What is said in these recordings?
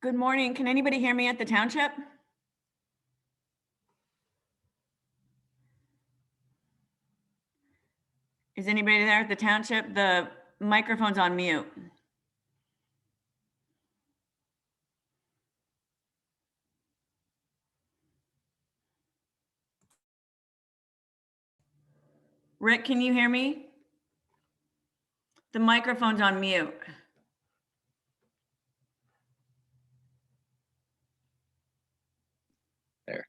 Good morning. Can anybody hear me at the township? Is anybody there at the township? The microphone's on mute. Rick, can you hear me? The microphone's on mute. There.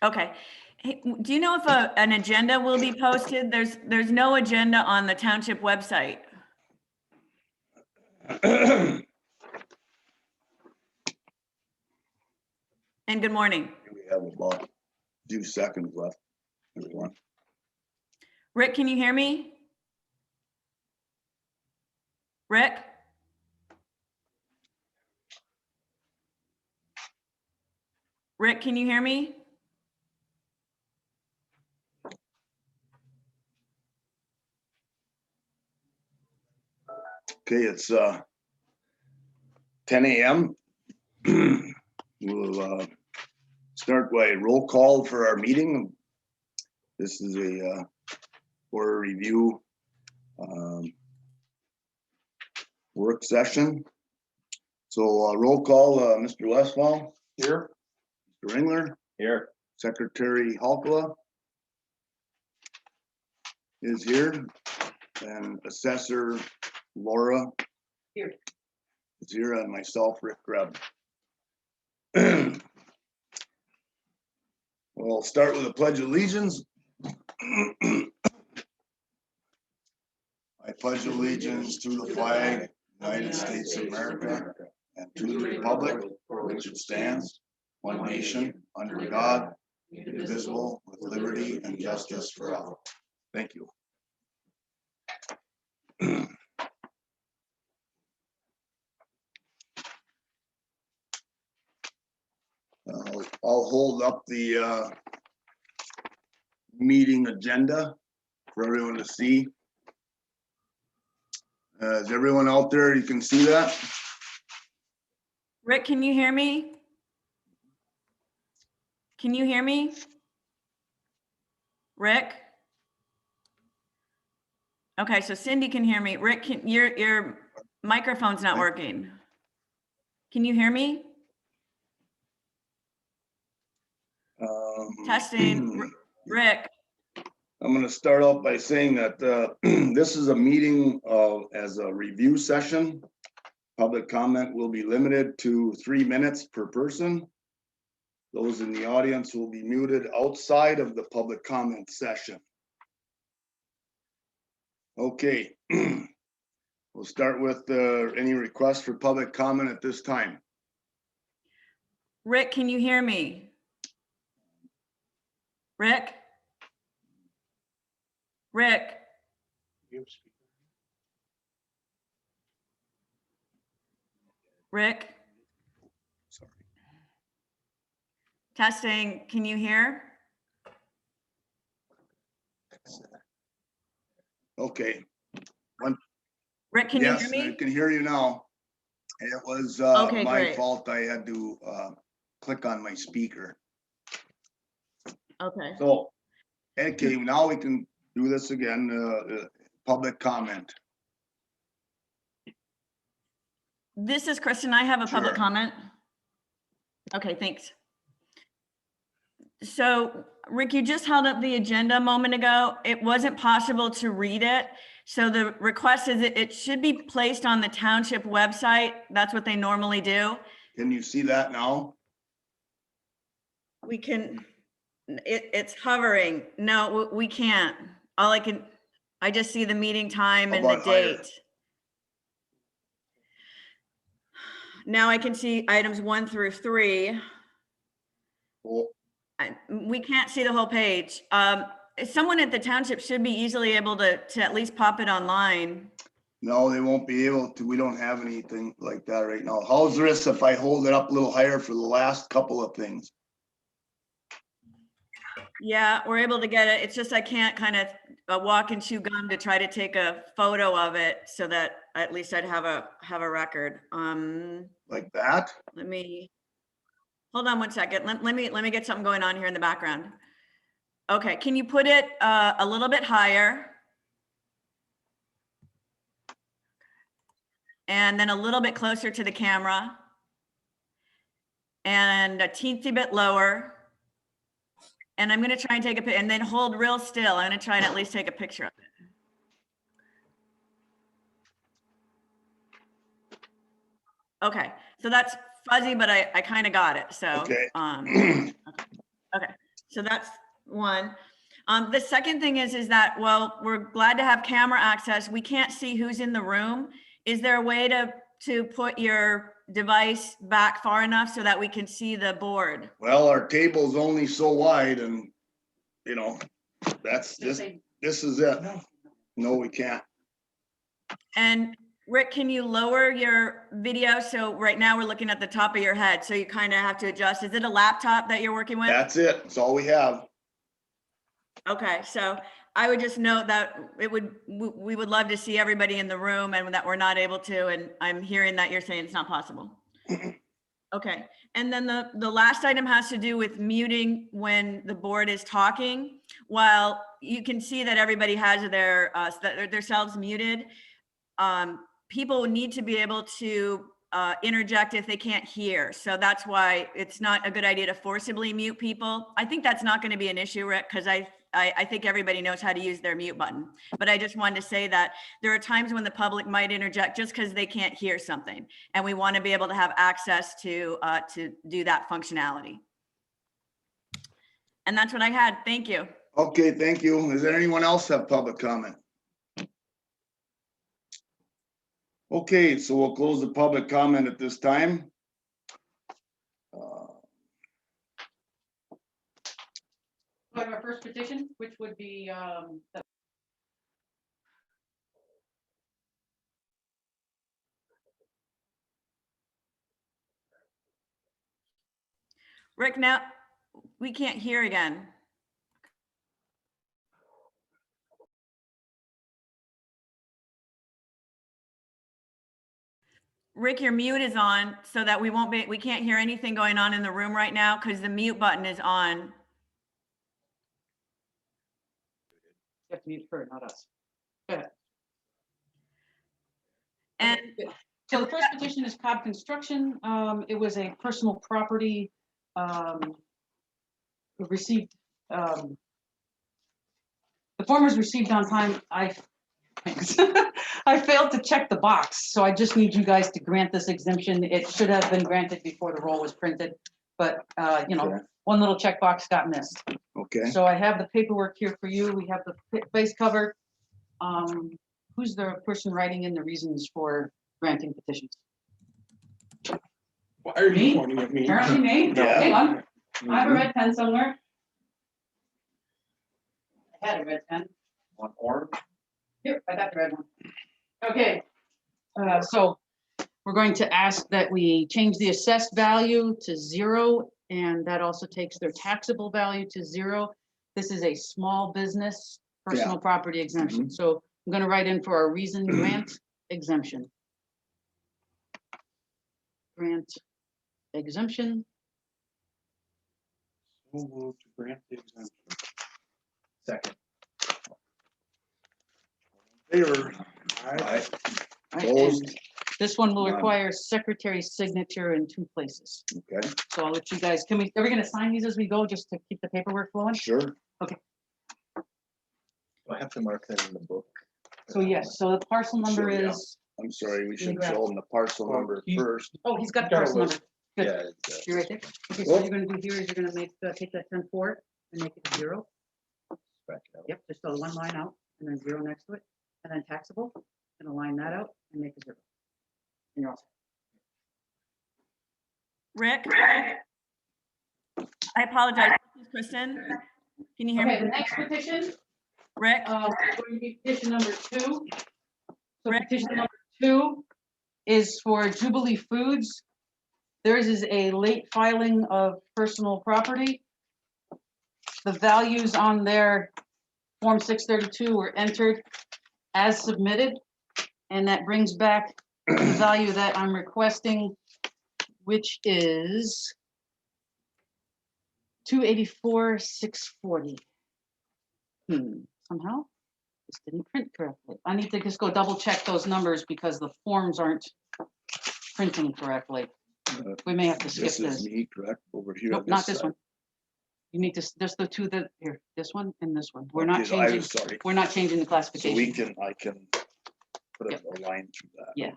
Okay. Hey, do you know if an agenda will be posted? There's no agenda on the township website. And good morning. We have about a few seconds left, everyone. Rick, can you hear me? Rick? Rick, can you hear me? Okay, it's 10 a.m. We'll start by roll call for our meeting. This is a for a review work session. So roll call, Mr. Westphal. Here. Mr. Ringler. Here. Secretary Halkola is here. And assessor Laura here is here, and myself, Rick Grueb. We'll start with a pledge of allegiance. I pledge allegiance to the flag, United States of America, and to the republic for which it stands, one nation, under God, indivisible, with liberty and justice for all. Thank you. I'll hold up the meeting agenda for everyone to see. Is everyone out there? You can see that? Rick, can you hear me? Can you hear me? Rick? Okay, so Cindy can hear me. Rick, your microphone's not working. Can you hear me? Testing. Rick. I'm going to start off by saying that this is a meeting as a review session. Public comment will be limited to 3 minutes per person. Those in the audience will be muted outside of the public comment session. Okay, we'll start with any requests for public comment at this time. Rick, can you hear me? Rick? Rick? Rick? Sorry. Testing, can you hear? Okay. Rick, can you hear me? Yes, I can hear you now. It was Okay, my great. fault. I had to click on my speaker. Okay. So, okay, now we can do this again. Public comment. This is Kristin. I have a public Sure. comment. Okay, thanks. So, Rick, you just held up the agenda a moment ago. It wasn't possible to read it. So the request is that it should be placed on the township website. That's what they normally do. Can you see that now? We can, it's hovering. No, we can't. I just see the meeting time and the How about higher? date. Now I can see items 1 through 3. Well, We can't see the whole page. Someone at the township should be easily able to at least pop it online. no, they won't be able to. We don't have anything like that right now. How's this if I hold it up a little higher for the last couple of things? Yeah, we're able to get it. It's just I can't kind of walk and chew gum to try to take a photo of it so that at least I'd have a record. Like that? Let me, hold on one second. Let me get something going on here in the background. Okay, can you put it a little bit higher? And then a little bit closer to the camera. And a teensy bit lower. And I'm gonna try and take a picture and then hold real still. I'm gonna try and at least take a picture of it. Okay, so that's fuzzy, but I kind of got it, so. Okay. Okay, so that's one. The second thing is that, well, we're glad to have camera access. We can't see who's in the room. Is there a way to put your device back far enough so that we can see the board? Well, our table's only so wide and, you know, that's, this is it. No, we can't. And Rick, can you lower your video? So right now we're looking at the top of your head, so you kind of have to adjust. Is it a laptop that you're working with? That's it. That's all we have. Okay, so I would just note that we would love to see everybody in the room and that we're not able to, and I'm hearing that you're saying it's not possible. Okay, and then the last item has to do with muting when the board is talking. While you can see that everybody has their selves muted, people need to be able to interject if they can't hear. So that's why it's not a good idea to forcibly mute people. I think that's not going to be an issue, Rick, because I think everybody knows how to use their mute button. But I just wanted to say that there are times when the public might interject just because they can't hear something. And we want to be able to have access to do that functionality. And that's what I had. Thank you. Okay, thank you. Does anyone else have public comment? Okay, so we'll close the public comment at this time. We have our first petition, which would be Rick, now we can't hear again. Rick, your mute is on so that we can't hear anything going on in the room right now because the mute button is on. you have to mute her, not us. Go ahead. And So the first petition is Cobb Construction. It was a personal property received. The form was received on time. I failed to check the box, so I just need you guys to grant this exemption. It should have been granted before the roll was printed, but you know, one little checkbox got missed. Okay. So I have the paperwork here for you. We have the face cover. Who's the person writing in the reasons for granting petitions? Why are you pointing at me? Apparently me. Yeah. Hang on. I have a red pen somewhere. I had a red pen. On orange? Here, I got the red one. Okay. So we're going to ask that we change the assessed value to 0, and that also takes their taxable value to 0. This is a small business personal property exemption. So I'm going to write in for a reason grant exemption. Grant exemption. We'll move to grant the exemption. Second. Favor. Aye. Right, Opposed? and this one will None. require secretary's signature in 2 places. Okay, So I'll let you guys, are we going to sign these as we go just to keep the paperwork flowing? sure. Do I have to mark that in the book? So yes, so the parcel number Sure, yeah. is, I'm sorry, we should grab- show them the parcel number first. oh, he's got the Got a parcel number. list. Good. Yeah. You're right there. Okay, so what you're gonna do here is you're gonna make, take that 10-4 and make it 0. Back it up. Yep, just throw 1 line out and then 0 next to it, and then taxable, and align that out and make it 0. And you're all set. Rick, I apologize. This is Kristin. Can you hear Okay, the me? next petition, Rick, is going to be petition number 2. So Rick? petition number 2 is for Jubilee Foods. Theirs is a late filing of personal property. The values on their Form 632 were entered as submitted. And that brings back the value that I'm requesting, which is 284,640. Somehow this didn't print correctly. I need to just go double check those numbers because the forms aren't printing correctly. We may have to skip This is this. me, correct, over here? Nope, on not this side. one. You need to, just the two that, here, this one and this one. We're Okay, not I changing, was sorry. we're not changing the So classification. I can put Yep. a line through that. Yeah.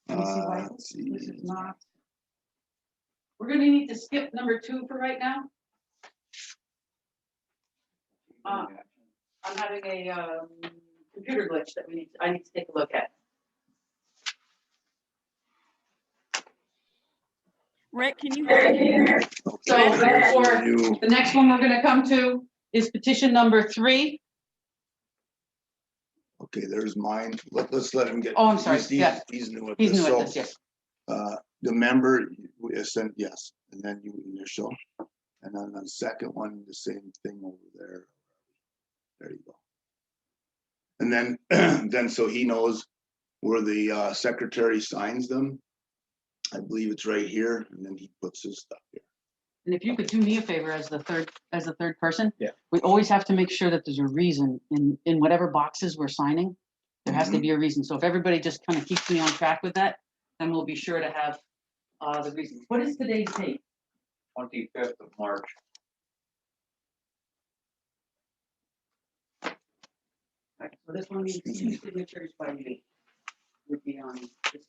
Let me see why Let's see. this is not. We're gonna need to skip number 2 for right now. I'm having a computer glitch that I need to take a look at. Rick, can you hear me? So Okay, there's therefore, your new- the next one we're gonna come to is petition number 3. Okay, there's mine. Let's let him get. Oh, I'm sorry, yeah. He's new at He's this. new So, at this, yes. The member, we sent yes, and then you initial. And then the second one, the same thing over there. There you go. And then, then so he knows where the secretary signs them. I believe it's right here, and then he puts his stuff here. And if you could do me a favor as the third person. Yeah. We always have to make sure that there's a reason in whatever boxes we're signing. There has to be a reason. So if everybody just kind of keeps me on track with that, then we'll be sure to have the reasons. What is today's date? 25th of March. Right, so this one needs 2 signatures by me. Would be on this.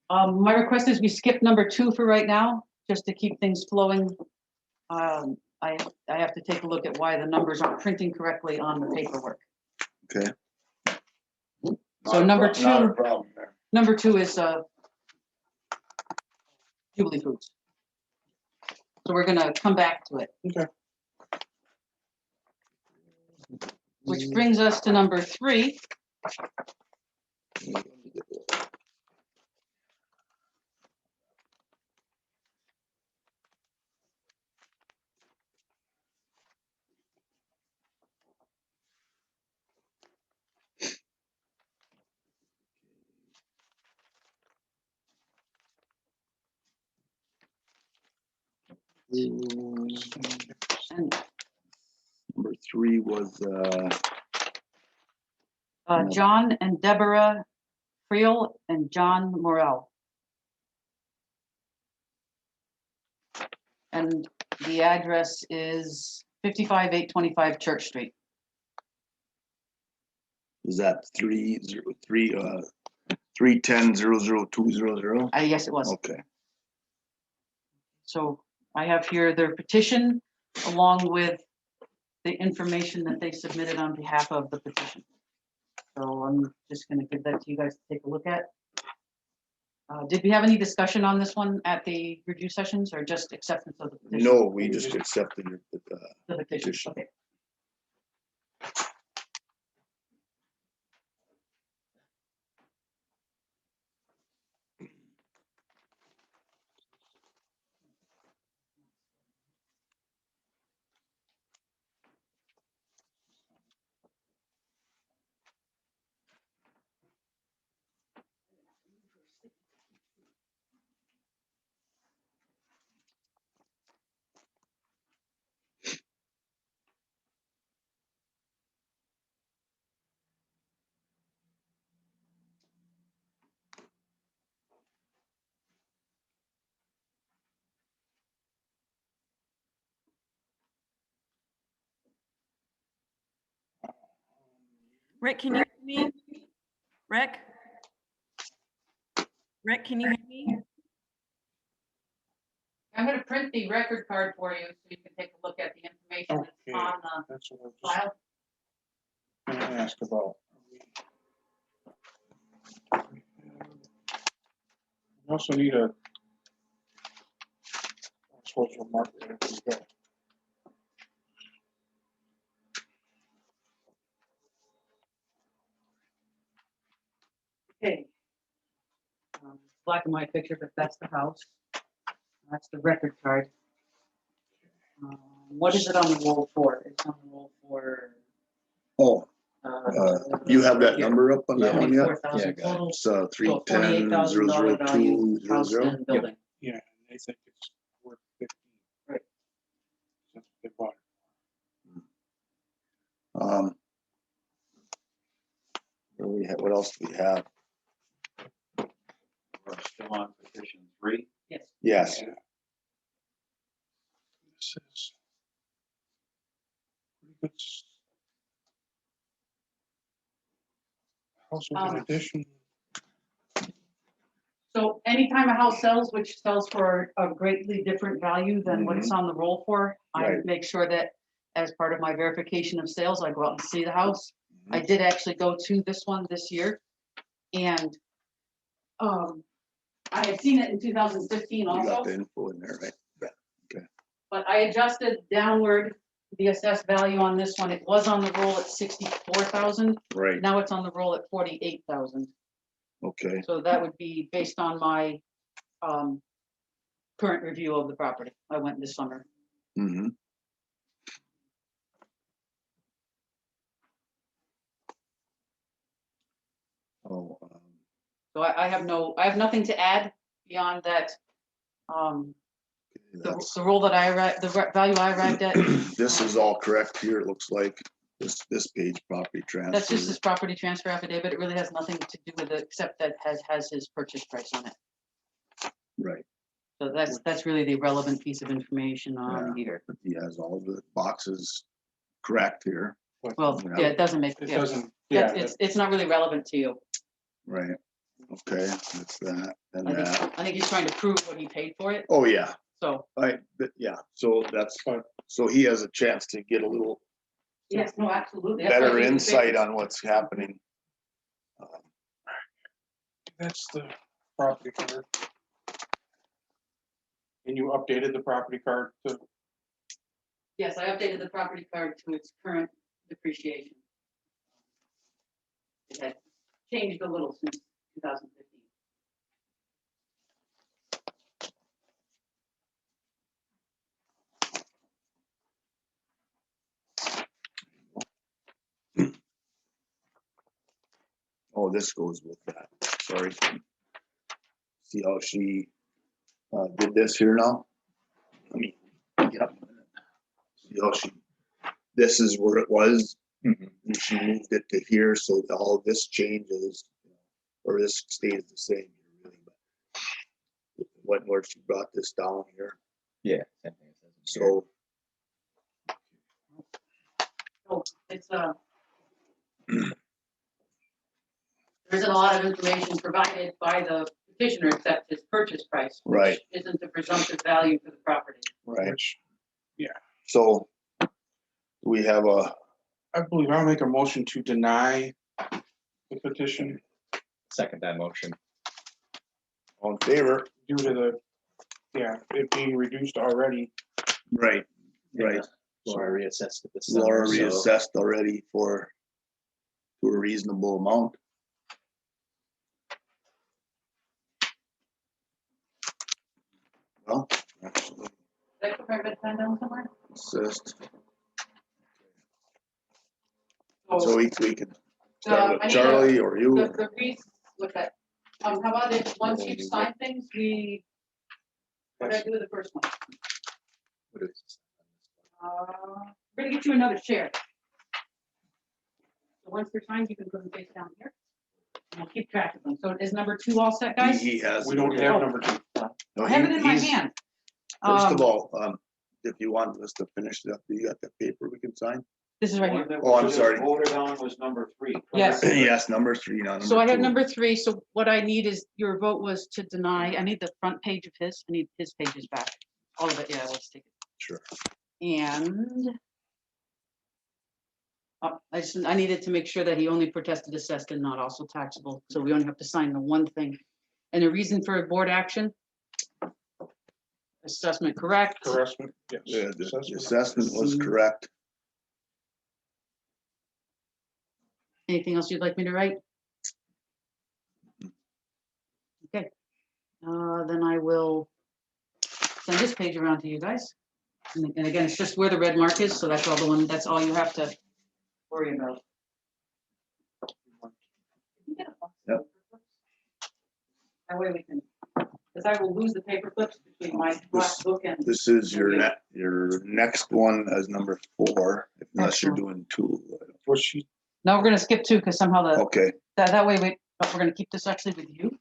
My request is we skip number 2 for right now, just to keep things flowing. I have to take a look at why the numbers aren't printing correctly on the paperwork. Okay. So number Not a 2, problem there. number 2 is Jubilee Foods. So we're gonna come back to it. Okay. Which brings us to number 3. And Number 3 was, John and Deborah Friel and John Morel. And the address is 55825 Church Street. is that 310-00200? Yes, it was. Okay. So I have here their petition along with the information that they submitted on behalf of the petition. So I'm just gonna give that to you guys to take a look at. Did we have any discussion on this one at the review sessions or just acceptance of the petition? No, we just accepted The petition, petition. okay. Rick, can you hear me? Rick? Rick, can you hear me? I'm gonna print the record card for you so you can take a look at the information that's on the That's what I was file. just gonna ask about. We also need a. I'm supposed to mark it as we go. Okay. Black and white picture, but that's the house. That's the record card. What is it on the roll for? It's on the roll for. Oh, you have that here. number up on that one yet? 24,000 Yeah, I got it. total. It's So 310 value, 002 house 00. and building. Yeah, they think it's worth 15. Right. Since they bought What else do we have? We're still on petition 3. Yes. Yes, Yeah. This is pretty good. House with an addition. So anytime a house sells, which sells for a greatly different value than what it's on the roll for, I Right. make sure that as part of my verification of sales, I go out and see the house. I did actually go to this one this year. And I had seen it in 2015 you got also, the info in there, right? but I adjusted downward the assessed value on this one. It was on the roll at 64,000. Right, Now it's on the roll at 48,000. okay. So that would be based on my current review of the property. I went this summer. Mm-hmm. Oh, So I have nothing to add beyond that. that's, The role that the value I arrived at, this is all correct here, it looks like, this page property transfer. that's just his property transfer affidavit. It really has nothing to do with it, except that has his purchase price on it. Right, So that's really the relevant piece of information on here. but he has all the boxes correct here, Well, yeah, it doesn't make, It yeah, doesn't, yeah, it's not really relevant to you. right? Okay, that's that, and I that. think he's trying to prove what he paid for it, Oh, yeah, so. yeah, so that's, so he has a chance to get a little Yes, no, absolutely. That's why better I think he insight pays. on what's happening. that's the property card. And you updated the property card to, Yes, I updated the property card to its current depreciation. It had changed a little since 2015. Oh, this goes with that, sorry. See how she did this here now? Let me, yep. See how she, this is where it was, Mhm. and she moved it to here, so all of this changes, or this stays the same, really, but where she brought this down here, Yeah. Same thing it says in here. so. So it's there isn't a lot of information provided by the petitioner except his purchase price, which Right. isn't the presumptive value for the property. Right, which so we have a, I believe I'll make a motion to deny the petition Second that motion. all in favor, due to the, it being reduced already. right, right. Laura reassessed it this Laura summer, so reassessed already to a reasonable amount. Well, actually, Did I put my red pen down somewhere? assist, So so we could start I with need Charlie or you. the reason with that, how about if once you sign things, what did I do with the first one? what is this? We're gonna get you another chair. So once they're signed, you can put them face down here. And we'll keep track of them. So is number 2 all set, guys? He has. We don't have number 2. No, I have it in my he's- hand. First of Um, all, if you want us to finish it up, you got that paper we can sign? This is right One here. that Oh, I'm we just sorry. Voted on was number 3. Yes. Yes, number 3, not number 2. So I have number 3. So what I need is your vote was to deny. I need the front page of his. I need his pages back. All of it. Yeah, let's take it. Sure. And I needed to make sure that he only protested assessed and not also taxable. So we only have to sign the one thing. And the reason for board action? Assessment correct. Harassment, yes. Yeah, the Assessment. assessment was correct. Anything else you'd like me to write? Okay. Then I will send this page around to you guys. And again, it's just where the red mark is, so that's all the one, that's all you have to worry about. Yep. That way we can, because I will lose the paper clips between my last book and. This is your next one as number 4, unless you're doing 2. Was she, No, we're gonna skip 2 because somehow Okay, that way we're gonna keep this actually with you.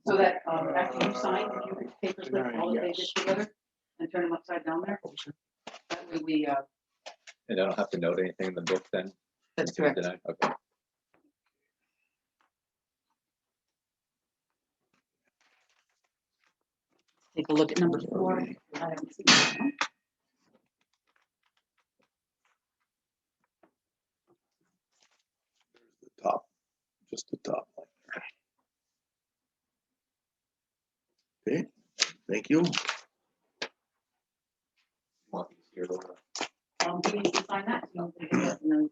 So that, after you sign, if you paper clip all the pages together and turn them upside down there. That way we, And I don't have to note anything in the book then? that's correct. Did I? Okay. Take a look at number 4. I haven't seen that one. the top, just the top line there. Okay, thank you. Want these here, Laura? Do you need to sign that? No, we can do that, and then-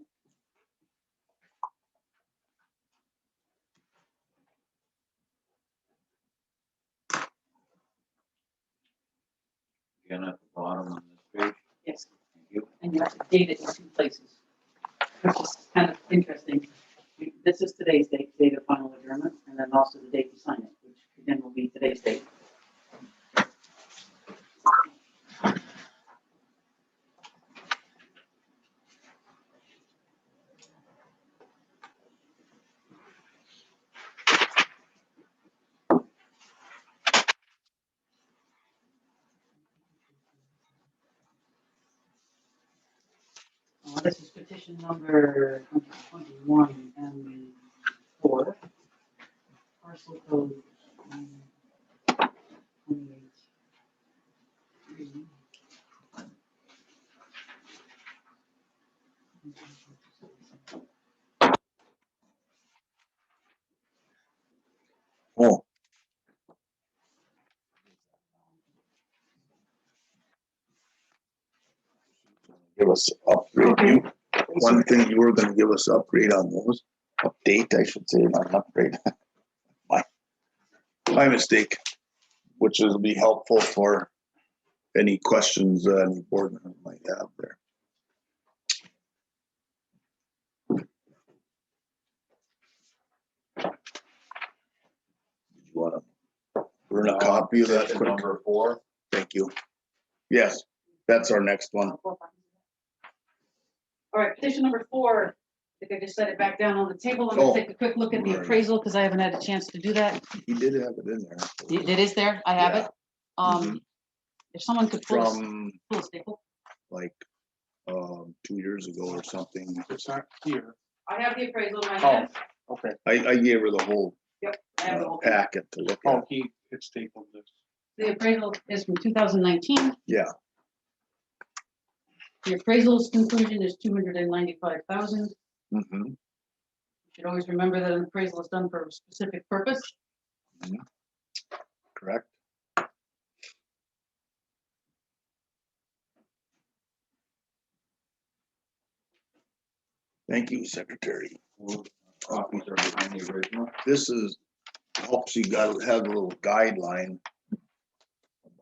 Again, at the bottom on this page. Yes, Thank you. and you have to date it in 2 places, which is kind of interesting. This is today's date of final adjournment, and then also the date you sign it, which again will be today's date. This is petition number 21 and 4. Parcel code 28. Oh. Give us upgrade. One thing you were gonna give us upgrade on those, update, I should say, not an upgrade. My mistake, which will be helpful for any questions any board member might have there. You wanna burn a copy of that Petition quick? Number 4. Thank you. Yes, that's our next one. All right, petition number 4. I think I just set it back down on the table. I'm Oh. gonna take a quick look at the Right. appraisal because I haven't had a chance to do that. He did have it in there. It is there, I have Yeah. it. Mhm. If someone could pull From a staple. like 2 years ago or something. it's not here. I have the appraisal in my Oh, hand. okay. I gave her the whole Yep, I have the whole thing. packet to look Oh, at. it's stapled this. The appraisal is from 2019. Yeah, The appraisal's conclusion is 295,000. mhm. You should always remember that an appraisal is done for a specific purpose. Correct. Thank you, Secretary. Copies are behind the original. This is, helps you got, have a little guideline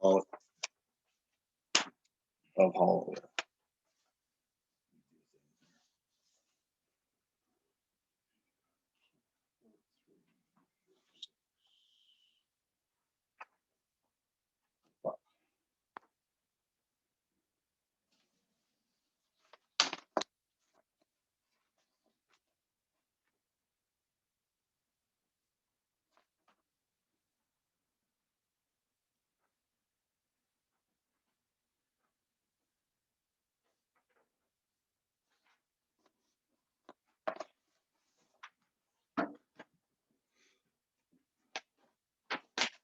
about of how.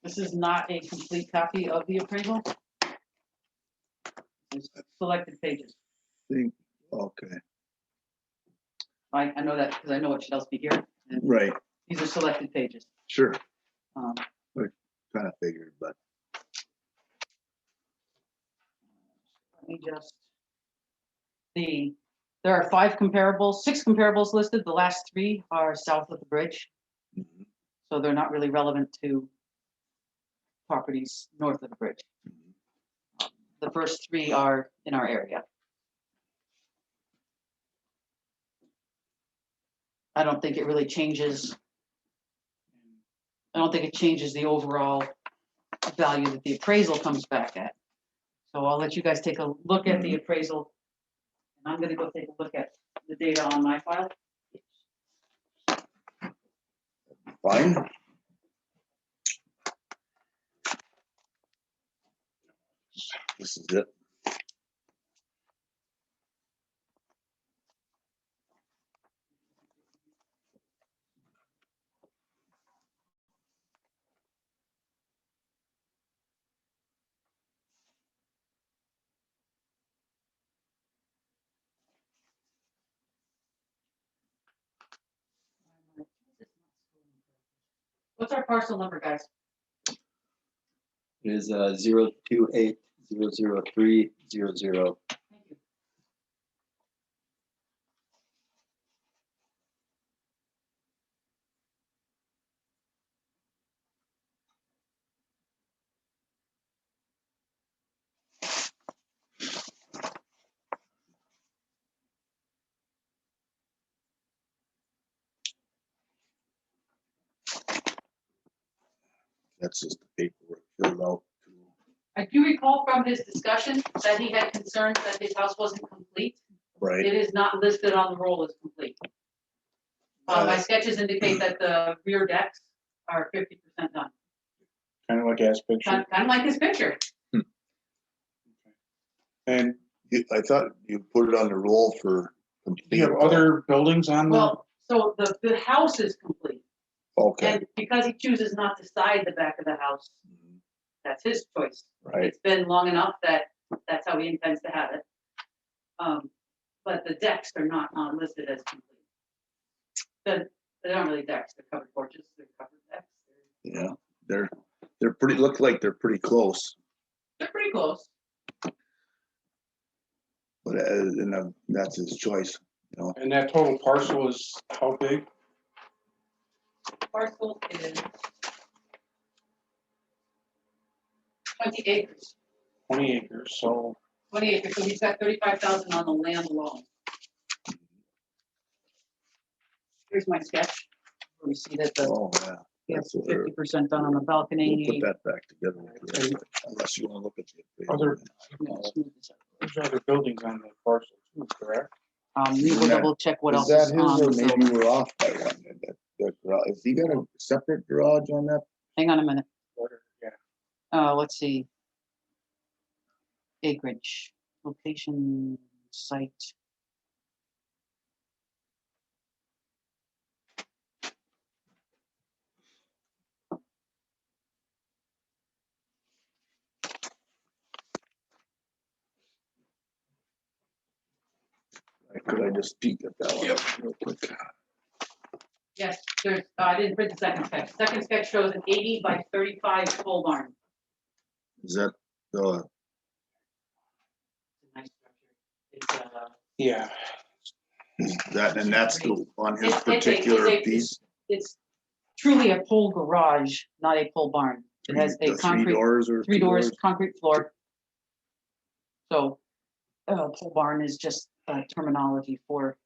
This is not a complete copy of the appraisal. It's selected pages. Think, okay, I know that because I know it should else be here. And right, these are selected pages. sure, Um, kind of figured, but Let me just, there are 5 comparables, 6 comparables listed. The last 3 are south of the bridge. So they're not really relevant to properties north of the bridge. the first three are in our area. I don't think it really changes. I don't think it changes the overall value that the appraisal comes back at. So I'll let you guys take a look at the appraisal. And I'm gonna go take a look at the data on my file. Fine. This is it. What's our parcel number, guys? It is 028-003-00. Thank you. That's just the paperwork filled out. I do recall from his discussion that he had concerns that his house wasn't complete. Right. It is not listed on the roll as complete. My sketches indicate that the rear decks are 50% done, Kind of like as picture. kind of like his picture. And I thought you put it on the roll for do complete. you have other buildings on the? Well, so the house is complete, Okay, and because he chooses not to side the back of the house, that's his choice. right. It's been long enough that that's how he intends to have it. But the decks are not listed as complete. They're not really decks, they're covered porches, they're covered decks. Yeah, they're pretty, look like they're pretty close, They're pretty close. but that's his choice, you know. And that total parcel is how big? Parcel is 20 acres. 20 acres, so 20 acres, so he's got 35,000 on the land alone. Here's my sketch. We see that the Oh, yeah. That's what we're- 50% done on the We'll balcony. put that back together with the rest of it, unless you want to look at the. Other- there's other buildings on the parcel too, correct? We will double check what else Is is that on his, the or maybe building. we're off by one? That garage, has he got a separate garage on that? Hang on a minute. Yeah. Let's see. Acreage, location, site. Could I just peek at that one? Yep. Real quick. Yes, there's, I didn't print the second sketch. Second sketch shows an 80 by 35 pole barn. Is that the, Nice structure. It's, Yeah, is that, and that's the, on his It's a- particular piece? It's truly a pole garage, not a pole barn. It has The a concrete, three doors or? three two doors, concrete floor. So, pole barn is just terminology for,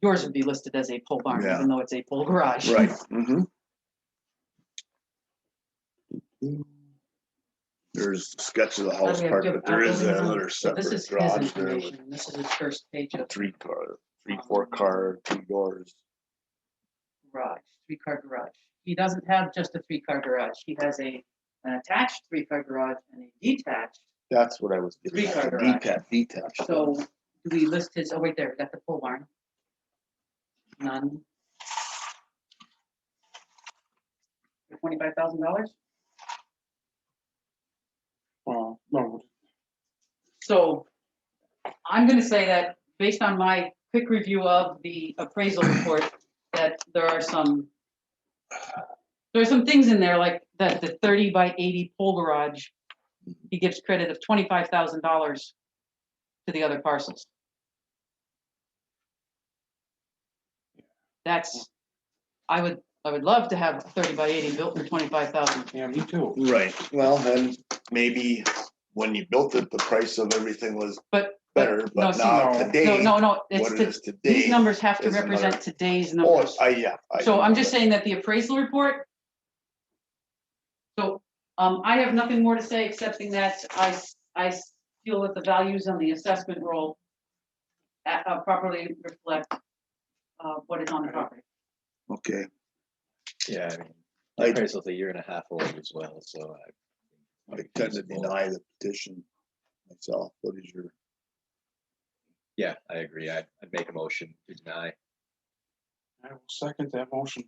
yours would be listed as a pole barn, Yeah. even though it's a pole garage. Right. Mm-hmm. There's a sketch of the house We have part, diff- but there is buildings on- another so this separate is his garage there with information, and this is his first page of three, four car, two doors. garage, 3-car garage. He doesn't have just a 3-car garage. He has an attached 3-car garage and a detached. That's what I was getting at, Three-car the garage. detached. So do we list his, oh, wait there, we got the pole barn. None. For $25,000? no, So I'm gonna say that based on my quick review of the appraisal report, that there's some things in there like that the 30 by 80 pole garage, he gives credit of $25,000 to the other parcels. That's, I would love to have 30 by 80 built for 25,000. yeah, me too. Right, well, then maybe when you built it, the price of everything was But. better, no, but see, now no, today, No, it's, what it is these today. numbers have to is represent another- today's Oh, numbers. yeah. So I'm just saying that the appraisal report. So, I have nothing more to say excepting that I feel that the values on the assessment roll properly reflect, what is on the property. Okay, Yeah, I mean, I- the appraisal's a year and a half old as well, so I tend to deny the petition myself. What is your, yeah, I agree. I'd make a motion to deny. I will second that motion.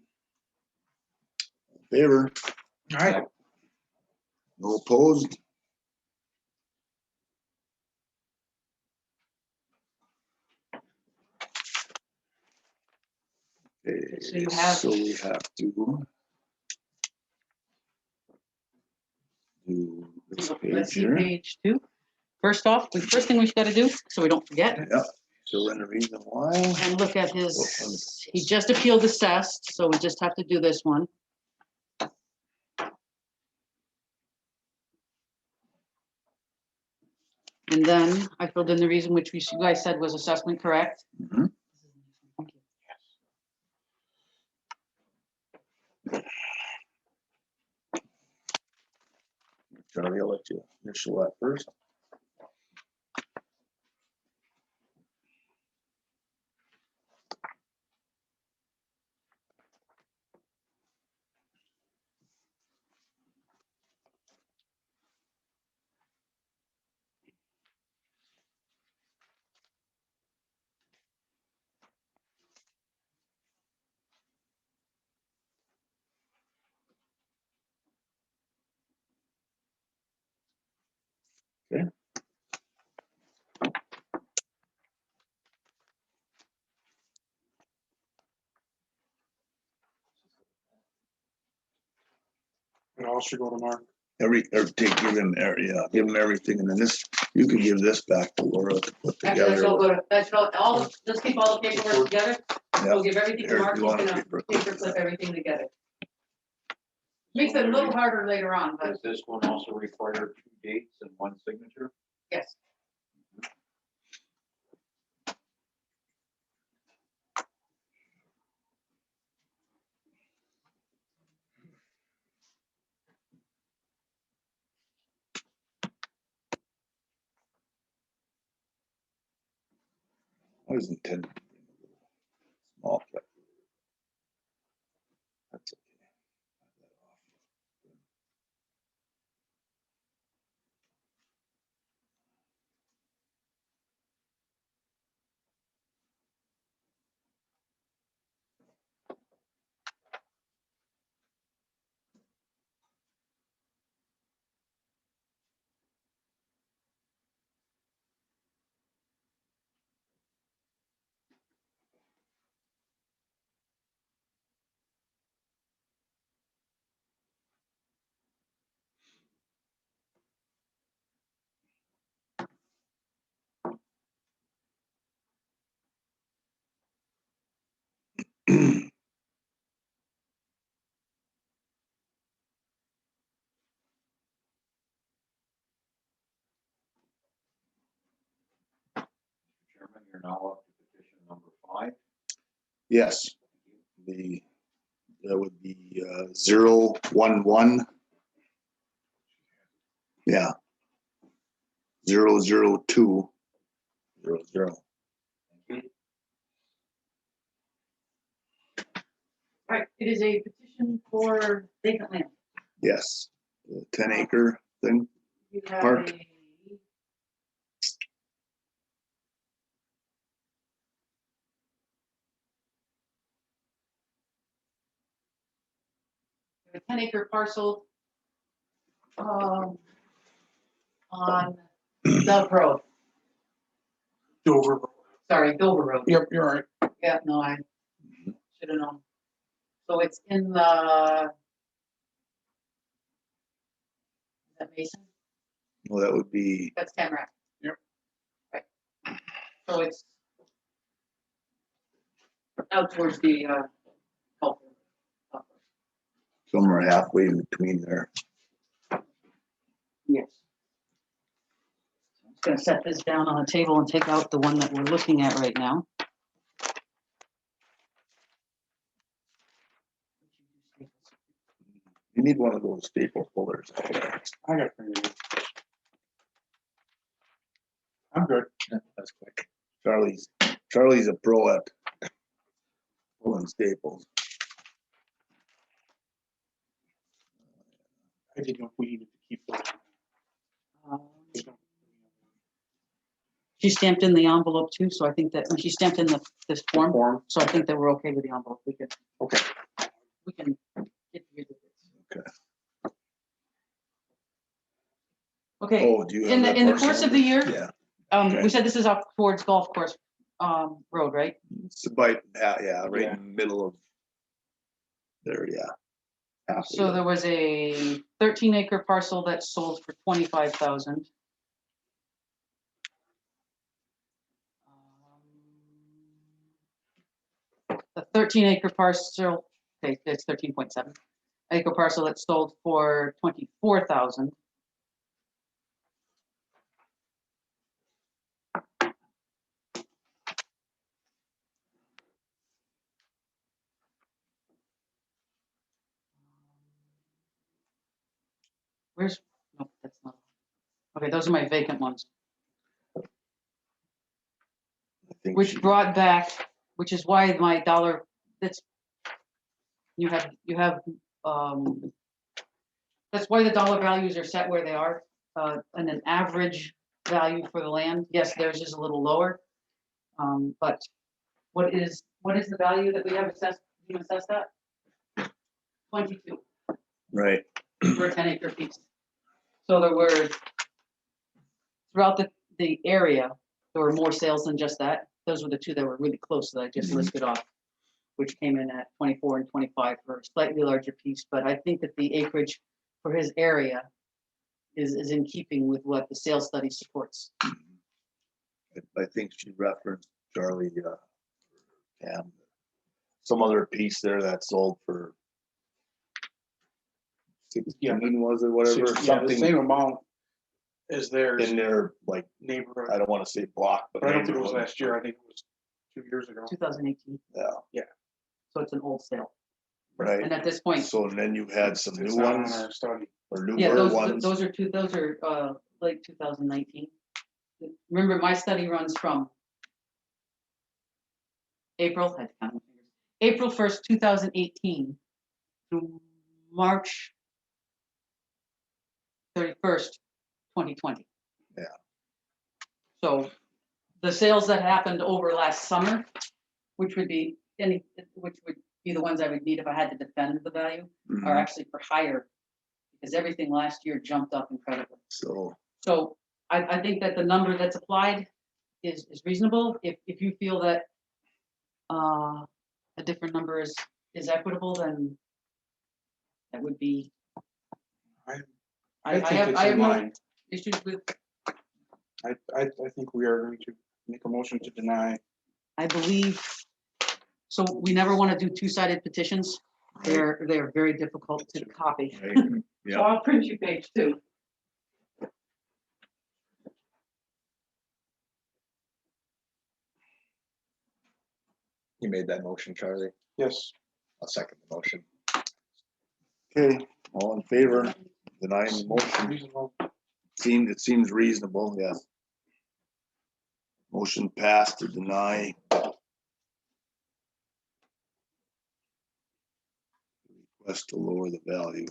favor? All right, No opposed? Okay, So you have- so we have to do this Let's page see here. page 2. First off, the first thing we got to do, so we don't forget, Yep, so in the reason why, and look at his, he just appealed assessed, so we just have to do this one. And then I filled in the reason which you guys said was assessment correct. Mhm. Thank you. Charlie, I'll let you initial that first. Okay. it all should go to Mark. Give him everything, and then this, you can give this back to Laura to put Actually, that's all together. good. That's all, let's keep all the paperwork together. Yeah. We'll give everything to Here, Mark, you he's want a gonna paper? paper clip everything together. Makes it a little harder later on, but Does this one also require 2 dates and 1 signature? yes. I was intended to bring a little small clip. That's okay. Chairman, you're now up to petition number 5. Yes, that would be 011. Yeah. 00200. Right, it is a petition for vacant land. Yes, the 10-acre thing. You have Park. a 10-acre parcel on Dove Road, Dover. sorry, Dover Road. Yep, you're right. Yeah, no, I should have known. So it's in the. Is that Mason? Well, that would be, That's Tamarack. Yep. Right. So it's out towards the, Gulf. somewhere halfway in between there. Yes. Gonna set this down on the table and take out the one that we're looking at right now. You need one of those staple pullers. I got it for you. I'm good. That's quick. Charlie's a pro at pulling staples. I didn't know if we needed to keep those. She stamped in the envelope too, so I think that when she stamped in this form, Form. so I think that we're okay with the envelope. We can Okay. get rid of this. Okay. Okay, Oh, do you have in that the parcel course of number? the year, Yeah, we said this is up towards golf course road, right? it's about, yeah, right Yeah. in the middle of there, yeah. Halfway So there. there was a 13-acre parcel that sold for 25,000. The 13-acre parcel, okay, it's 13.7 acre parcel that sold for 24,000. Where's, no, that's not. Okay, those are my vacant ones, I think which she- brought back, which is why my dollar, that's, you have, that's why the dollar values are set where they are, and an average value for the land. Yes, theirs is a little lower. But what is the value that we have assessed, you assessed that? 22 Right, for a 10-acre piece. So there were, throughout the area, there were more sales than just that. Those were the two that were really close that I just Mhm. listed off, which came in at 24 and 25 for a slightly larger piece. But I think that the acreage for his area is in keeping with what the sales study supports. I think she referenced Charlie, some other piece there that sold for 16, was it, whatever, Yeah, the something same amount as theirs in their, like, neighborhood. I don't wanna say block, but. But I don't think it was neighborhood. last year. I think it was 2 years ago. 2018, Yeah, so it's an old sale. right, And at this point, so then you had some It's new not on ones, our study. or yeah, newer those ones. those are late 2019. Remember, my study runs from April, I had to count my fingers, April 1st, 2018 to March 31st, 2020. Yeah. So the sales that happened over last summer, which would be the ones I would need if I had to defend the value, are Mhm. actually for higher, because everything last year jumped up incredibly. So, So I think that the number that's applied is reasonable. If you feel that a different number is equitable, then that would be. I I think have it's I in have no line. issues with, I think we are going to make a motion to deny. I believe, so we never want to do two-sided petitions. They're very difficult to copy. right, So yeah, I'll print you page 2. You made that motion, Charlie. Yes. I'll second the motion. okay, all in favor, denying the motion, Reasonable. it seems reasonable, yes. Motion passed to deny. Request to lower the value.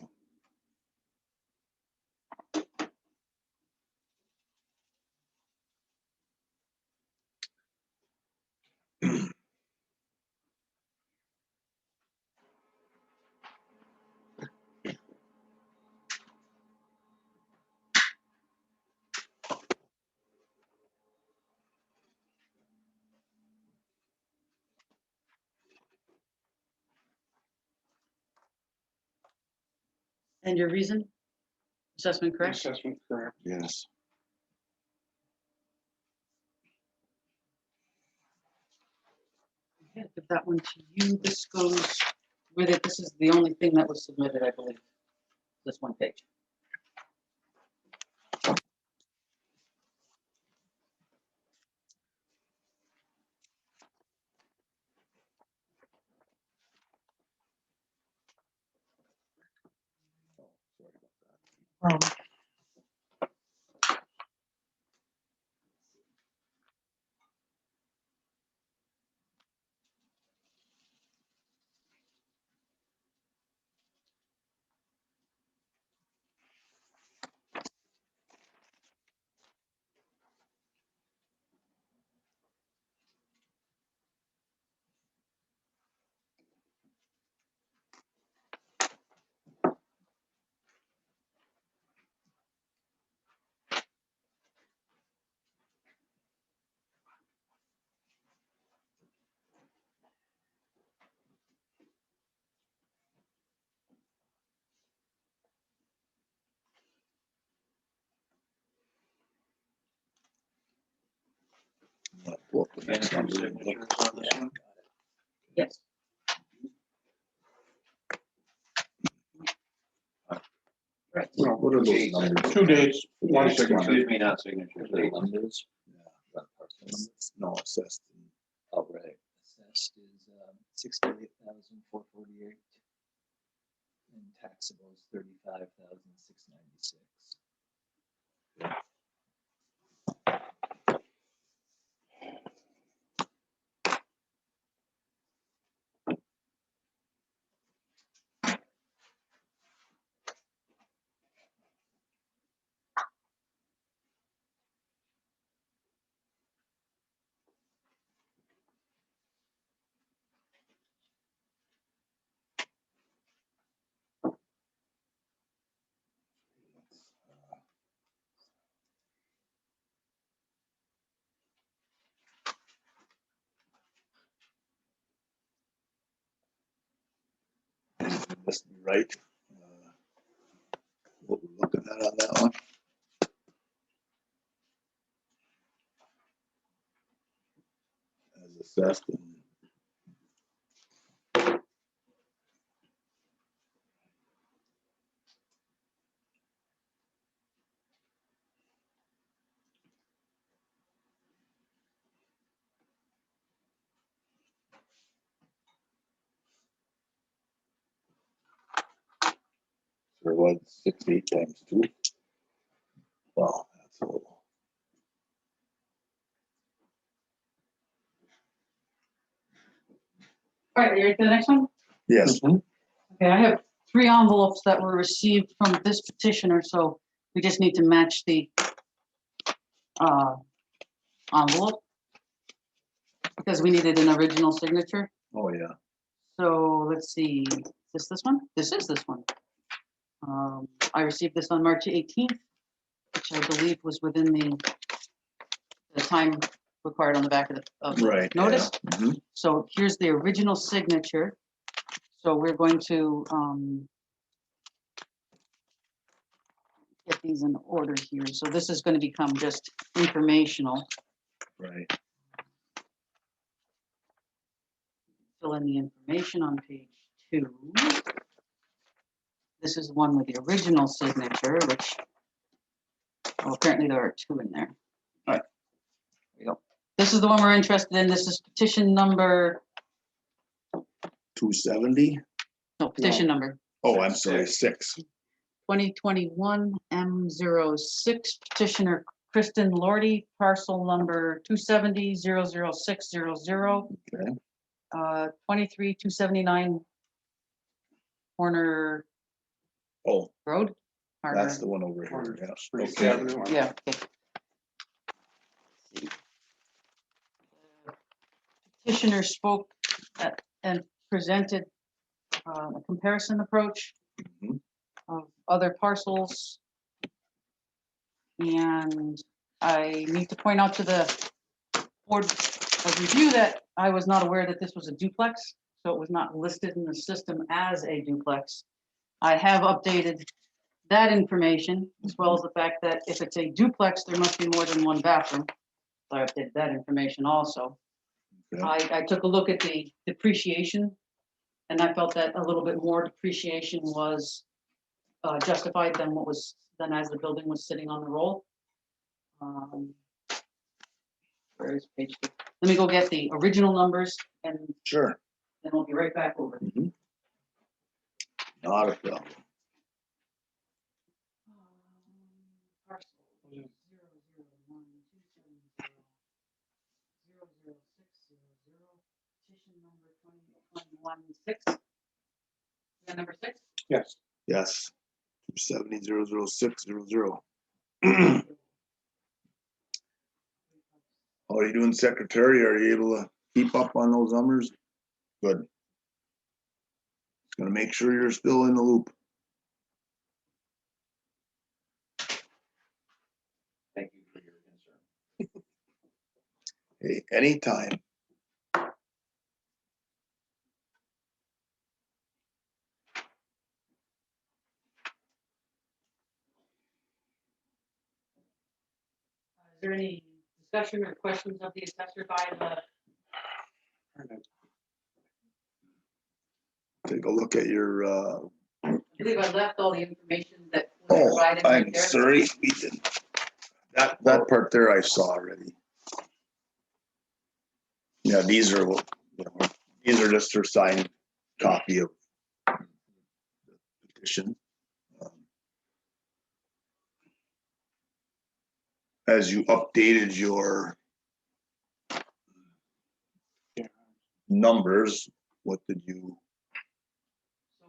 And your reason? Assessment correct? Assessment correct. Yes. Yeah, give that one to you. This goes with it. This is the only thing that was submitted, I believe. This one page. And some signatures on this one. Yes. Right. No, What are those numbers? 2 dates, 1 signature. Excuse me, not signatures. The numbers. Not parcel numbers. No, assessed. Oh, right. Assessed is 68,448. And taxable is 35,696. Must be right. What we're looking at on that one. As assessed. Or what, 68 times 2? Wow, that's a little. All right, you ready for the next one? Yes. Okay, I have 3 envelopes that were received from this petitioner, so we just need to match the envelope because we needed an original signature. Oh, yeah. So let's see, is this one? This is this one. I received this on March 18th, which I believe was within the time required on the back of the Right. notice. Yeah. Mhm. So here's the original signature. So we're going to get these in order here. So this is going to become just informational. Right. Fill in the information on page 2. This is one with the original signature, which, well, apparently there are 2 in there. All right, there we go. This is the one we're interested in. This is petition number, 270. no, petition number Oh, I'm sorry, 6. 2021 M06, petitioner Kristin Lordy, parcel number 270-00600. Okay. 23-279 Corner Oh, Road. that's the one over here. Yeah. Spruce Okay. Avenue. Yeah. Okay. Petitioner spoke and presented a comparison approach Mhm. of other parcels. And I need to point out to the board of review that I was not aware that this was a duplex, so it was not listed in the system as a duplex. I have updated that information, as well as the fact that if it's a duplex, there must be more than 1 bathroom. So I updated that information also. Okay. I took a look at the depreciation, and I felt that a little bit more depreciation was justified than as the building was sitting on the roll. Where is page 2? Let me go get the original numbers, and Sure. then we'll be right back over. Not a problem. parcel 00127000600, petition number 22116. Is that number 6? Yes. Yes. 270-00600. How are you doing, Secretary? Are you able to keep up on those numbers? Good. Just gonna make sure you're still in the loop. Thank you for your concern. Hey, anytime. Is there any discussion or questions of the assessor by the? Take a look at your, I believe I left all the information that was oh, provided right I'm there. sorry. We didn't. That part there I saw already. Yeah, these are, these are just her signed copy of the petition. As you updated your numbers, what did you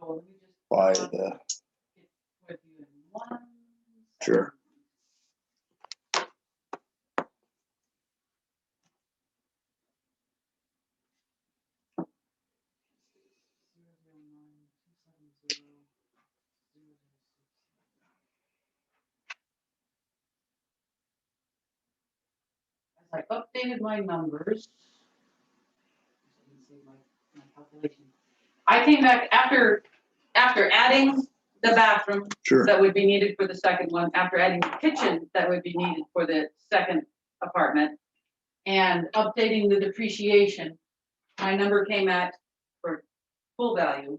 So let me just. buy it the, with you in one sure. As I updated my numbers. Let me see my calculation. I came back after adding the bathroom Sure. that would be needed for the second one, after adding the kitchen that would be needed for the second apartment, and updating the depreciation, my number came at, for full value,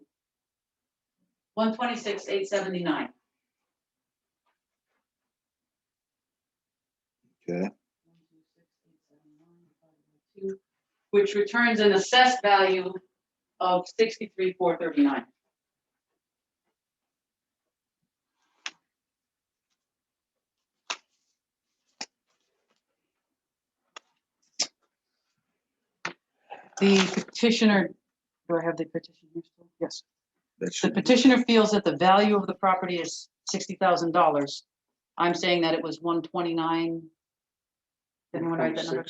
126,879. Okay. Which returns an assessed value of 63,439. The petitioner, do I have the petition here still? Yes. That The should be, petitioner feels that the value of the property is $60,000. I'm saying that it was 129. Anyone write that number?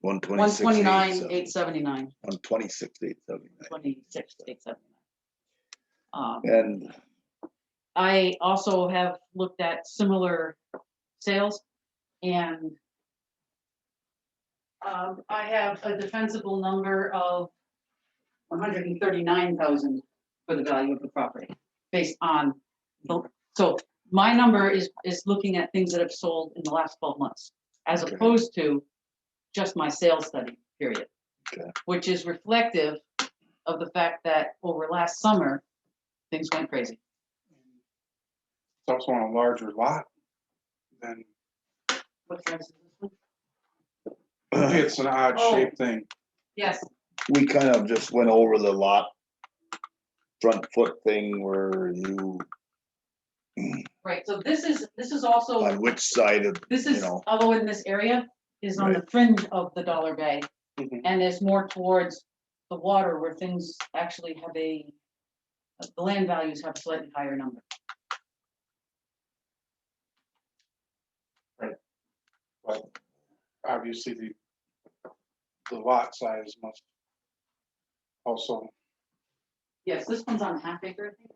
126, 129,879. 126, 879. 26,879. And I also have looked at similar sales, and I have a defensible number of 139,000 for the value of the property, based on so my number is looking at things that have sold in the last 12 months, as Okay. opposed to just my sales study period, Okay. which is reflective of the fact that over last summer things went crazy. It's also on a larger lot than, What size is this one? it's an odd Oh. shaped thing. Yes. we kind of just went over the lot front foot thing where you, Right. So this is also on which side of, this you is know, although in this area is on the fringe of the Dollar Bay, Mhm. and is more towards the water where things actually have the land values have a slightly higher number. But obviously the lot size must also, Yes, this one's on half acre, I think.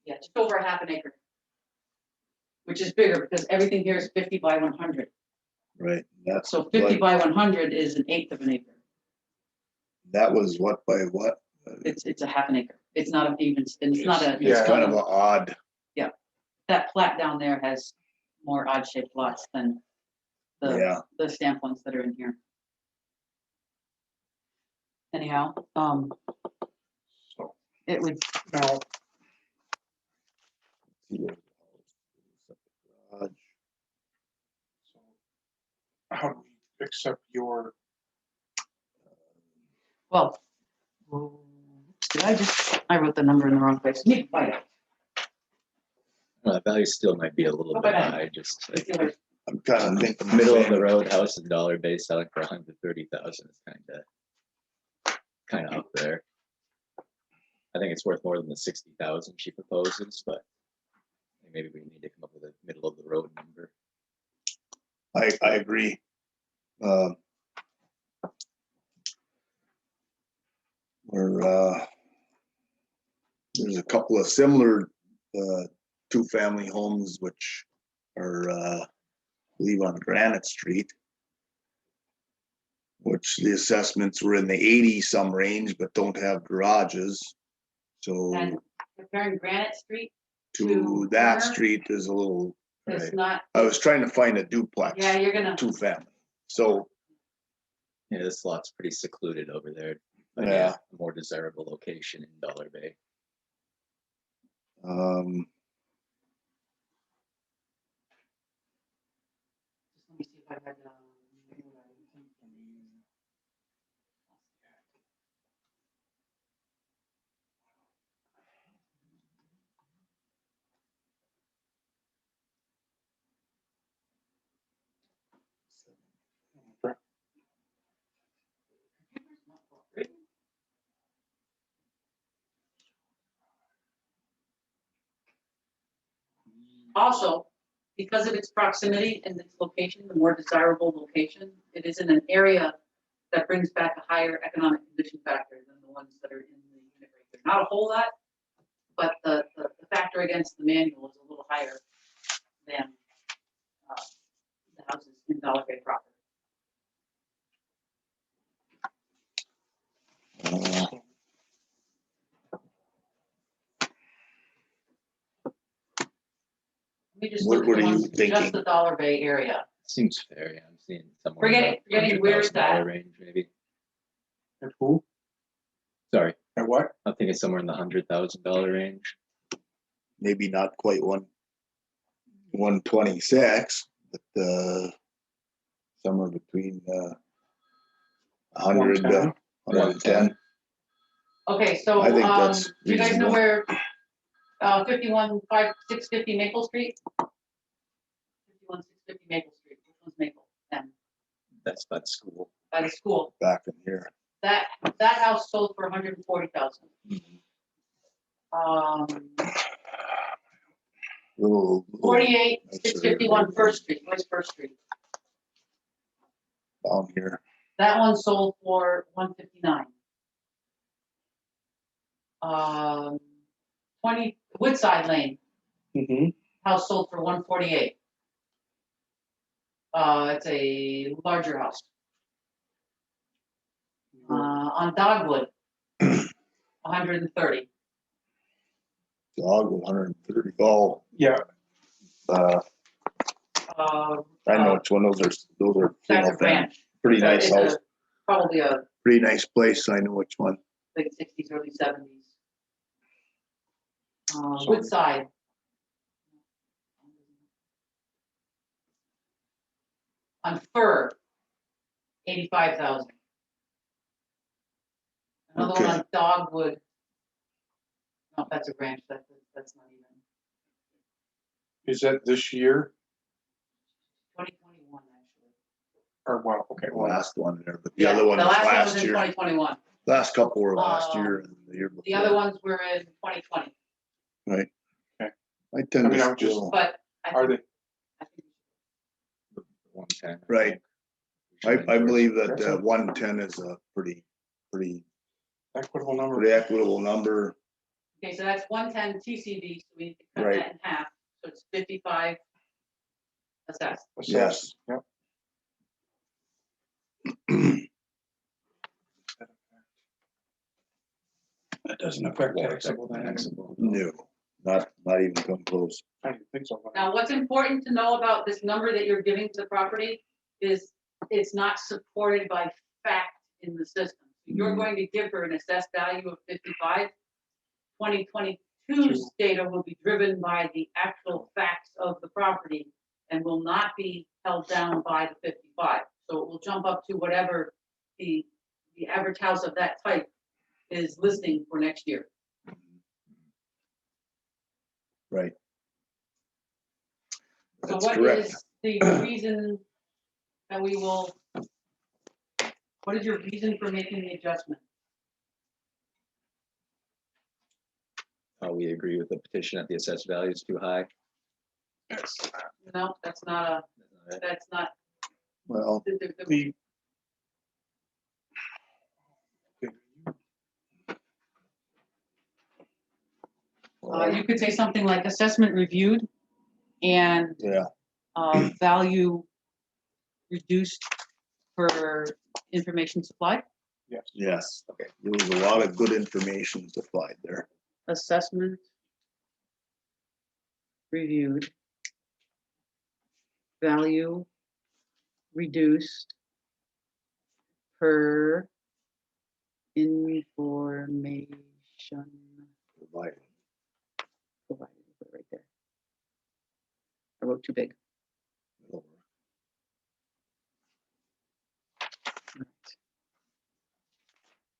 Yeah, just over a half an acre. Which is bigger because everything here is 50 by 100. right? That's So 50 what, by 100 is an eighth of an acre. that was what by what? It's a half an acre. It's not an even, it's not a. Yeah. It's kind of an odd, That plat down there has more odd shaped lots than yeah, the stamp ones that are in here. Anyhow, so it would, now, so how do we accept your, well, did I wrote the number in the wrong place. Let me find it. value still might be a little bit Okay. high, just like I'm kind of thinking. middle of the road house is $1 selling for 130,000 is kind of up there. I think it's worth more than the 60,000 she proposes, but maybe we need to come up with a middle of the road number. I agree. There's a couple of similar two-family homes which are I believe on Granite Street, which the assessments were in the 80-some range, but don't have garages. So And comparing Granite Street, to that Corner? street is a little, it's not, I was trying to find a duplex, yeah, you're gonna, two-family. So, Yeah, this lot's pretty secluded over there. But Yeah. a more desirable location in Dollar Bay. let me see if I had, also, because of its proximity and its location, the more desirable location, it is in an area that brings back a higher economic condition factor than the ones that are in the unit rate. There's not a whole lot, but the factor against the manual is a little higher than the houses in Dollar Bay proper. Let me just What look at were the you ones in just thinking? the Dollar Bay area. Seems fair, yeah. I'm seeing somewhere in the Forgetting where's that? $100,000 range, maybe. At who? Sorry, At what? I think it's somewhere in the $100,000 range. maybe not quite 126, but somewhere between 100 to 110. Okay, so, I think that's do you guys know reasonable. where 650 Maple Street? 650 Maple Street, which one's Maple? Then, That's by the school. by the school. Back in here. That house sold for 140,000. Little 48, That's 651 First Street, where's First Street? down here. That one sold for 159. 20 Woodside Lane, Mm-hmm. house sold for 148. It's a larger house. On Dogwood, 130. Dog 130. Oh, Yeah, Uh, I know which one. Those are That's single a family. ranch. Pretty nice It's house. Probably a Pretty nice place. I know which one. late 60s, early 70s. Woodside. On Fur, 85,000. Another one Okay. on Dogwood. No, that's a ranch. That's not even. is that this year 2021, actually. or what? Okay, well, Last one there, but the Yeah, other one the was last one was last in year. 2021. Last couple were last year and the year before. The other ones were in 2020, Right. Okay. I tend I mean, I to would just- still, but are they? I think 110. Right. We should I endorse. believe that That's a- 110 is a pretty Equitable number. equitable number. Okay, so that's 110 TCD, so we can cut Right. that in half, so it's 55 assessed. Assessed. Yep. That doesn't affect taxable then. Taxable. No, not even come close. I didn't think so. Now, what's important to know about this number that you're giving to the property is it's not supported by fact in the system. You're going to give her an assessed value of 55. 2022's data will be driven by the actual facts of the property and will not be held down by the 55. So it will jump up to whatever the average house of that type is listing for next year. Right. So That's what correct. is the reason that we will, what is your reason for making the adjustment? We agree with the petition that the assessed value is too high. No, that's not that's not. Well, The. You could say something like assessment reviewed and yeah, value reduced for information supplied. yes. Okay. There was a lot of good information supplied there. Assessment reviewed, value reduced per information Provided. provided. Put it right there. I wrote too big.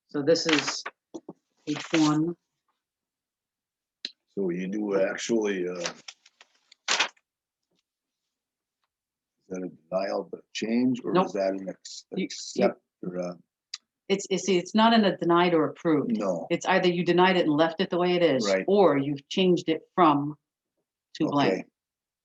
So this is page 1. So you do actually, is that a denial but a change, or Nope. is that an You- accept or It's not in a denied or approved. no? It's either you denied it and left it the way it is, Right. or you've changed it from to blank. Okay.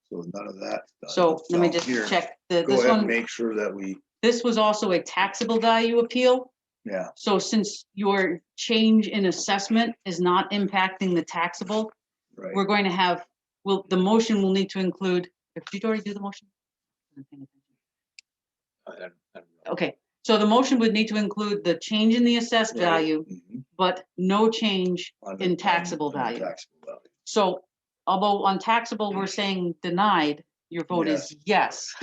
So none of that. So let me So just here, check Go this ahead and one. make sure that we, This was also a taxable value appeal. yeah, So since your change in assessment is not impacting the taxable, right. we're going to have, the motion will need to include, did you already do the motion? I don't know. Okay, so the motion would need to include the change in the assessed Right. value, Mhm. but no change On the- in taxable on the value. taxable value. So although on taxable, we're saying denied, your vote is yes.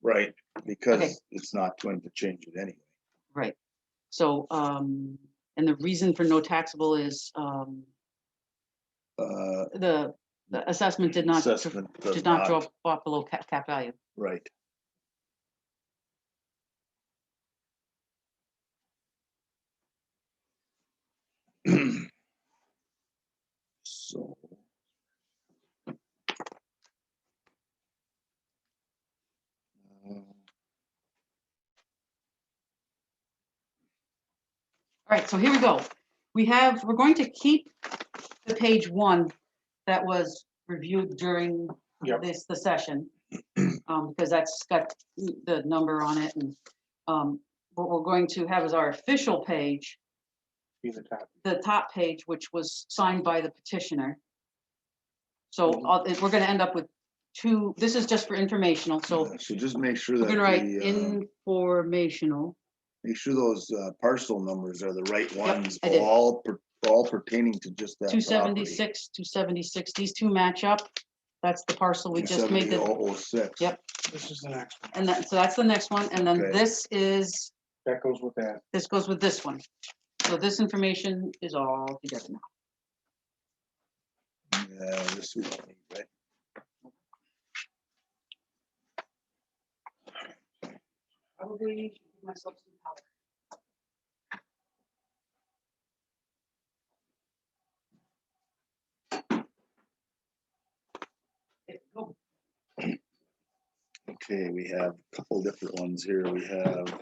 Right, because Okay. it's not going to change it anyway. Right. So, and the reason for no taxable is, the assessment did not, Assessment does did not drop below cap value. Right. So. All right, so here we go. We're going to keep the page 1 that was reviewed during Yep. the session. Because that's got the number on it, and what we're going to have is our official page, Be the top. the top page, which was signed by the petitioner. So we're gonna end up with 2, this is just for informational, so So just make sure we're that gonna write the, informational. make sure those parcel numbers are the right ones, I did. all pertaining to just that property. 276, 276, these 2 match up. That's the parcel we just made. 270,006. Yep. This is the next one. And so that's the next one, and then Okay. this is, That goes with that. this goes with this one. So this information is all together now. Yeah, this we don't need, right? Probably give myself some power. Go. Okay, we have a couple different ones here. We have.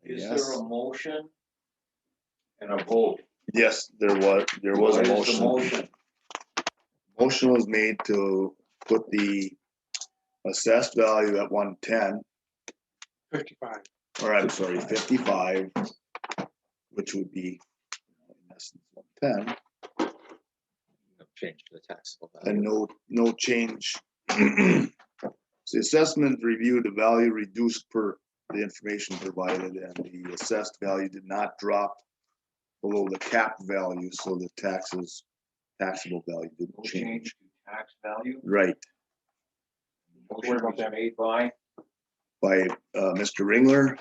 Is Yes, there a motion and a vote? yes, there was a What is the motion. motion? Motion was made to put the assessed value at 110, 55. or I'm sorry, 55, which would be in essence 110, No change to the taxable and value. no change. The assessment reviewed the value reduced per the information provided, and the assessed value did not drop below the cap value, so the taxable value didn't No change. change to tax value? Right, Motion about was that. made by, by Mr. Ringler.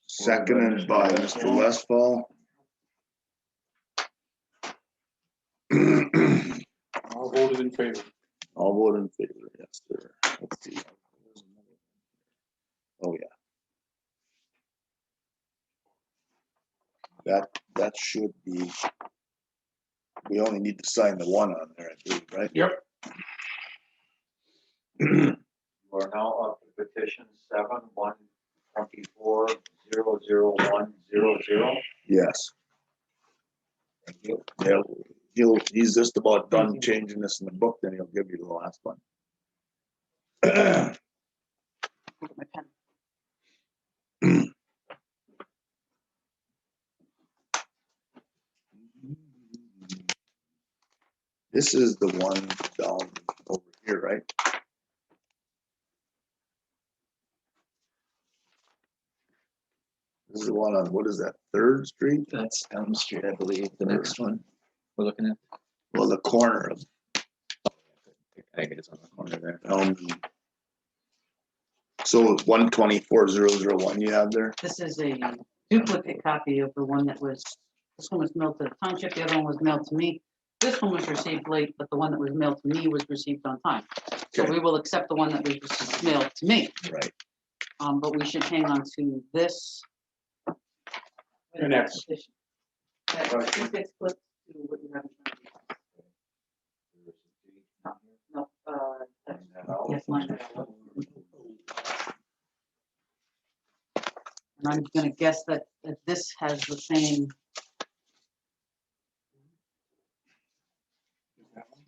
Seconded by Mr. Westphal. All voted in favor. All voted in favor, yes, sir. Let's see. Oh, yeah. That should be We only need to sign the one on there, I believe, right? Yep. You are now up to petition 7/124/00100. Yes. Thank you. Yeah, he's just about done changing this in the book, then he'll give you the last one. Look at my pen. This is the one down over here, right? This is the one on, what is that, 3rd Street? That's Elm Street, I believe, the next one we're looking at. Well, the corner of I think it's on the corner there. Elm. So 124,001 you have there? This is a duplicate copy of the one that was, this one was mailed to the township, the other one was mailed to me. This one was received late, but the one that was mailed to me was received on time. So Okay. we will accept the one that was mailed to me. Right. But we should hang on to this. And that's- That just gets flipped to what you have in front of you. No, that's- yes, mine. And I'm gonna guess that this has the same.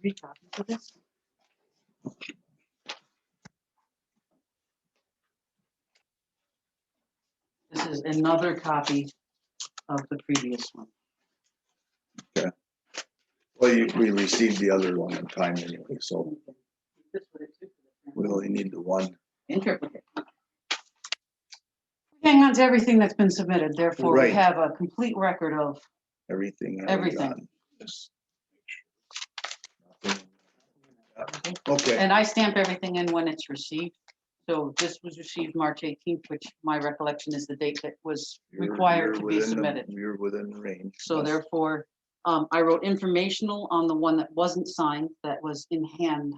3 copies of this? This is another copy of the previous one. Well, we received the other one in time anyway, so we only need the one. Interpret it. Hang on to everything that's been submitted, therefore we Right. have a complete record of Everything. that we Everything. got. Yes. Okay, and I stamp everything in when it's received. So this was received March 18th, which my recollection is the date that was required to be submitted. You're within the range. So Yes. therefore, I wrote informational on the one that wasn't signed, that was in hand,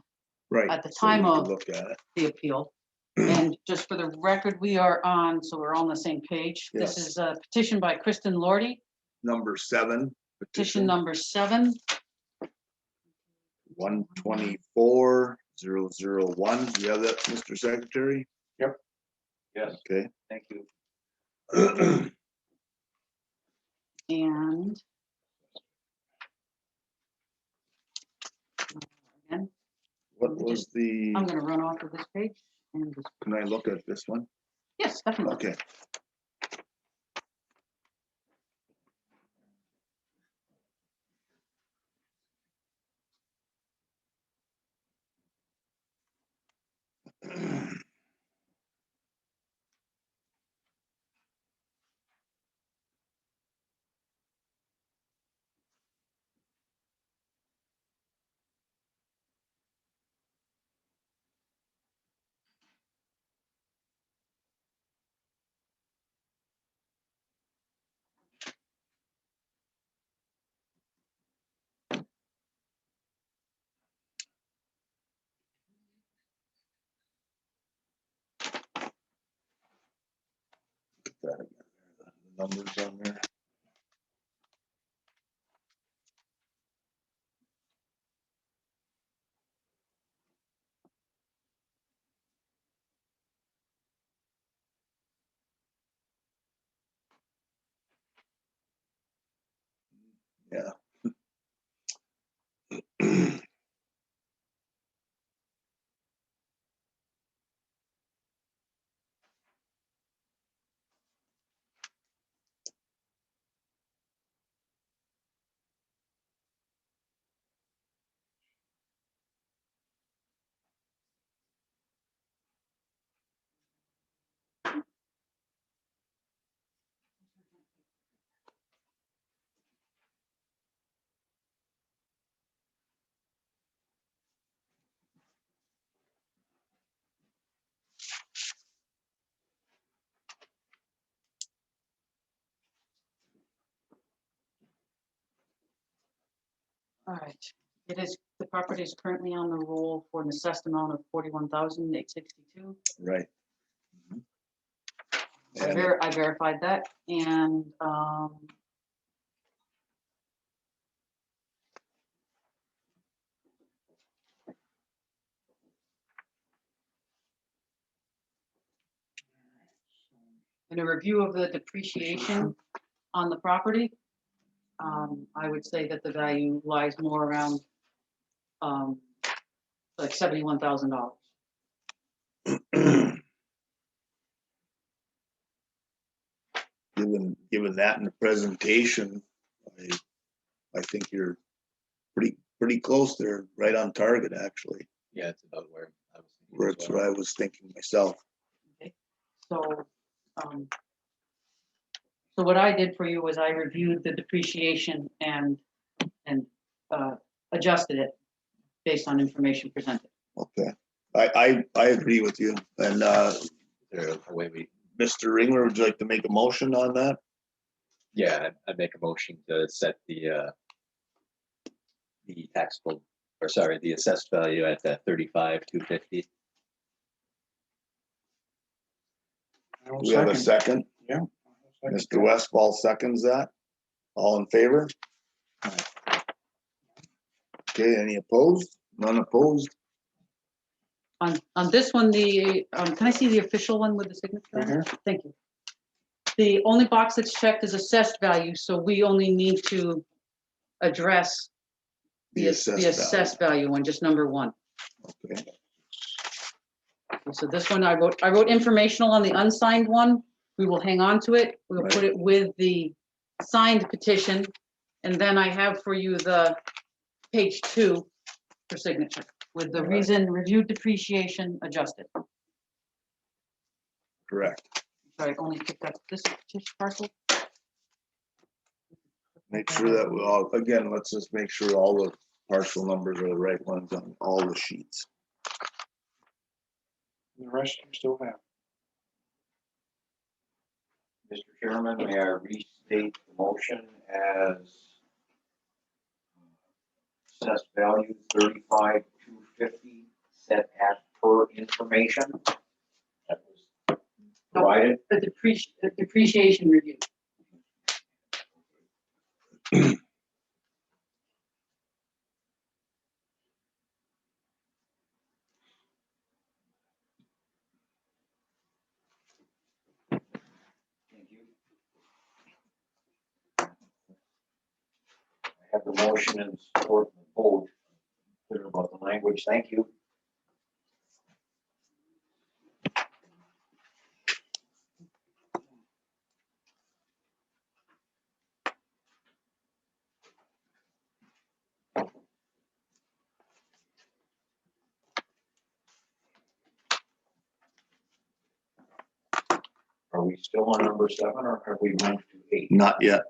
Right. at the so we time can of- Look at it. the appeal. And just for the record, we are on, so we're on the same page. This Yes. is a petition by Kristin Lordy, Number 7. petition number 7. 124,001. Do you have that, Mr. Secretary? Yes, Okay. thank you. And again, What was the, I'm gonna run off of this page and just, can I look at this one? yes, definitely. Okay. That again, the numbers on there. Yeah. All right, it is, the property is currently on the roll for an assessed amount of 41,862. Right. I And I verified that, and in a review of the depreciation on the property, I would say that the value lies more around, like $71,000. Given that in the presentation, I think you're pretty close there, right on target, actually. Yeah, it's about where I was. thinking Where as it's well. what I was thinking myself. So, so what I did for you was I reviewed the depreciation and adjusted it based on information presented. Okay, I agree with you. And Is there a way we, Mr. Ringler, would you like to make a motion on that? yeah, I'd make a motion to set the taxable, or sorry, the assessed value at that 35,250. I will Do we have a second. second? Yeah. Mr. Westphal seconds that. All in favor? Okay, any opposed? None opposed? On this one, can I see the official one with the signature? Right here. Thank you. The only box that's checked is assessed value, so we only need to address the assessed value one, just number one. Okay, So this one, I wrote informational on the unsigned one. We will hang on to it. We'll put it with the signed petition. And then I have for you the page 2 for signature with the reason reviewed depreciation adjusted. correct. So I only picked up this parcel. Make sure that we all, again, let's just make sure all the parcel numbers are the right ones on all the sheets. The rest you still have. Mr. Chairman, may I restate the motion as assessed value 35,250 set as per information that was provided? The depreciation review. Thank you. I have the motion and support and vote. Clear about the language. Thank you. Are we still on number 7 or have we moved to 8? Not yet.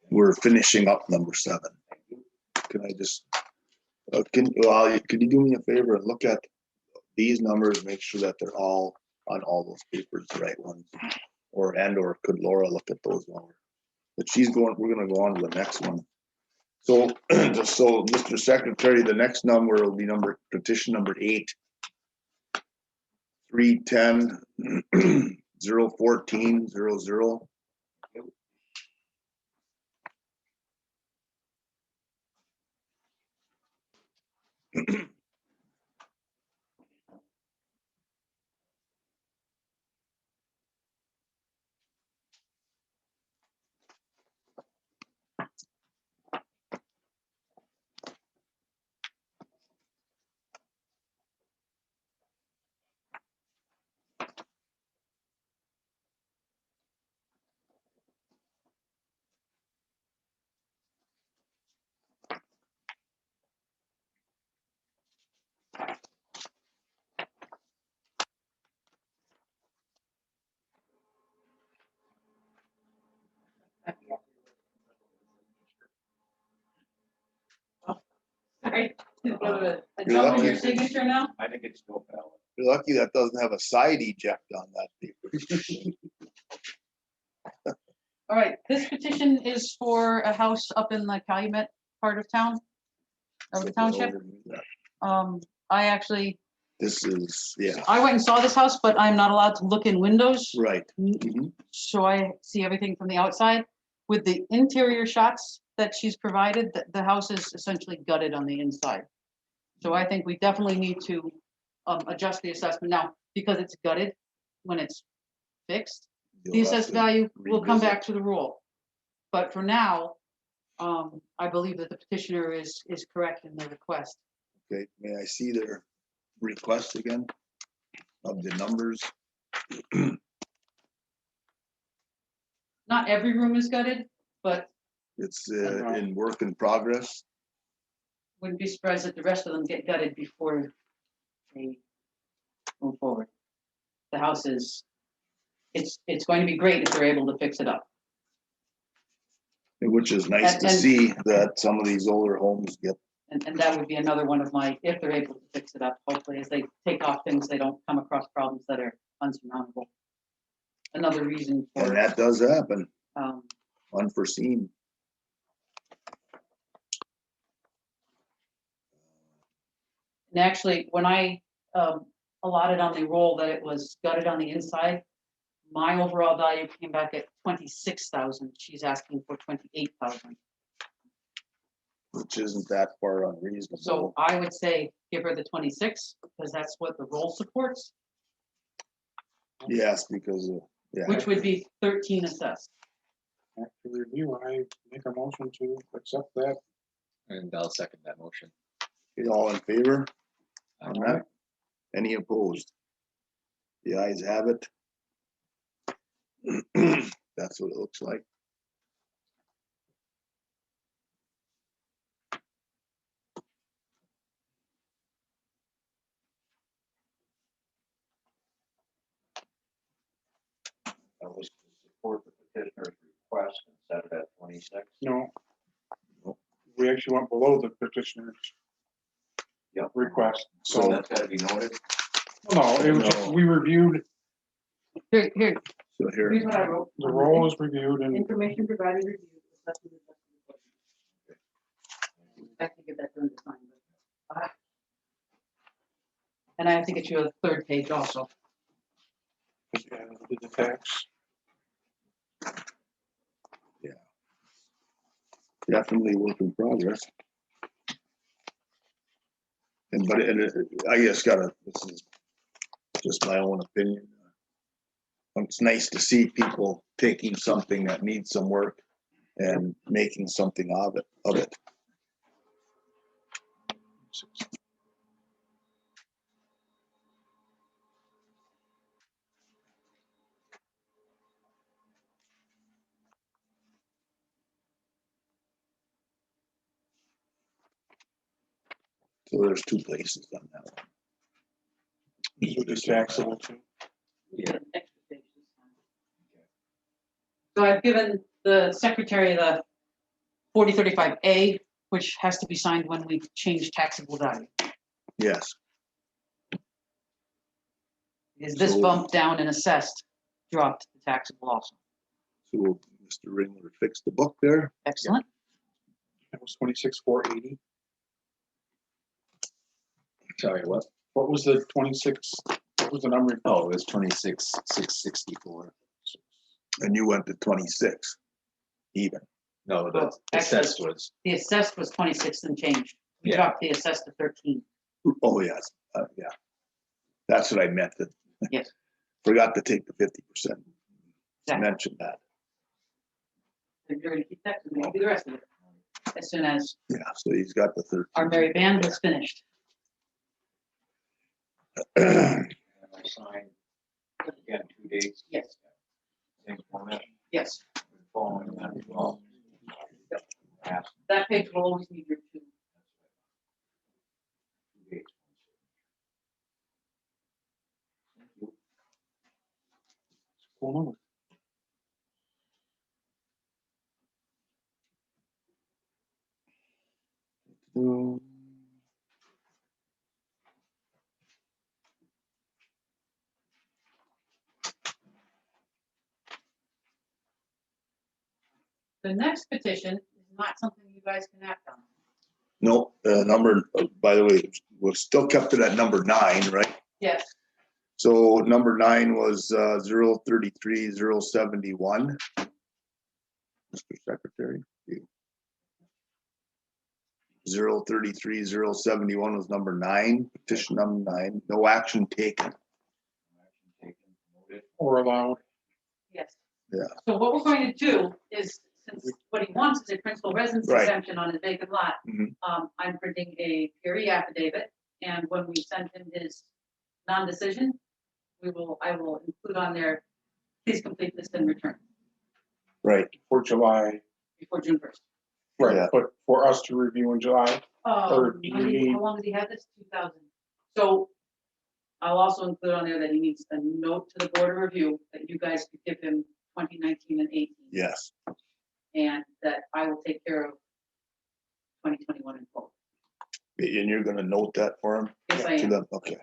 We're finishing up number 7. Thank you. Can I just, could you do me a favor and look at these numbers, make sure that they're all on all those papers, the right ones? Or could Laura look at those numbers? But we're gonna go on to the next one. So, just so, Mr. Secretary, the next number will be petition number 8. 310-014-00. Sorry. You're Adjust lucky. your signature now? I think it's still valid. You're lucky that doesn't have a side eject on that paper. All right, this petition is for a house up in the Calumet part of town, of the township. I actually, This is, yeah, I went and saw this house, but I'm not allowed to look in windows. right. Mhm. So I see everything from the outside. With the interior shots that she's provided, the house is essentially gutted on the inside. So I think we definitely need to adjust the assessment now, because it's gutted when it's fixed. the assessed value will come revisit. back to the roll. But for now, I believe that the petitioner is correct in their request. Okay, may I see their request again of the numbers? Not every room is gutted, but It's in work in progress. wouldn't be surprised if the rest of them get gutted before they move forward. The house is, it's going to be great if they're able to fix it up. Which is nice to And- see that some of these older homes get, And that would be another one of my, if they're able to fix it up, hopefully as they take off things, they don't come across problems that are unsurmountable. Another reason and for, that does happen, um, unforeseen. and actually, when I, allotted on the roll that it was gutted on the inside, my overall value came back at 26,000. She's asking for 28,000. Which isn't that far So unreasonable. I would say give her the 26, because that's what the roll supports, Yes, because of, yeah, which would be 13 assessed. After review, I make a motion to accept that. And I'll second that motion. all in favor on Uh, that? Any opposed? The ayes have it. That's what it looks like. I was to support the petitioner's request and set it at 26. No. We actually went below the petitioner's Yep. request, So so, that's gotta be noted. no, it was just, No. we reviewed, Here, So here, here's what I wrote. the roll is reviewed and Information provided review. I can get that done to sign. And I have to get you a third page also. did the tax. definitely work in progress. And but I just gotta, this is just my own opinion. It's nice to see people taking something that needs some work and making something of it. So there's two places on that one. These would be taxable too. Yeah. Extra page this time. So I've given the secretary the 4035A, which has to be signed when we change taxable value. Yes, Is this So- bump down and assessed dropped the taxable also? so Mr. Ringler fixed the book there. Excellent. That was 26,480. Sorry, what? What was the 26, what was the number? Oh, it was 26,664. And you went to 26 even. No, the Oh, actually- assessed was, The assessed was 26 and changed. We Yeah. dropped the assessed to 13. Oh, yes, yeah. That's what I meant. That Yes. forgot to take the 50%. Exactly. Mention that. And you're gonna keep that, and we'll do the rest of it. As soon as Yeah, so he's got the 13. our merry band was finished. And I signed, again, 2 dates. Yes, Same format, yes. following that as well. Ask That page will always need your two. 2 dates. Thank you. Cool number. The next petition is not something you guys can act on. No, number, by the way, we're still kept it at number 9, right? Yes, So number 9 was 033-071. Mr. Secretary. 033-071 was number 9, petition number 9, no action taken. Action taken, noted. Or allowed. Yes. Yeah. So what we're going to do is, since what he wants is a principal residence Right. exemption on his vacant lot, Mhm. I'm printing a PRE affidavit, and when we send him his non-decision, I will include on there, please complete this and return Right. For July, before June 1st. right, Yeah. but for us to review in July, Or do you need- How long does he have this? 2000. So I'll also include on there that he needs a note to the board of review that you guys could give him 2019 and 18. Yes. And that I will take care of 2021 and forward. And you're gonna note that for him? Yes, I To am. them, okay.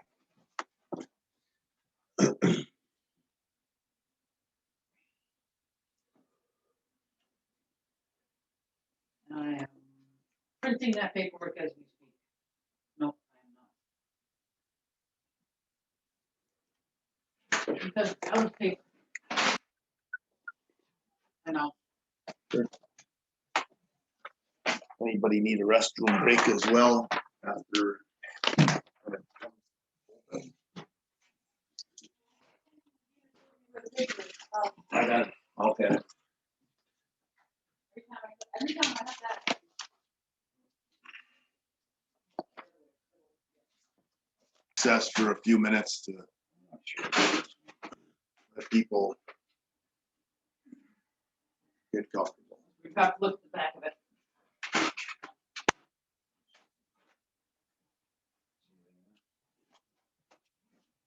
I am printing that paperwork as we speak. No, I am not. Because out of paper. I know. Anybody need a restroom break as well after? I got it. Okay. Every time I have that. Recess for a few minutes to let people get comfortable. We have to look at the back of it.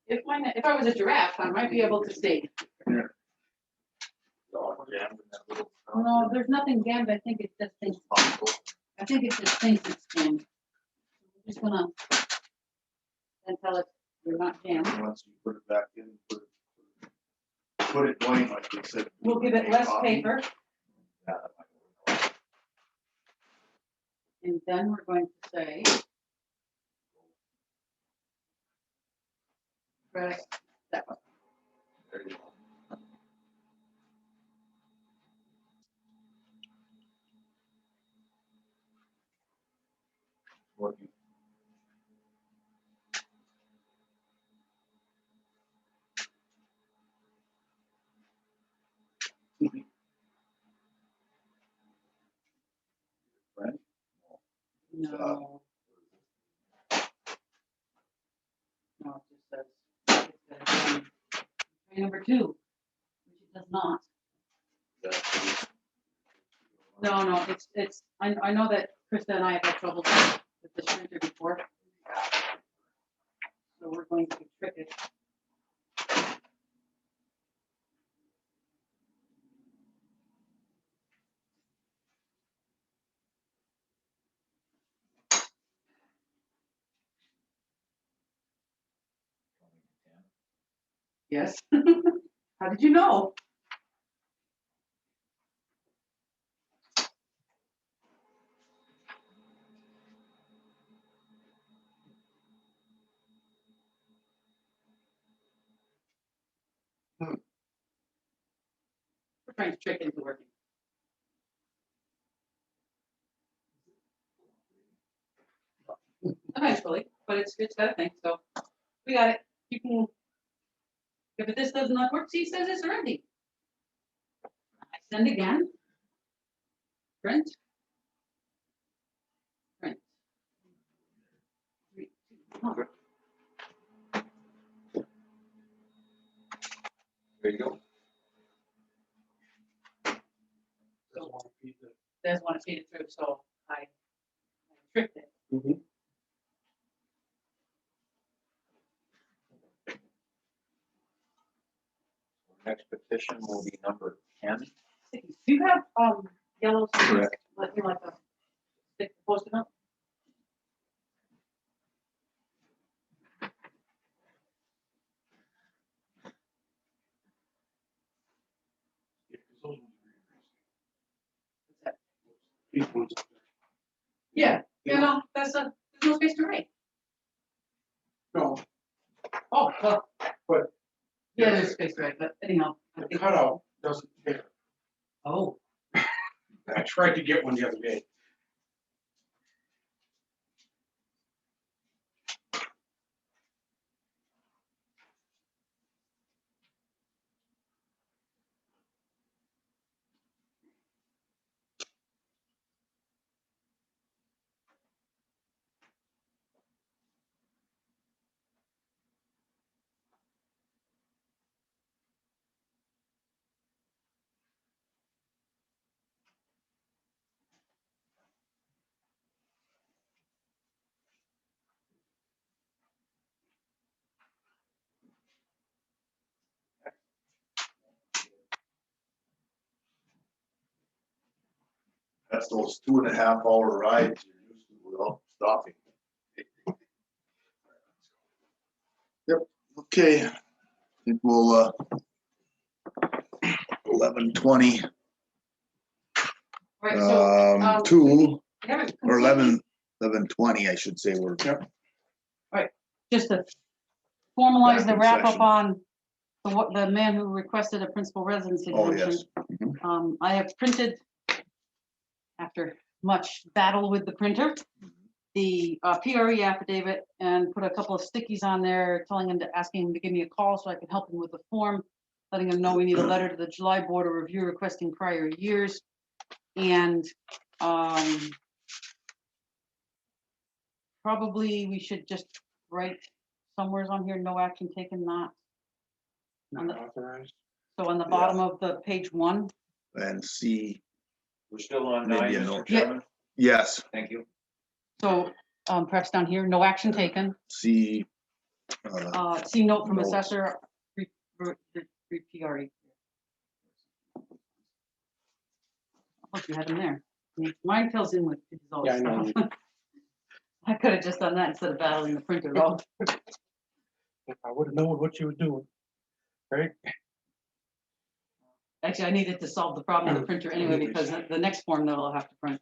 If I was a giraffe, I might be able to see. No, there's nothing jammed. I think it's just things. I think it's just things that's jammed. I'm just gonna then tell it you're not jammed. Once you put it back in, put it blank like they said. We'll give it less paper, and then we're going to say. Press that one. No. No, it just says. It says, number 2, which it does not. No, it's, I know that Krista and I have had trouble with this printer before. So we're going to trick it. Yes. How did you know? We're trying to trick into working. Eventually, but it's got a thing, so we got it. You can, if this does not work, see, it says it's already. I send again. Print. Print. 3, 2, 1. There you go. Does want to feed it through, so I tricked it. Next petition will be number 10. Do you have yellow? Correct. Like you like a stick post-it note? Yeah, no, there's no space to write. no, Oh, well. But- Yeah, there's space to write, but anyhow. I the think- cutout doesn't fit. Oh, I tried to get one the other day. That's those 2.5 hour rides you're used to without stopping. Yep, okay. I think we'll, 11:20, Right, so, 2 we haven't or completely- 11:20, I should say, we're, just to formalize the Back in wrap up session. on the man who requested a principal residence oh, exemption. yes. I have printed, after much battle with the printer, the PRE affidavit and put a couple of stickies on there telling him asking him to give me a call so I can help him with the form, letting him know we need a letter to the July Board of Review requesting prior years. And probably we should just write somewheres on here, no action taken, not. On Not the- authorized. So on the bottom of the page 1, And see, We're still on Maybe 9, a Mr. note. Chairman? yes, Thank you. so perhaps down here, no action taken. see, See note from Notes. assessor, PRE. I hope you had them there. Mine tells in with all Yeah, I this know. stuff. I could have just done that instead of battling the printer. though. If I would have known what you were doing, right? Actually, I needed to solve the problem with the printer anyway, because the next form that I'll have to print.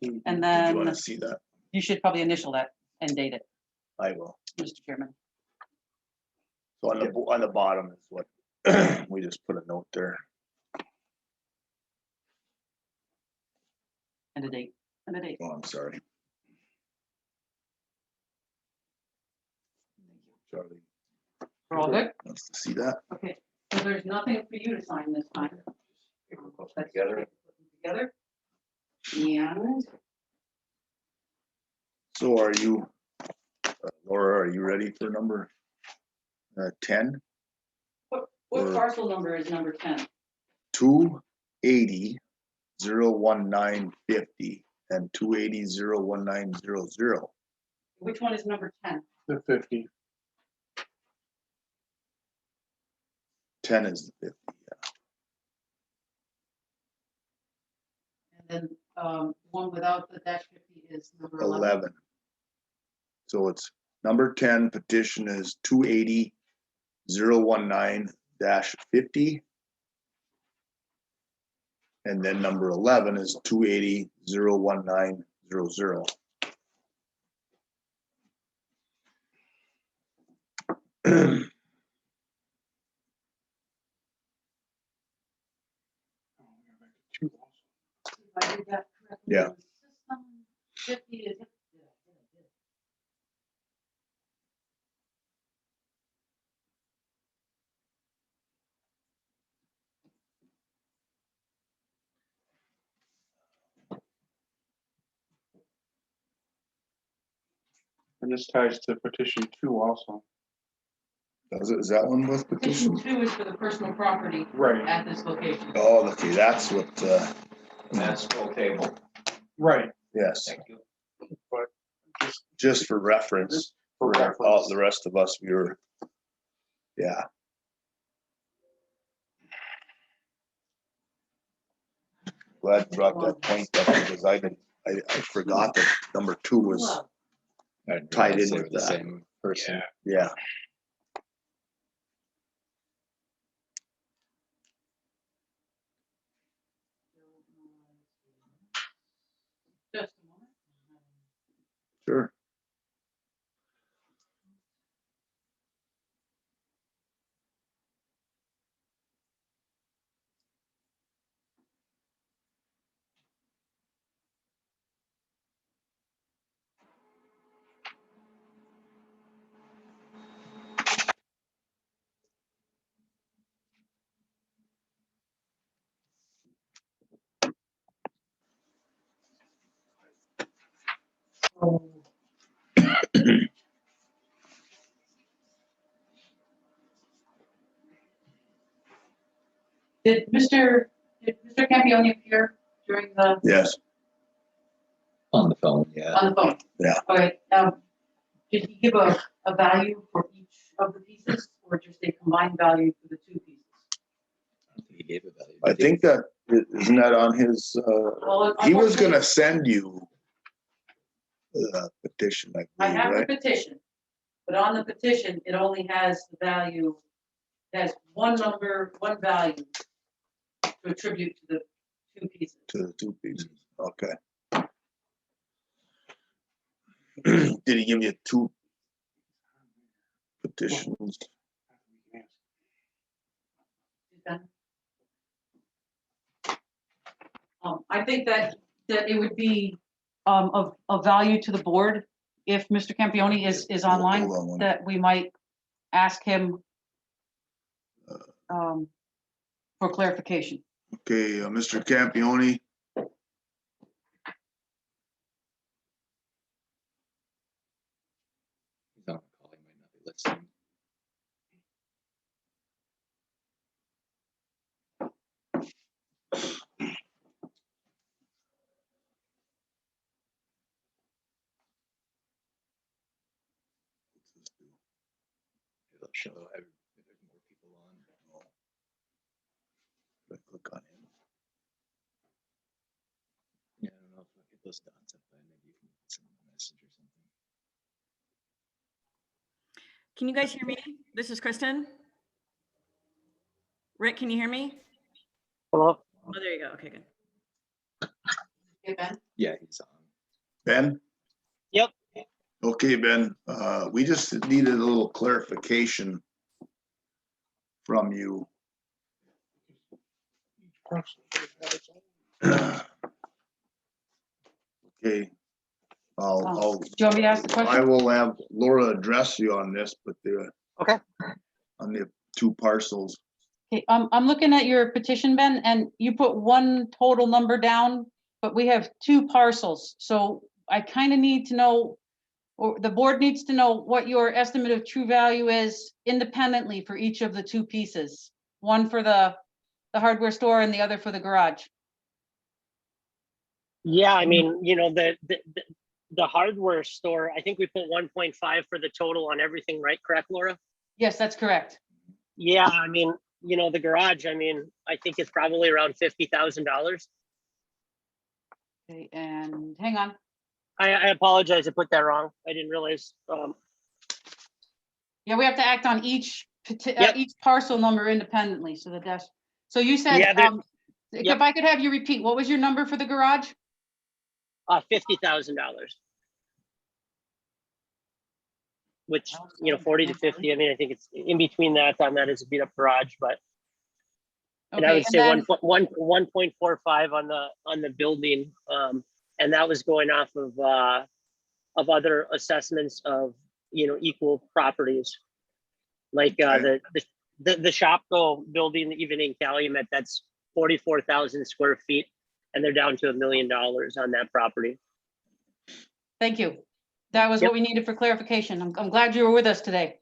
And did you then wanna see that? you should probably initial that and date it, I will. Mr. Chairman. So on the bottom is what, we just put a note there. And a date, and a date. Oh, I'm sorry. Charlie We're all good? wants to see that. Okay, so there's nothing for you to sign this time. Put them together. Together. And So are you, Laura, are you ready for number 10? what Or- parcel number is number 10? 280-01950 and 280-01900. Which one is number 10? The 50. 10 is the 50. And then one without the dash 50 is number 11. 11. So it's number 10 petition is 280-019-50. And then number 11 is 280-01900. Two also. If I did that correctly Yeah. in the system, 50 is. And this ties to petition 2 also. Is that one with Petition petition? 2 is for the personal property Right, at this location. Oh, okay, that's what, And that's full table. right. yes, Thank you. But just just for reference. for For all reference. the rest of us, we were, yeah. Glad you brought that point up because I forgot that number 2 was, I didn't Tied realize in they with were the that. same person. yeah. Just a moment. Sure. Did Mr. Campione appear during the, Yes, On the phone, yeah. on the phone? Yeah. Okay, did he give a value for each of the pieces or just a combined value for the 2 pieces? I don't think he gave a value. I think that Isn't that on his, Well, he was unfortunately, gonna send you the petition, I I believe, have the right? petition, but on the petition, it only has the value, it has one number, one value to attribute to the two pieces. To the two pieces, okay. Did he give you two petitions? I think that it would be of value to the board if Mr. Campione is online, Hold on one- that we might ask him for clarification. Okay, Mr. Campione, He's on the call, he might not be listening. It'll show if there's more people on. click on him. Yeah, I don't know if I get those dots up there, maybe you can send them a message or something. Can you guys hear me? This is Kristin. Rick, can you hear me? Hello? Oh, there you go. Okay, good. Okay, Ben? Yeah, he's on. Ben? Yep. Okay, Ben, we just needed a little clarification from you. Okay. I'll, Do you want me to ask the I question? will have Laura address you on this, but Okay. on the two parcels. Okay, I'm looking at your petition, Ben, and you put one total number down, but we have two parcels. So I kind of need to know, or the board needs to know what your estimate of true value is independently for each of the two pieces. One for the hardware store and the other for the garage. Yeah, I mean, you know, the hardware store, I think we put 1.5 for the total on everything, right? Correct, Laura? Yes, that's correct. Yeah, I mean, you know, the garage, I mean, I think it's probably around $50,000. Okay, and hang on. I apologize, I put that wrong. I didn't realize. Yeah, we have to act on each Yep. each parcel number independently, so the dash. So you said, Yeah, if I could have you repeat, what was your number for the garage? $50,000. Which, you know, 40 to 50, I mean, I think it's in between that, on that is a beat up garage, but. And I Okay, would say then- 1.45 on the building, and that was going off of other assessments of, you know, equal properties. Like Okay. the Shopko building, even in Calumet, that's 44,000 square feet, and they're down to $1 million on that property. Thank you. That was Yep. what we needed for clarification. I'm glad you were with us today.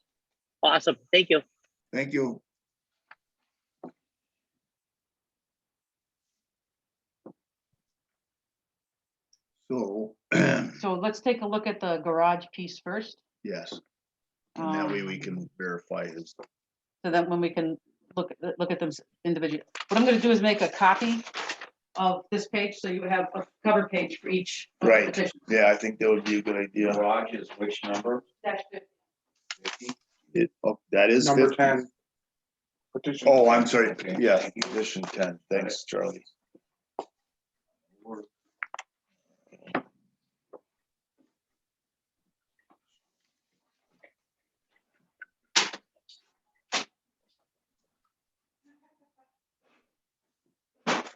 Awesome, thank you. Thank you. So, So let's take a look at the garage piece first. yes, and that way we can verify his. So that when we can look at them individually. What I'm gonna do is make a copy of this page, so you have a cover page for each. of the Right. petitions. Yeah, I think that would be a good idea. Garage is which number? Dash 50. 50? That is Number 50. 10. Petition. Oh, I'm sorry. Okay. Yeah, petition 10. Thanks, Charlie.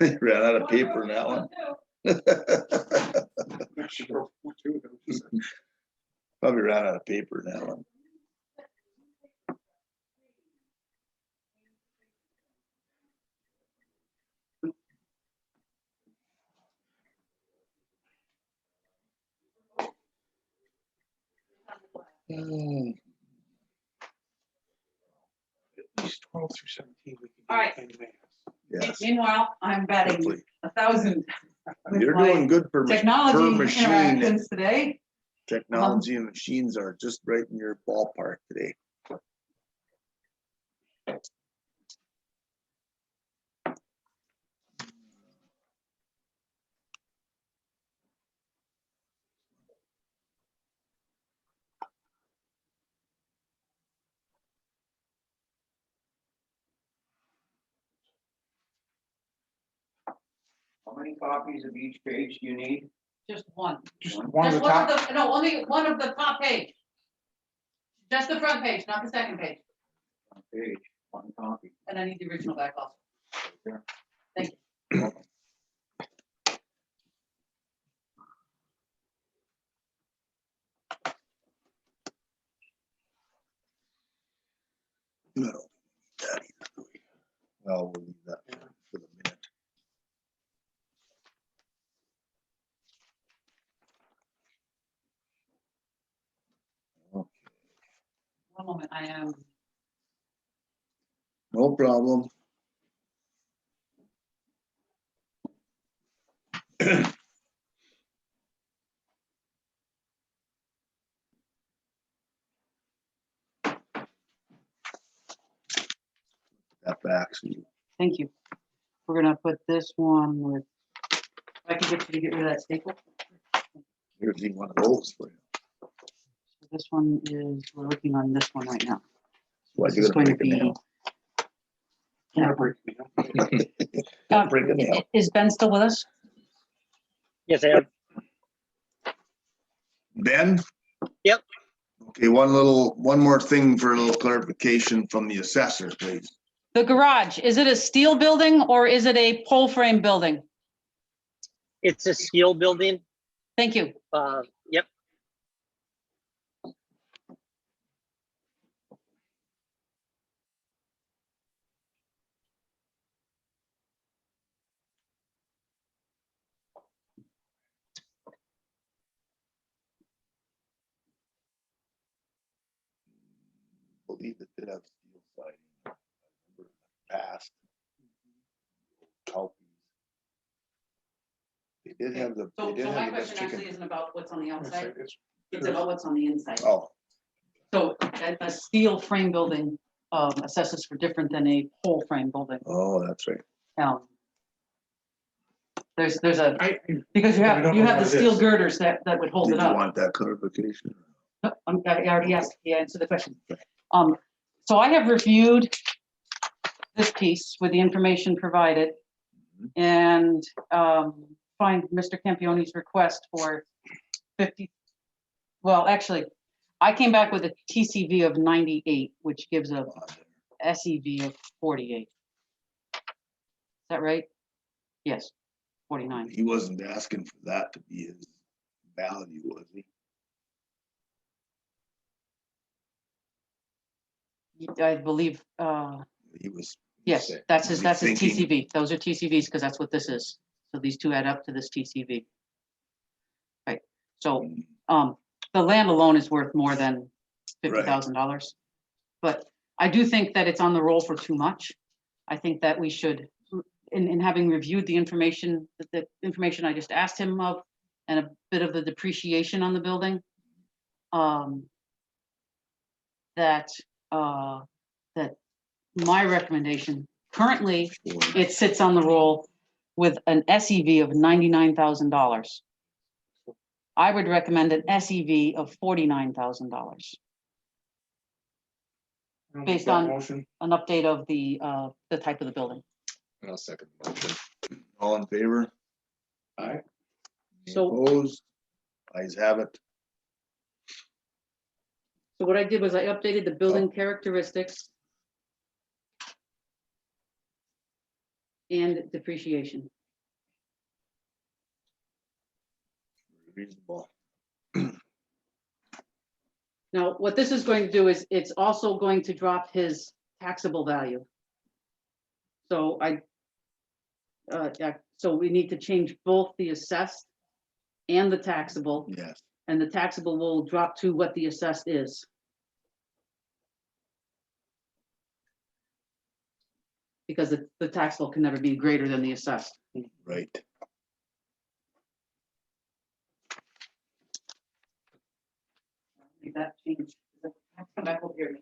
Ran out of paper in that one. Probably ran out of paper in that one. At least 12 through 17. We can do All right. in advance. Yes. Meanwhile, I'm betting Hopefully. 1,000. with You're my doing good per Technology machine. interactions today. Technology and machines are just right in your ballpark today. How many copies of each page do you need? Just one. Just one of Just the top. no, only one of the top page. Just the front page, not the second page. One page, one copy. And I need the original back also. Sure. Thank you. No. Well, we'll leave that for the minute. Okay, One moment, I am. no problem. That back, so you Thank you. We're gonna put this one with, if I can get you to get rid of that staple. here's even one of those for you. So this one is, we're working on this one right now. Why This you is gonna going to break a be. nail? Break a nail. Is Ben still with us? Yes, I am. Ben? Yep. Okay, one more thing for a little clarification from the assessor, please. The garage, is it a steel building or is it a pole frame building? It's a steel building. Thank you. Yep. I believe it did have steel siding. I remember in the past. Copies. They did have the. So they did my have the best question actually chicken. isn't about what's on the outside, It's- it's about what's on the inside. Oh, So a steel frame building assesses for different than a pole frame building. oh, that's right. There's a, I, because you I have don't know the what it steel is. girders that would hold Did it you up. want that clarification? No, I already asked, he answered the question. So I have reviewed this piece with the information provided and find Mr. Campione's request for 50. Well, actually, I came back with a TCV of 98, which gives a SEV of 48. Is that right? Yes, 49. He wasn't asking for that to be his value, was he? I believe, He was. yes, was that's his he thinking- TCV. Those are TCVs because that's what this is. So these two add up to this TCV. Right, so the land alone is worth more than $50,000. But I do think that it's on the roll for too much. I think that we should, in having reviewed the information I just asked him of, and a bit of the depreciation on the building, that my recommendation, currently, it sits on the roll with an SEV of $99,000. I would recommend an SEV of $49,000, based on- Motion. an update of the type of the building. I'll second the motion. All in favor? Aye. Any So- Opposed? Ayes have it. So what I did was I updated the building characteristics and depreciation. Reasonable. Now, what this is going to do is it's also going to drop his taxable value. So so we need to change both the assessed and the taxable, Yes. and the taxable will drop to what the assessed is. Because the taxable can never be greater than the assessed. Right. Make that change. Come back over here.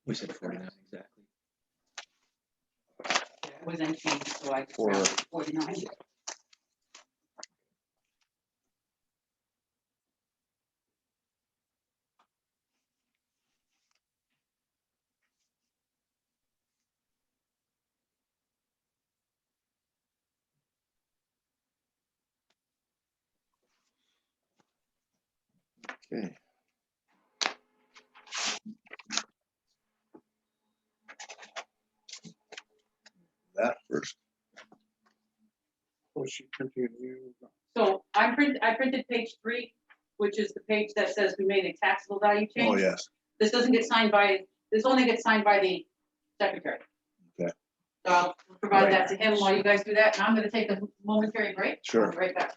We said 49 exactly. It was anything, so I. For- 49. Okay. That first. Oh, she continued. So I printed page 3, which is the page that says we made a taxable value change. Oh, yes. This doesn't get signed by, this only gets signed by the secretary. Okay. So I'll provide that to him while you guys do that, and I'm gonna take a momentary break. Sure. I'll be right back.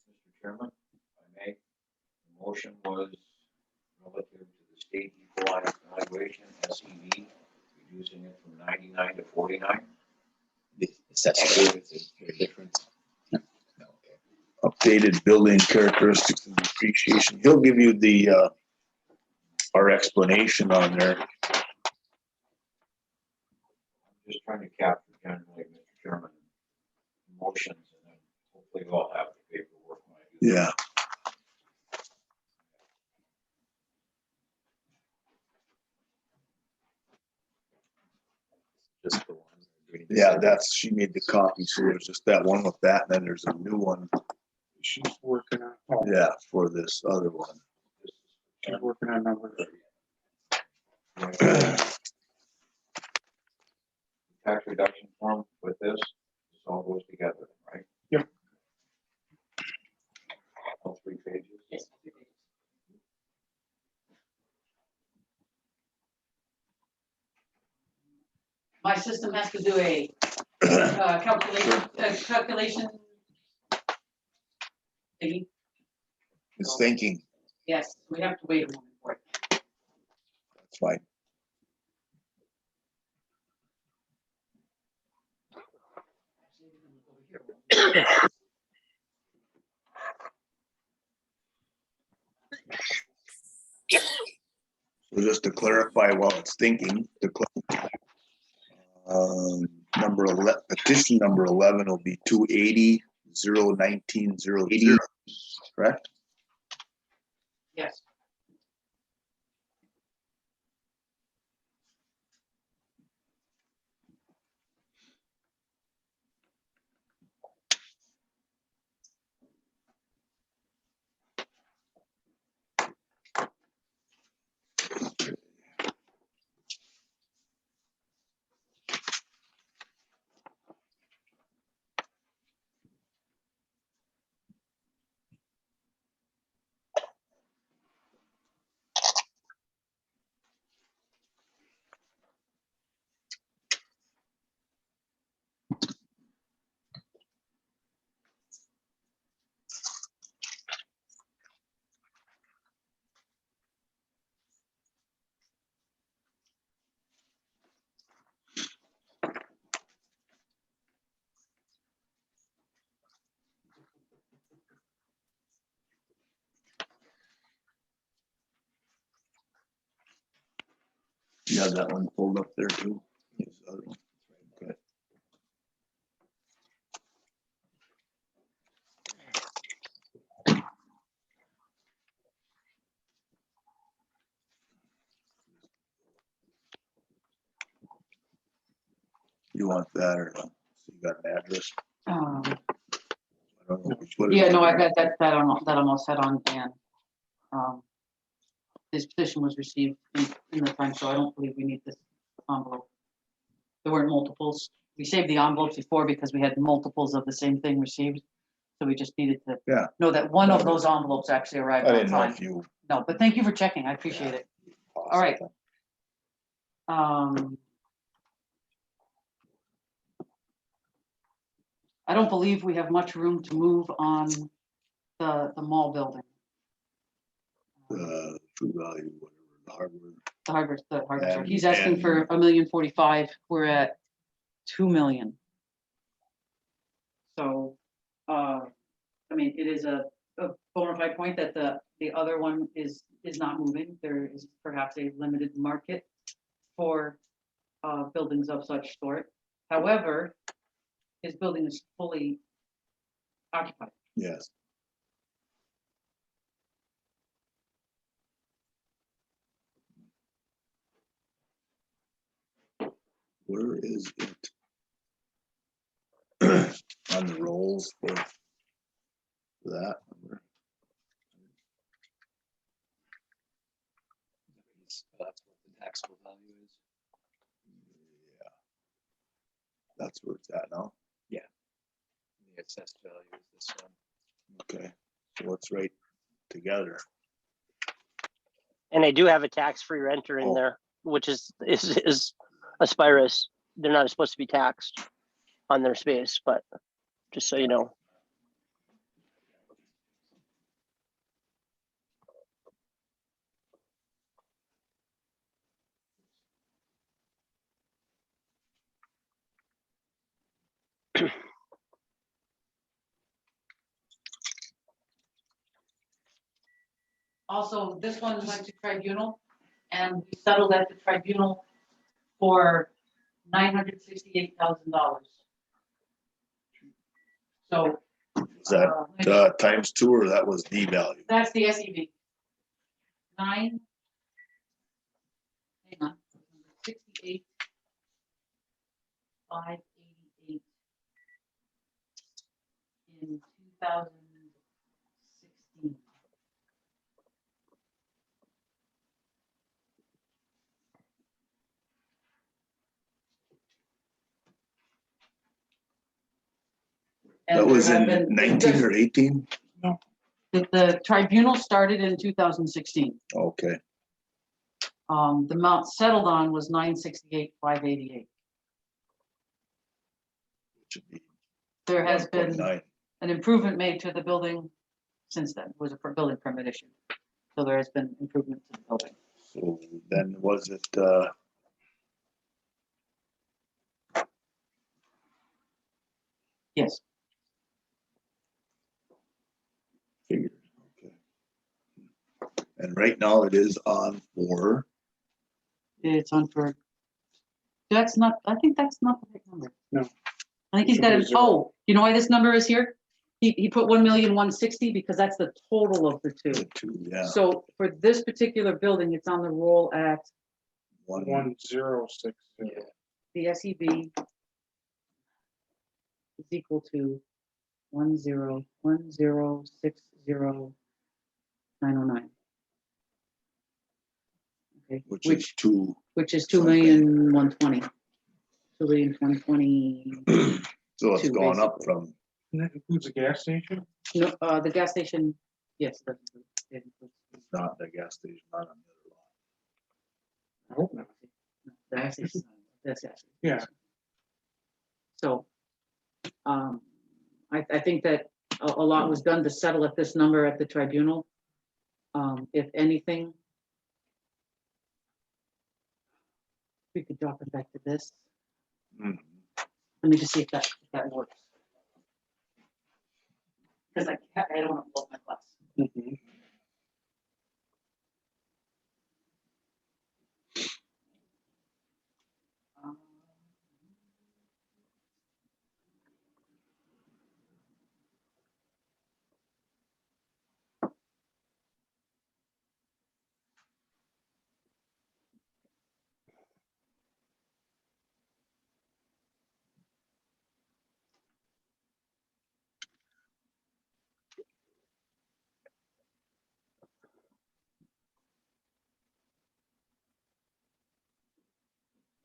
Mr. Chairman, if I may, the motion was relative to the state equalized valuation, SEV, reducing it from 99 to 49. The assessment is very different. No, okay. Updated building characteristics and depreciation. He'll give you the, our explanation on there. I'm just trying to capture generally, Mr. Chairman, motions, and then hopefully we'll have the paperwork when I do that. Yeah. Just the one. Yeah, that's, she made the copy, so there's just that one with that, and then there's a new one, She's working on, oh, yeah, for this other one. she's working on number. Tax reduction form with this all goes together, right? Yep. All 3 pages? Yes. My system has to do a calculation thingy. It's thinking, Yes, we have to wait a moment for it. that's fine. So just to clarify while it's thinking, number 11, petition number 11 will be 280-019-080, correct? Yes. You have that one pulled up there too? Yes, the other one. Okay. You want that or no? So you got an address? I don't know. What is Yeah, it? no, I got that almost had on, and this petition was received in the time, so I don't believe we need this envelope. There weren't multiples. We saved the envelopes before because we had multiples of the same thing received. So we just needed to Yeah. know that one of those envelopes actually arrived I on didn't know time. if you. No, but thank you for checking. I appreciate it. All right. I don't believe we have much room to move on the mall building. True value, whatever, the hardware. The hardware store. And- He's asking for $1,045,000. We're at 2 million. So, I mean, it is a bona fide point that the other one is not moving. There is perhaps a limited market for buildings of such sort. However, his building is fully occupied. Yes. Where is it? On the rolls for that number? That's what the taxable value is. Yeah. That's where it's at now. The assessed value is this one. Okay, so let's right together. And they do have a tax-free renter in Oh. there, which is Aspirus. They're not supposed to be taxed on their space, but just so you know. Also, this one went to tribunal and we settled at the tribunal for $968,000. So. Is that times two or that was the value? That's the SEV. 68, 588 in 2016. And That was there have in been- 19 or 18? The tribunal started in 2016. Okay, The amount settled on was 968,588. should be There has been 1.9. an improvement made to the building since then. It was a building permit issue. So there has been improvement to the building. So then was it, Yes. figured, okay. And right now it is on for, It's on for, that's not, I think that's not the right number. No. I think he's Should got be it, zero. oh, you know why this number is here? He put 1,160,000 because that's the total of the two. the two, yeah, So for this particular building, it's on the roll at 1060. the SEB is equal to 1,010,60909. Okay, which is two, which is something. 2,120,000. 2,020,000. so it's Two, gone up from, And that includes a gas station? No, the gas station, yes. It includes- not the gas station, not on the other lot. I hope not. The gas station, that's it. Yeah. So, I think that a lot was done to settle at this number at the tribunal. If anything, we could drop it back to this. Mhm. Let me just see if that works. Because I don't want to blow my glass. Mhm.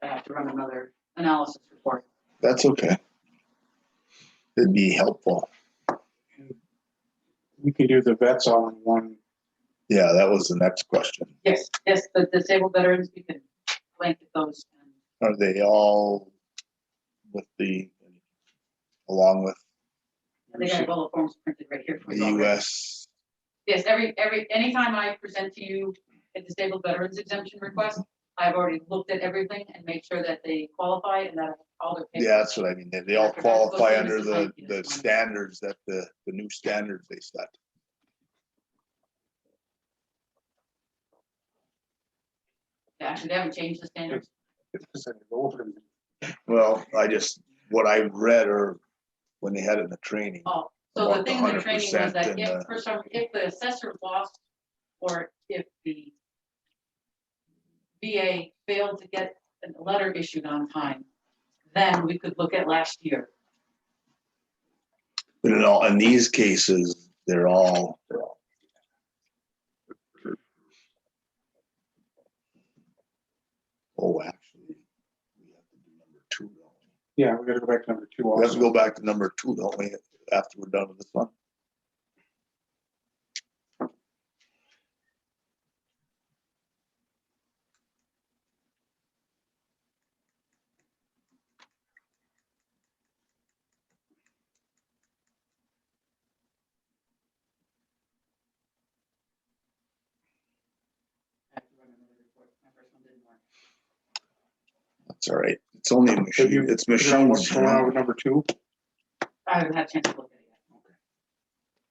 I have to run another analysis report. That's okay. It'd be helpful. We can do the vets all in one. Yeah, that was the next question. Yes, the disabled veterans, we can blanket those. Are they all with the, along with They got all the forms printed right here for the you already. US? Yes, anytime I present to you a disabled veterans exemption request, I've already looked at everything and made sure that they qualify and that all their. Yeah, that's what I mean. They all After that, go qualify see under Mrs. the Mikey this morning. standards that the new standards they set. Yeah, actually, they haven't changed the standards. It's just an over. Well, what I read or when they had it in the training. Oh, so the About thing in the training was 100% that and, if for some, if the assessor lost or if the VA failed to get a letter issued on time, then we could look at last year. But in these cases, they're all. Oh, actually, we have to do number 2, don't we? Yeah, we gotta go back to number 2 We have to also. go back to number 2, don't we, after we're done with this one? That's all right. It's only a Have machine. you It's figured out what's machines. going on with number 2? I haven't had a chance to look at it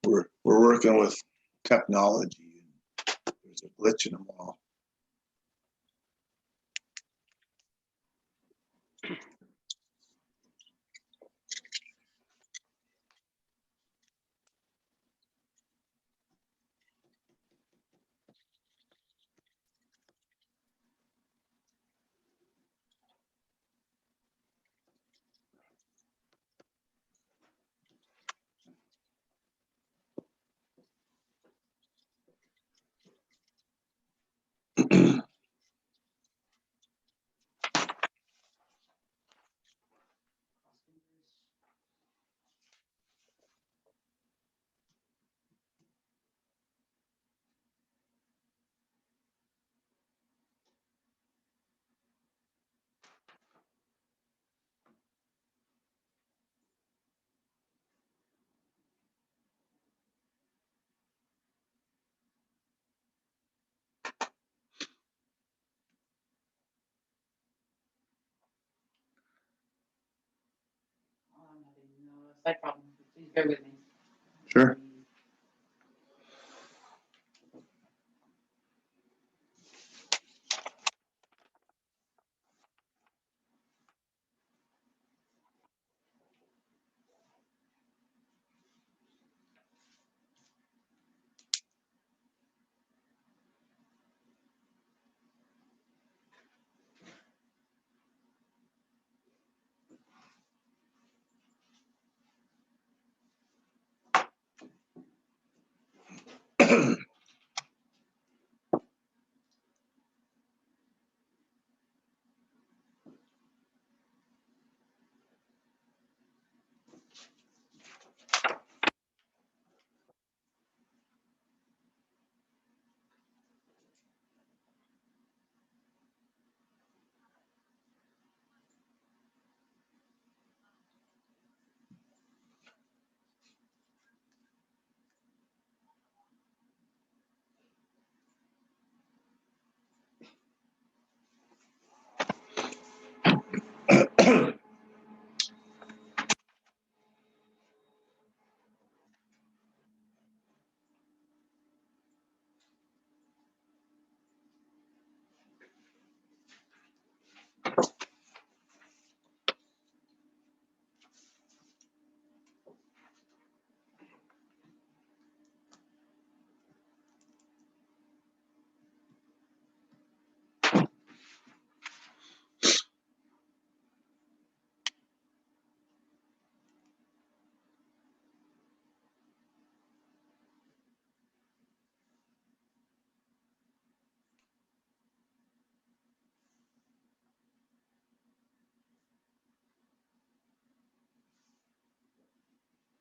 yet. We're working with technology. There's a glitch in them all. Oh, I'm having no side problem. Please bear with me. Sure.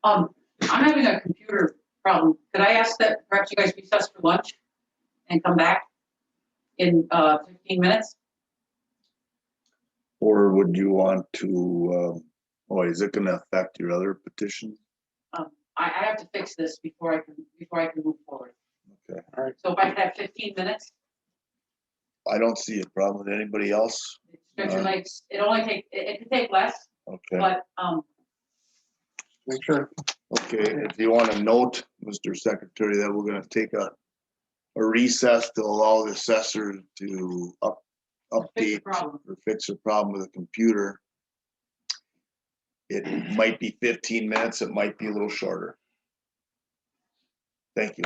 I'm having a computer problem. Could I ask that perhaps you guys recess for lunch and come back in 15 minutes? Or would you want to, is it gonna affect your other petition? I have to fix this before I can move forward. Okay. All right. So if I could have 15 minutes, I don't see a problem with anybody else. Stretch your legs. It only take, it could take less, Okay, but, Make sure. okay, if you want to note, Mr. Secretary, that we're gonna take a recess to allow the assessor to update problem. or fix a problem with a computer. It might be 15 minutes, it might be a little shorter. Thank you.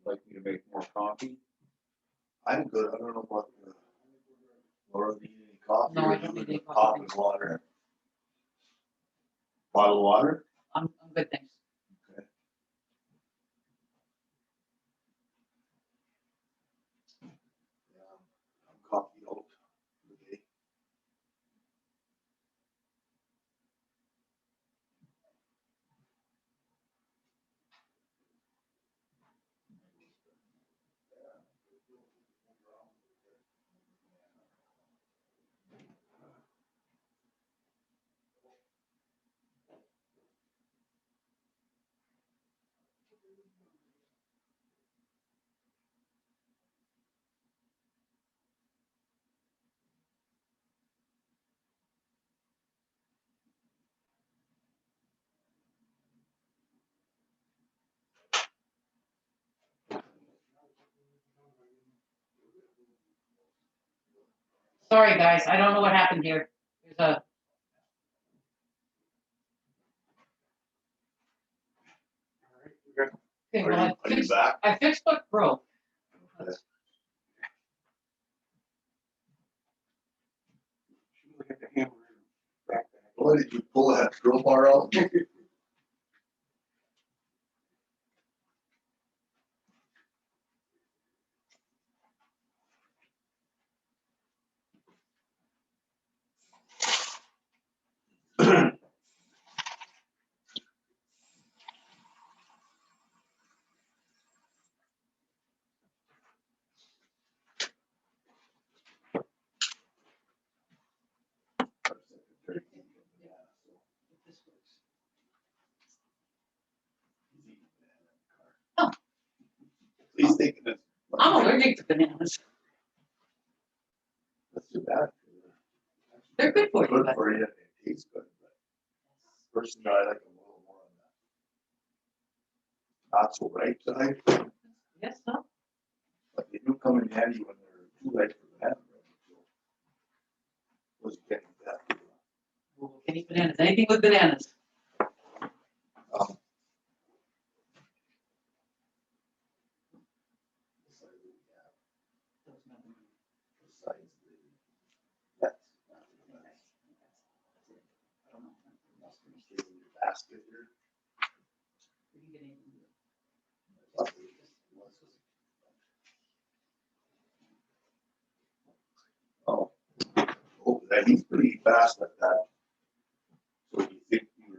Like me to make more coffee? I'm good. I don't know about Laura, do you need any coffee? No, I or don't you need any pop coffee. and water. Bottle of water? I'm good, thanks. Okay. Yeah, I'm coffee out today. Sorry, guys, I don't know what happened here. There's a. Okay, Are well, you, are you back? I fixed what broke. Look at the hammer. Boy, did you pull that crowbar out? Oh. Please take this. I'm allergic to bananas. That's too bad. They're good for you, Good but for you. It tastes good. But personally, I like them a little more on that. Not so ripe side, yes, no. but they do come in handy when they're too ripe for banana bread. Was getting that. We'll can eat bananas, anything with bananas. Um, besides the- that's not really nice. I don't know. Must be staying in your basket here. We can get anything. Oh, oh, that he's pretty fast like that. So you think you're.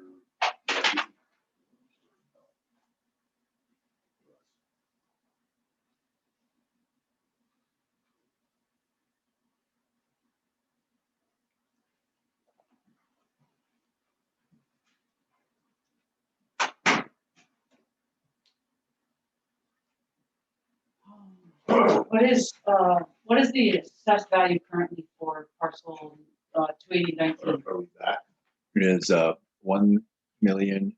What is the assessed value currently for parcel 28019? Are we back? It is 1,060,909.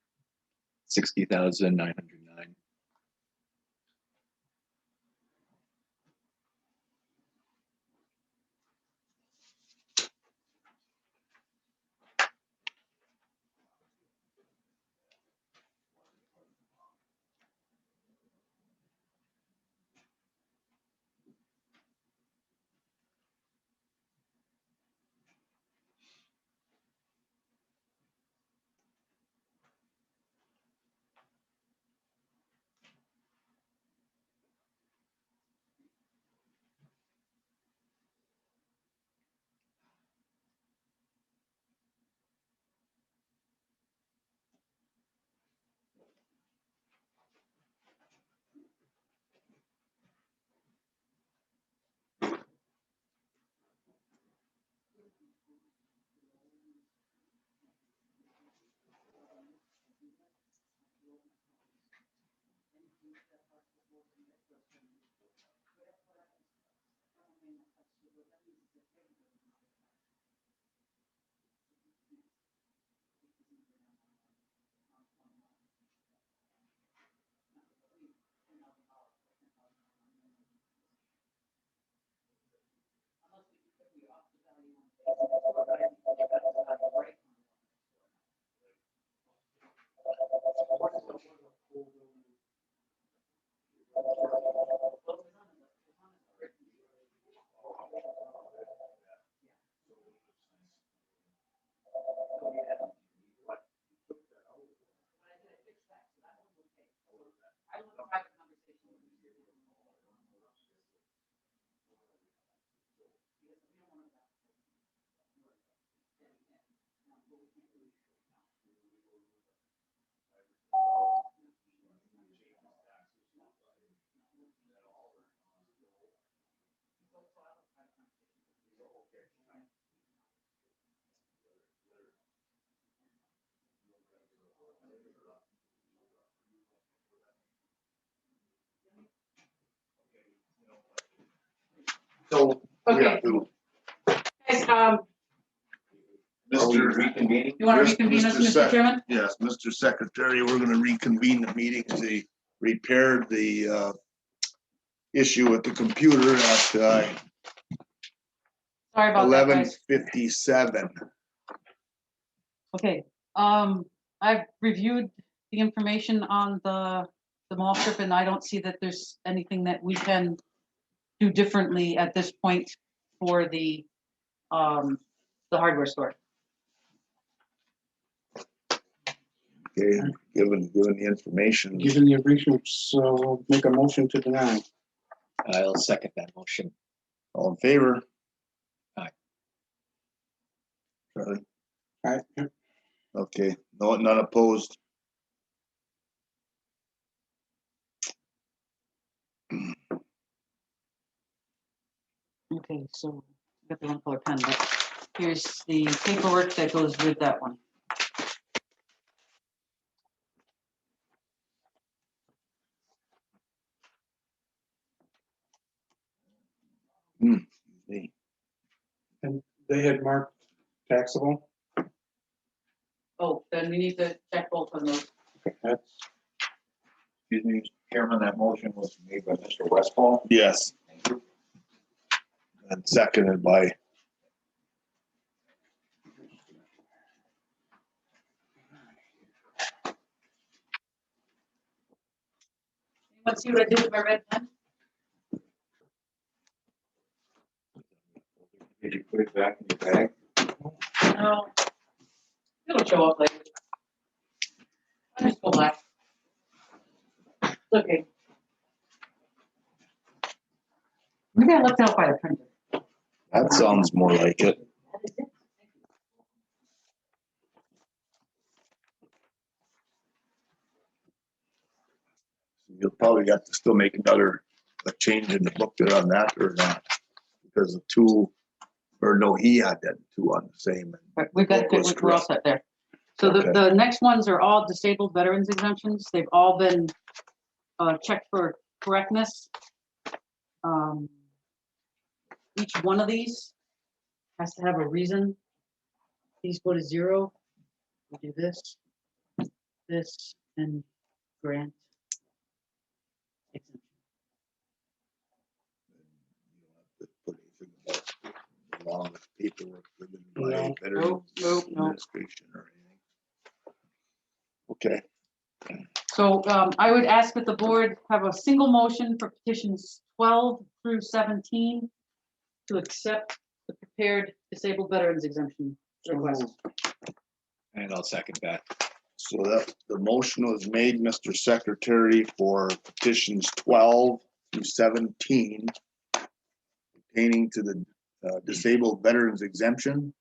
So. we Okay. have to- Guys, Are we Mr. reconvening? you want to Yes, reconvene us, Mr. Mr. Sec- Chairman? Yes, Mr. Secretary, we're gonna reconvene the meeting to repair the issue with the computer at Sorry about that, eleven guys. 57. Okay, I've reviewed the information on the mall strip, and I don't see that there's anything that we can do differently at this point for the hardware store. Okay, given the information. Given the information, so we'll make a motion to deny. I'll second that motion. All in favor? Aye. Charlie? Right, yeah. Okay, no, none opposed. Okay, so I got the one color pen, but here's the paperwork that goes with that one. Me. And they had marked taxable. Oh, then we need to check both of those. Okay, that's Excuse me, Mr. Chairman, that motion was made by Mr. Westphal. Yes, Thank you. and seconded by, Let's see what I did with my red pen. Did you put it back in your bag? No. It'll show up later. I just go back. Okay. Maybe I left it out by the printer. that sounds more like it. You'll probably have to still make a change in the book there on that or not. Because the two, or no, he had that two on the same. Right, we've got, Book was we're all set there. So Okay. the next ones are all disabled veterans exemptions. They've all been checked for correctness. Each one of these has to have a reason. These go to 0. We do this, and grant. exemption. Put anything about along with paperwork given by No. Veterans Nope. Administration or anything. Okay, So I would ask that the board have a single motion for petitions 12 through 17 to accept the prepared disabled veterans exemption request. And I'll second that. so that the motion was made, Mr. Secretary, for petitions 12 through 17 pertaining to the disabled veterans exemption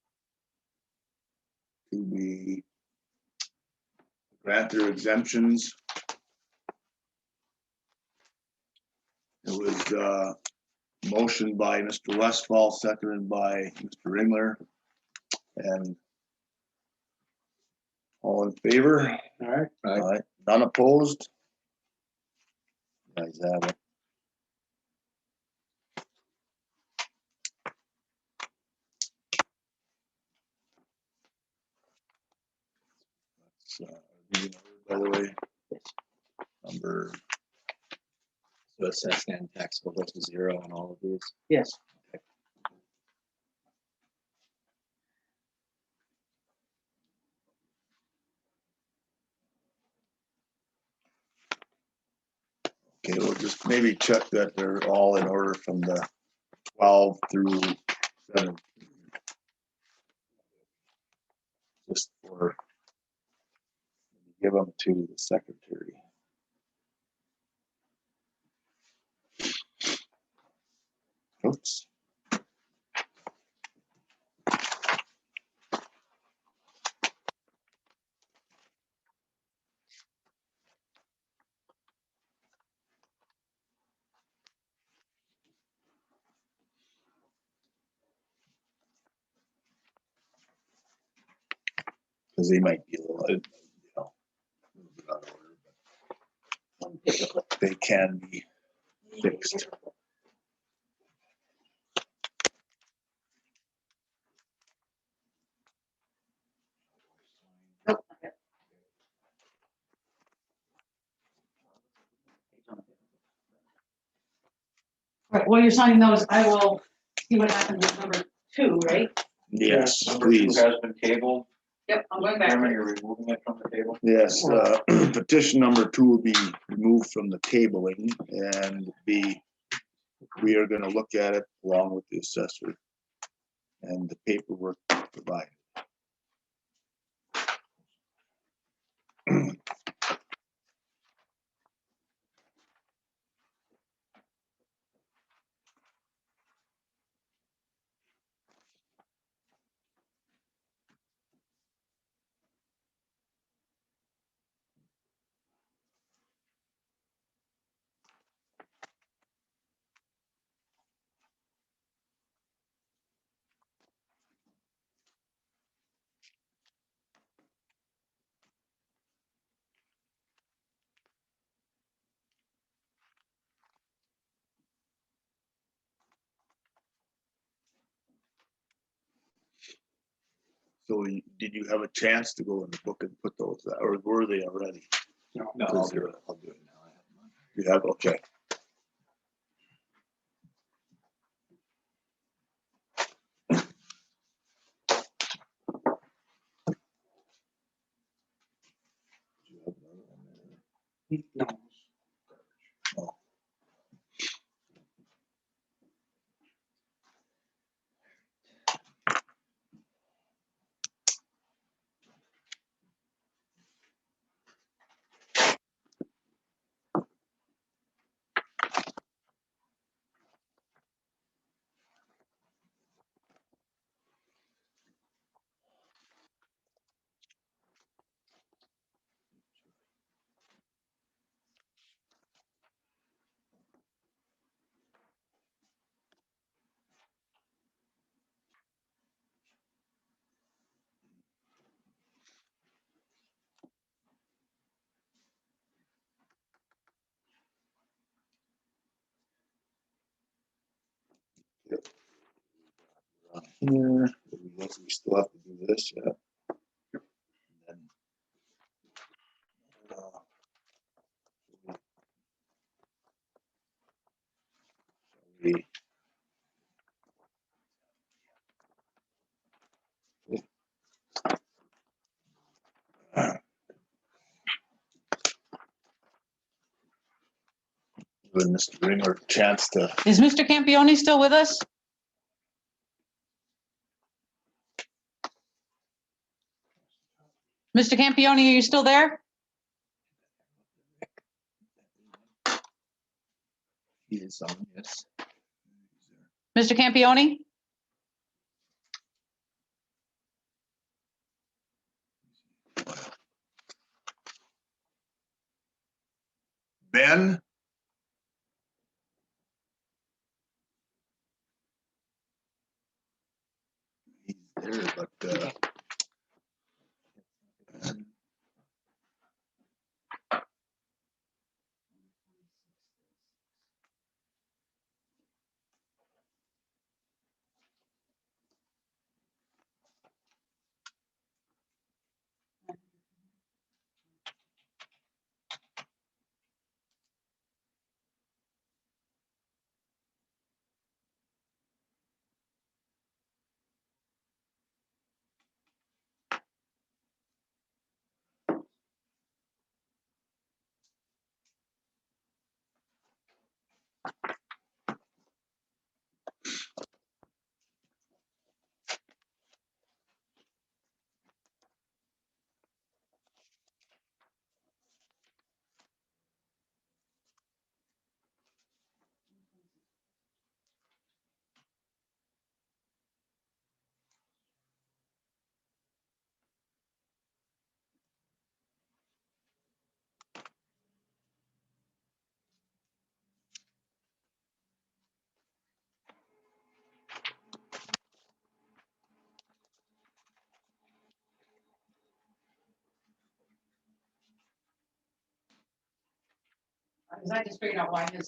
to be grant their exemptions. It was motioned by Mr. Westphal, seconded by Mr. Ringler. And all in favor? All right. Aye. None opposed? Guys have it. By the way, number, So assessed and taxable goes to zero on all of these. Yes. okay, we'll just maybe check that they're all in order from the 12 through 7. Just for, give them to the secretary. Oops. Because they might be a little, you know, a little bit out of order, but they can be fixed. Nope, not yet. All right, while you're signing those, I will see what happens with number 2, right? Yes, Number 2 please. has been tabled. Yep, I'm going back. Chairman, to you're it. removing it from the table? Yes, petition number 2 will be removed from the tabling and we are gonna look at it along with the assessor and the paperwork provided. So did you have a chance to go in the book and put those, or were they already? No. No, I'll do it now. I have mine. You have, okay. No. Oh. Here, we still have to do this, yeah. And then, we- Give Mr. Ringler a chance to, Is Mr. Campione still with us? Mr. Campione, are you still there? He is on, yes. Mr. Campione? Ben? there, but, Because I just figured out why the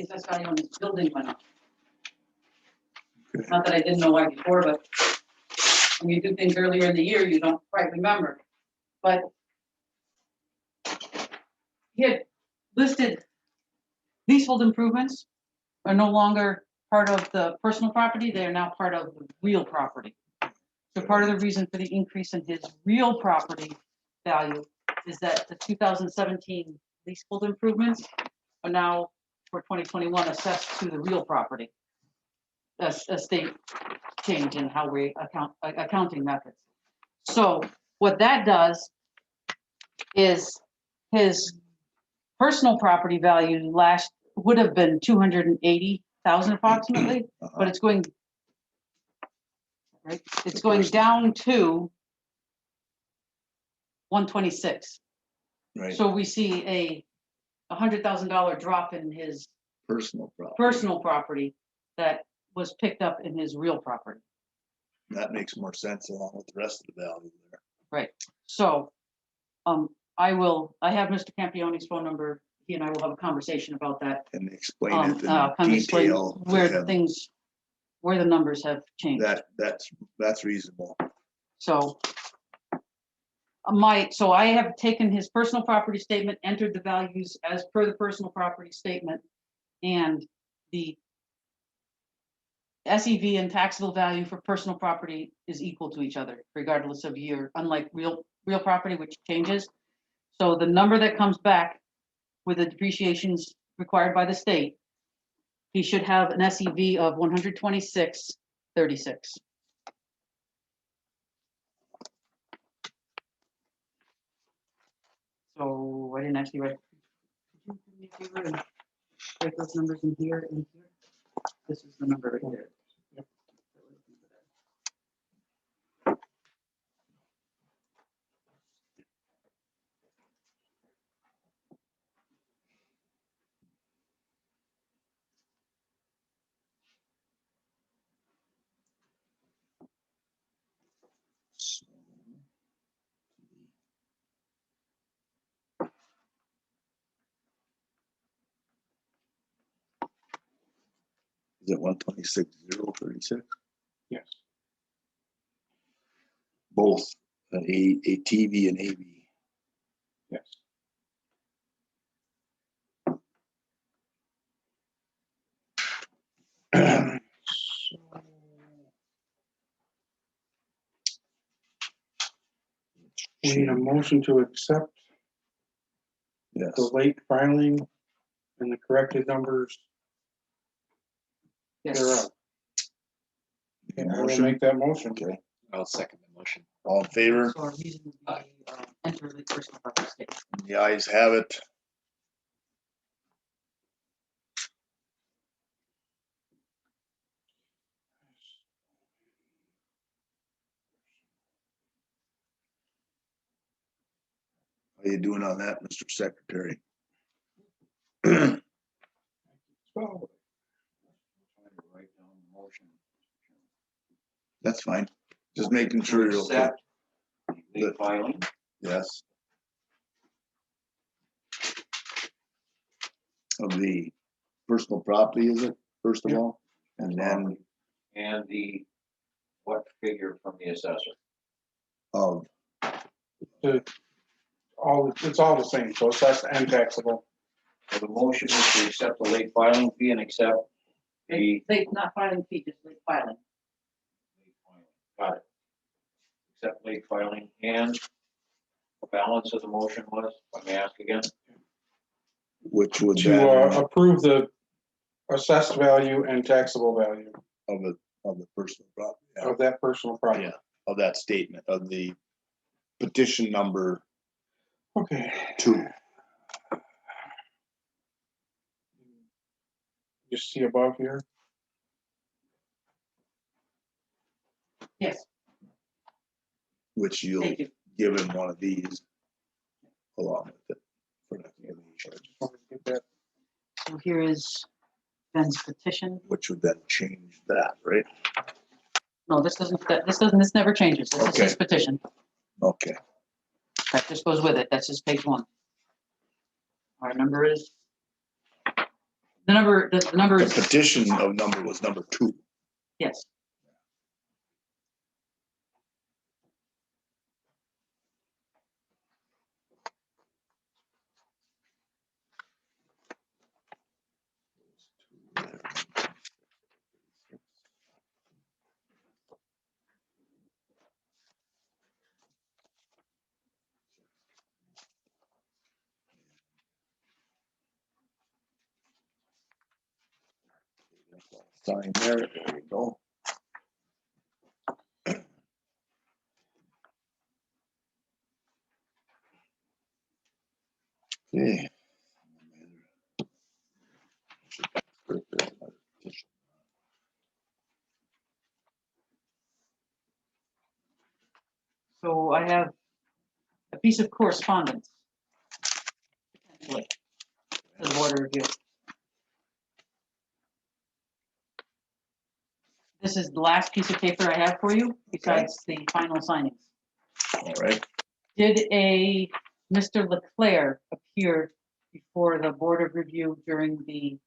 assessed value on this building went up. Not that I didn't know why before, but when you do things earlier in the year, you don't quite remember. But he had listed leasehold improvements are no longer part of the personal property, they are now part of the real property. So part of the reason for the increase in his real property value is that the 2017 leasehold improvements are now for 2021 assessed to the real property. That's a state change in how we account, accounting methods. So what that does is his personal property value last would have been 280,000 approximately, but it's going, right? It's going down to 126. right, So we see a $100,000 drop in his personal property. personal property that was picked up in his real property. That makes more sense along with the rest of the value there. Right. So, I have Mr. Campione's phone number. He and I will have a conversation about that. And explain it Kind of in explain detail. to where the him. things, where the numbers have changed. That's reasonable. So so I have taken his personal property statement, entered the values as per the personal property statement, and the SEV and taxable value for personal property is equal to each other regardless of year, unlike real property, which changes. So the number that comes back with the depreciations required by the state, he should have an SEV of 126.36. So I didn't actually write. Could you do me a favor and write those numbers in here and here? This is the number right there. Yep. Is it 126,036? Yes. Both a TV and AV. Yes. We need a motion to accept Yes. the late filing and the corrected numbers Yes. thereof. And I will Motion. make that motion. Okay. I'll second the motion. All in favor? So our reason would be, enter the personal property statement. The ayes have it. How you doing on that, Mr. Secretary? So, Trying to write down the motion. That's fine. Just making sure you're okay. Accept the filing. Yes. Of the personal property, is it, first of all? And then And what figure from the assessor? of, It's all the same, so assessed and taxable. So the motion is to accept the late filing fee and accept the. Late, not filing fee, just late filing. Got it. Accept late filing and the balance of the motion was, let me ask again. which would To then, approve the assessed value and taxable value of the personal property. Yeah. of that personal property. Yeah, of that statement, of the petition number Okay. 2. You see above here? Yes, Which you'll thank you. give him one of these along with it. For next meeting, Want to get that? So here is Ben's petition. which would then change that, right? No, this never changes. This is his Okay. petition. Okay, That just goes with it. That's just page 1. Our number is, the number the is, petition of number was number 2. yes. Sign there, there you go. Okay. So I have a piece of correspondence. To the board of review. This is the last piece of paper I have for you, besides the final signings. All right, Did a Mr. Leclerc appear before the board of review during the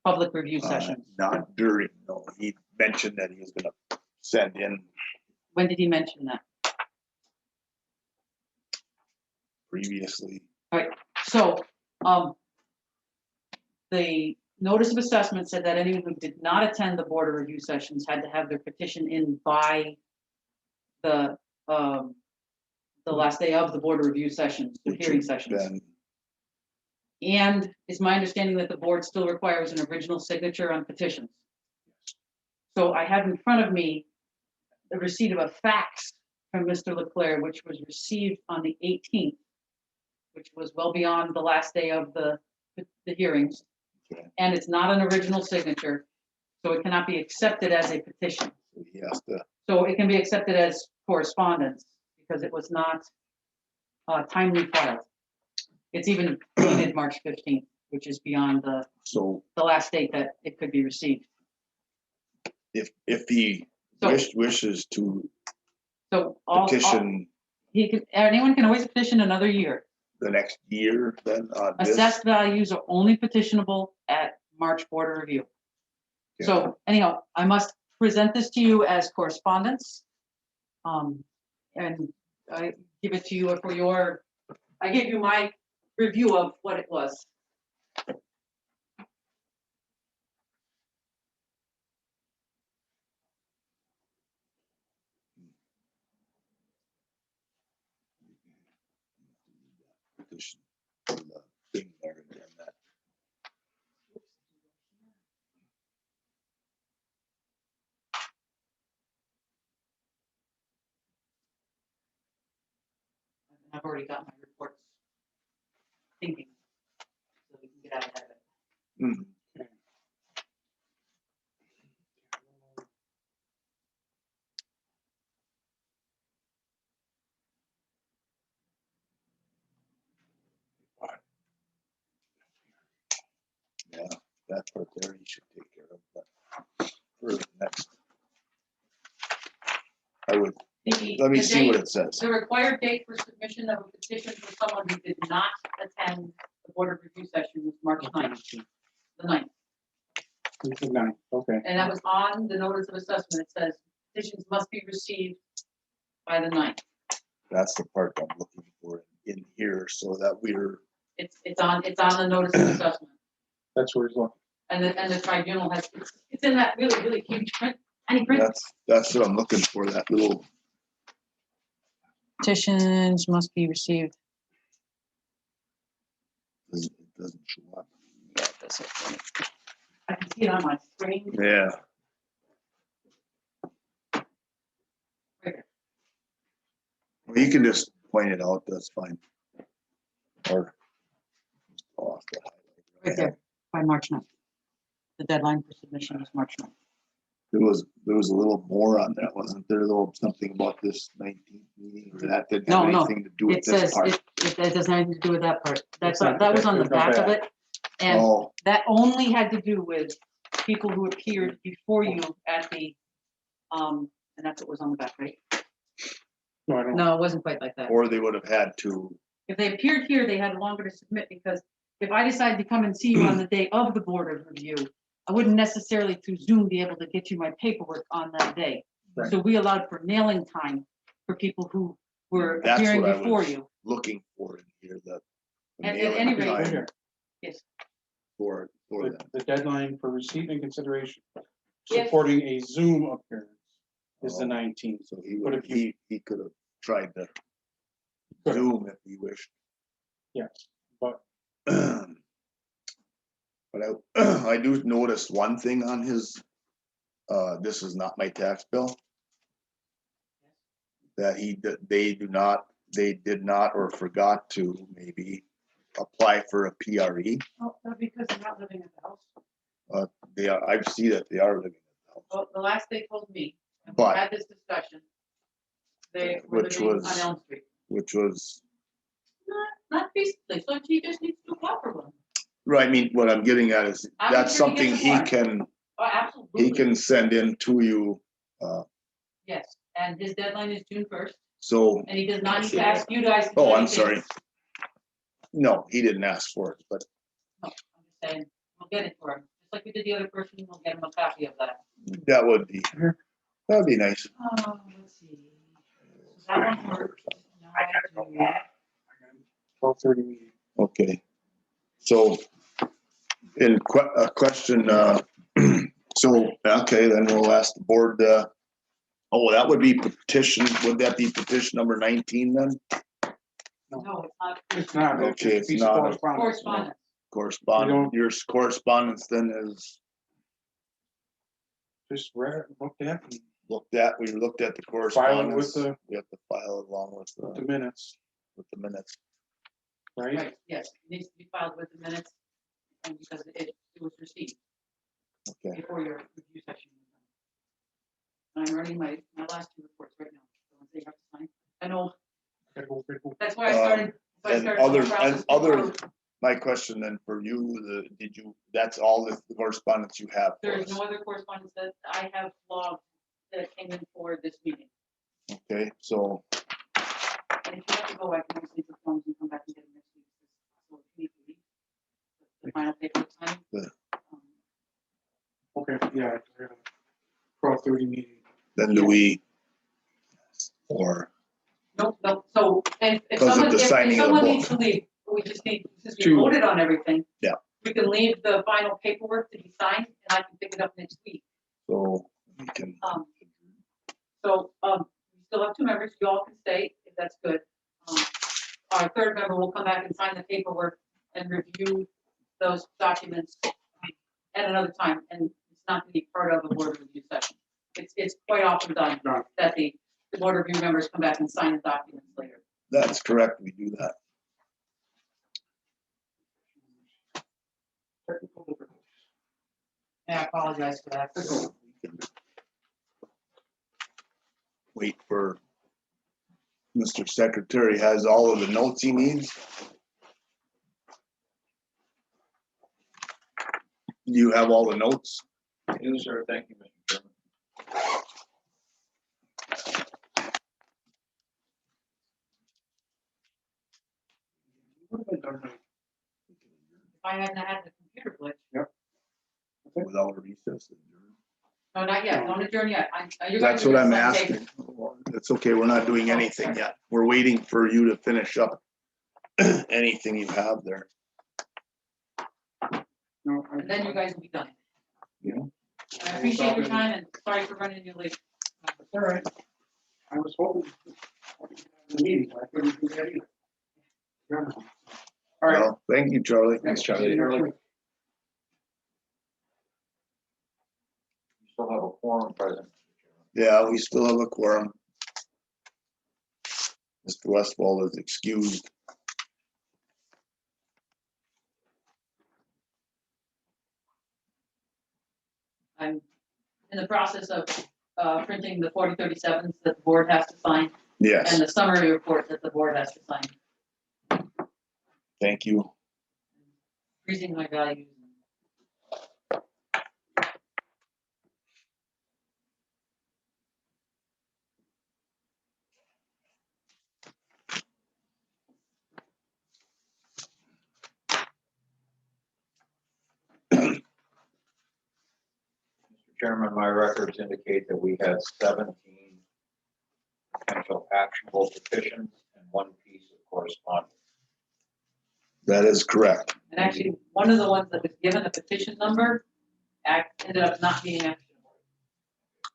public review session? not during, no, he mentioned that he was gonna send in When did he mention that? previously. So, the notice of assessment said that anyone who did not attend the board of review sessions had to have their petition in by the last day of the board of review sessions, the which hearing would sessions. then- And it's my understanding that the board still requires an original signature on petitions. So I have in front of me the receipt of a fax from Mr. Leclerc, which was received on the 18th, which was well beyond the last day of the hearings. Okay. And it's not an original signature, so it cannot be accepted as a petition. He has to, So it can be accepted as correspondence because it was not timely filed. It's even dated March 15th, which is beyond so the last date that it could be received. if he So- wishes to So petition anyone can always petition another year. the next year, then on this. Assessed values are only petitionable at March board of review. So anyhow, I must present this to you as correspondence. And I give it to you for I gave you my review of what it was. Petition for the thing there and that. I've already got my reports thinking, so we can get out ahead of it. Mhm. Yeah, that part there you should take care of, but for the next. I would Let me the see what date- it says. The required date for submission of a petition for someone who did not attend the Board of Review session was March 9th, the 9th. Good night, okay. And that was on the notice of assessment. It says petitions must be received by the 9th. That's the part I'm looking for in here so that we're, It's on the notice of assessment. That's where he's looking. And the tribunal has, it's in that really, really huge print. Any print? that's what I'm looking for, that little, Petitions must be received. it doesn't show up. I can see it on my screen. Yeah. Right there. Well, you can just point it out, that's fine. Or. I'll have to highlight it. Right there, by March 9th. The deadline for submission is March 9th. There was a little more on that, wasn't there, though, something about this 19th meeting, or that didn't have No, anything to do with It this says, part? it doesn't have anything to do with that part. It's not- That was on the there's no back of back. it. And Oh, that only had to do with people who appeared before you at the, and that's what was on the back, right? No, I don't. No, it wasn't quite like that. or they would have had to, If they appeared here, they had longer to submit, because if I decided to come and see you on the day of the Board of Review, I wouldn't necessarily through Zoom be able to get you my paperwork on that day. Right. So we allowed for mailing time for people who were That's appearing what I before was- you. looking for in here, the At mailing any rate- Right time here. Yes, for that. The deadline for receipt and consideration Yes. supporting a Zoom appearance is the Oh. 19th. So he But would, if you- he could have tried to Could've. Zoom if he wished. Yes, but But I do notice one thing on his, this is not my tax bill. That they did not or forgot to maybe apply for a PRE. oh, because they're not living at the house. I see that they are living in the house. Well, the last they told me, and we But- had this discussion, they were Which living on was- Elm Street. Which was, Not recently, so he just needs to apply for one. right, I mean, what I'm getting at is, I'm that's sure he something gets he one. can, Oh, absolutely. he can send in to you. Yes, and his deadline is June 1st, So, and he does not need to ask you guys. to do oh, I'm anything. sorry. No, he didn't ask for it, but No, I'm just saying, we'll get it for him, just like we did the other person, we'll get him a copy of that. that would be nice. Let's see. So that one works. Now I do- 12:30 meeting. Okay. So, a question, so, okay, then we'll ask the board, that would be petition, would that be petition number 19 then? No, it's not. It's not. Okay, a it's piece of not. correspondence. Correspondence. Your correspondence then is Just read it, looked at, and we looked at the file it with correspondence. the We have to file it along with minutes, with the minutes. right? Right, yes, it needs to be filed with the minutes, and because it was received Okay, before your review session. I'm running my last two reports right now. The ones they have to sign. I know, that's why I started. that's why I and started the process before. my question then for you, that's all the correspondence you have for There is us? no other correspondence that I have logged that came in for this meeting. Okay, so, And if you have to go, I can always leave the forms and come back and get them next week. So if you need to leave, the final paper time. The- Okay, yeah. 12:30 meeting. then do we, or, Nope, so if Because of someone, the if signing of the someone book. needs to leave, we just need, since we Two. voted on everything. Yeah. We can leave the final paperwork to be signed and I can pick it up next week. so we can, So, we still have two members, you all can stay, if that's good. Our third member will come back and sign the paperwork and review those documents at another time, and it's not gonna be part of the board review session. It's quite often done Right. that the board review members come back and sign the documents later. that's correct, we do that. Technical difficulties. And I apologize for that. We can wait for Mr. Secretary has all of the notes he needs. Do you have all the notes? Yes, sir, thank you, Mr. Chairman. If I hadn't had the computer glitch. Without a recess. No, not yet. Don't adjourn yet. You're gonna That's do what this I'm Monday. asking. It's okay, we're not doing anything yet. We're waiting for you to finish up anything you have there. And then you guys will be done. Yeah. I appreciate your time and sorry for running you late. All right. I was hoping. The meeting, I couldn't do that either. All right. Well, thank you, Charlie. Thanks, Charlie. You still have a quorum present. Mr. Chairman. Yeah, we still have a quorum. Mr. Westphal is excused. I'm in the process of printing the 4037s that the board has to sign Yes, and the summary report that the board has to sign. thank you. Freezing my values. Mr. Chairman, my records indicate that we had 17 potential actionable petitions and 1 piece of correspondence. That is correct. And actually, one of the ones that was given a petition number ended up not being actionable.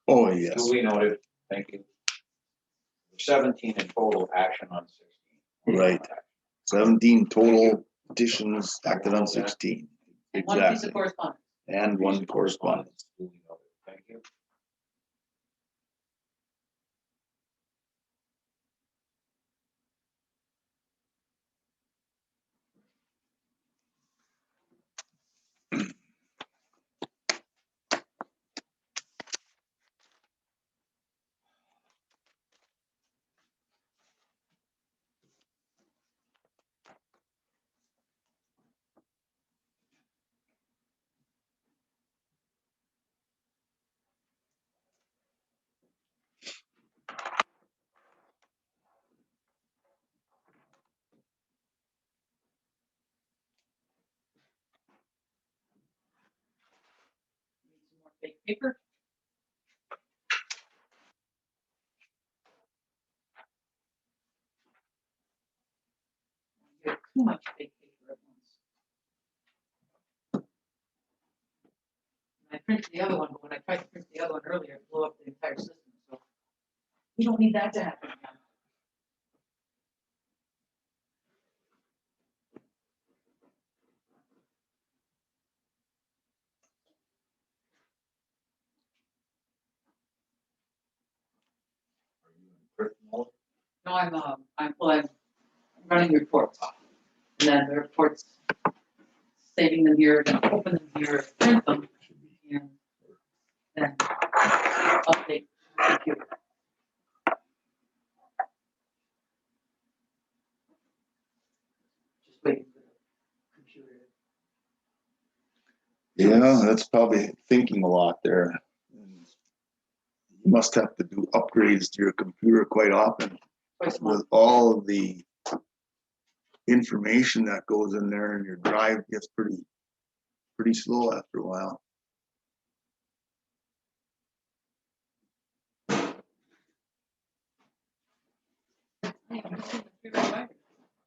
Oh, yes, Duly noted, thank you. 17 in total, action on 16. right. 17 total petitions acted on 16. And one piece Exactly. of correspondence. And 1 correspondence. Duly noted, thank you. Need some more fake paper. You have too much fake paper at once. I printed the other one, but when I tried to print the other one earlier, it blew up the entire system, so. We don't need that to happen again. Kristin, No, I'm running reports. And then the reports, saving them here, and open them here, print them, and then update the computer. Just waiting for the computer. Yeah, that's probably thinking a lot there. You must have to do upgrades to your computer quite often Twice a month. with all of the information that goes in there, and your drive gets pretty slow after a while.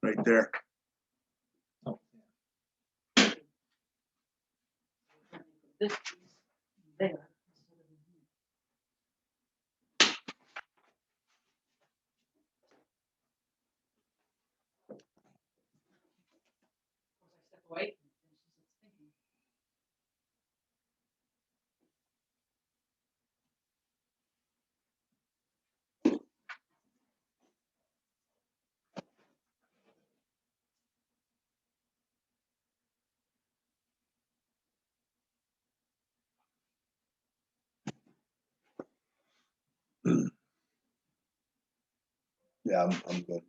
Right there. This piece there. I step away. And she starts thinking. Yeah, I'm good.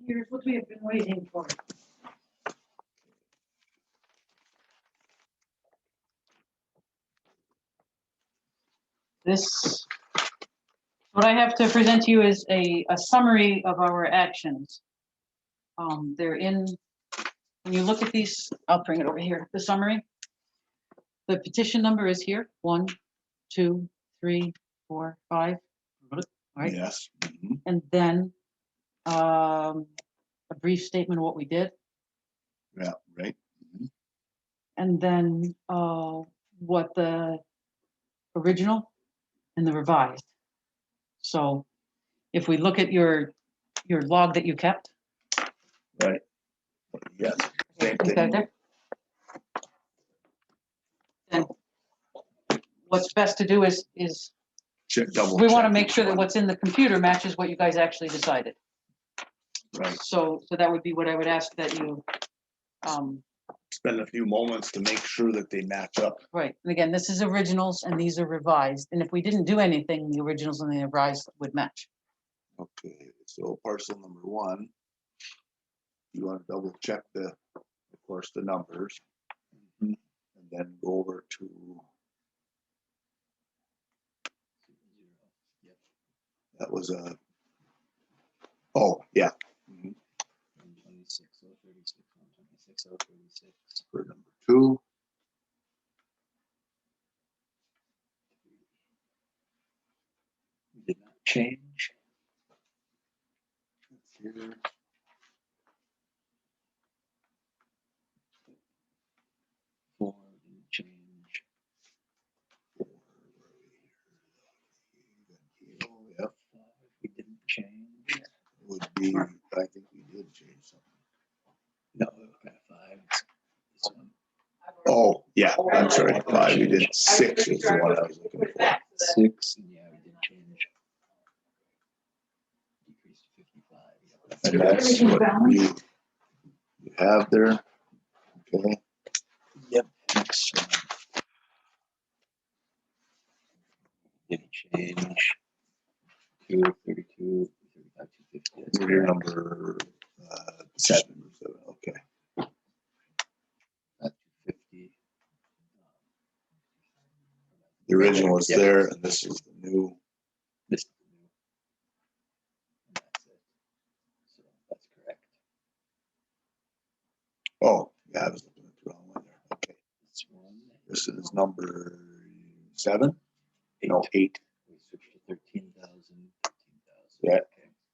Here's what we have been waiting for. This, what I have to present to you is a summary of our actions. They're in, when you look at these, I'll bring it over here, the summary. The petition number is here, 1, 2, 3, 4, 5. Right. Yes. Mhm. And then a brief statement of what we did. Yeah, right. And then what the original and the revised. So if we look at your log that you kept, Right. Yes. Same you got it thing. there? Then what's best to do is Check, double we want to check make each sure that one. what's in the computer matches what you guys actually decided. Right. So that would be what I would ask that you, Spend a few moments to make sure that they match up. right. And again, this is originals and these are revised. And if we didn't do anything, the originals and the revised would match. Okay, so parcel number 1. You want to double check of course, the numbers. And then go over to. That was a. Oh, yeah. Mhm. 126, 036, 126, 036. For number 2. Did not change. Here. Four didn't change. Oh, yep, We didn't change. would be, I think we did change something. No, okay, 5. This one. Oh, yeah, I'm sorry, 5, we did 6 is the one I was looking for. 6, and yeah, we did change. Decreased to 55. Yeah, And that's what you have there, okay? Yep. Next one. Didn't change. 2, 32, 35, 250. That's Your correct. number 7, okay. That's 250. The original is Yep. there, and this is the new. This is the new. And that's it. So that's correct. Oh, yeah, I was looking at the wrong one there, okay. This one. This is number 7, no, 8, We switched to 13,000. Yeah. Okay.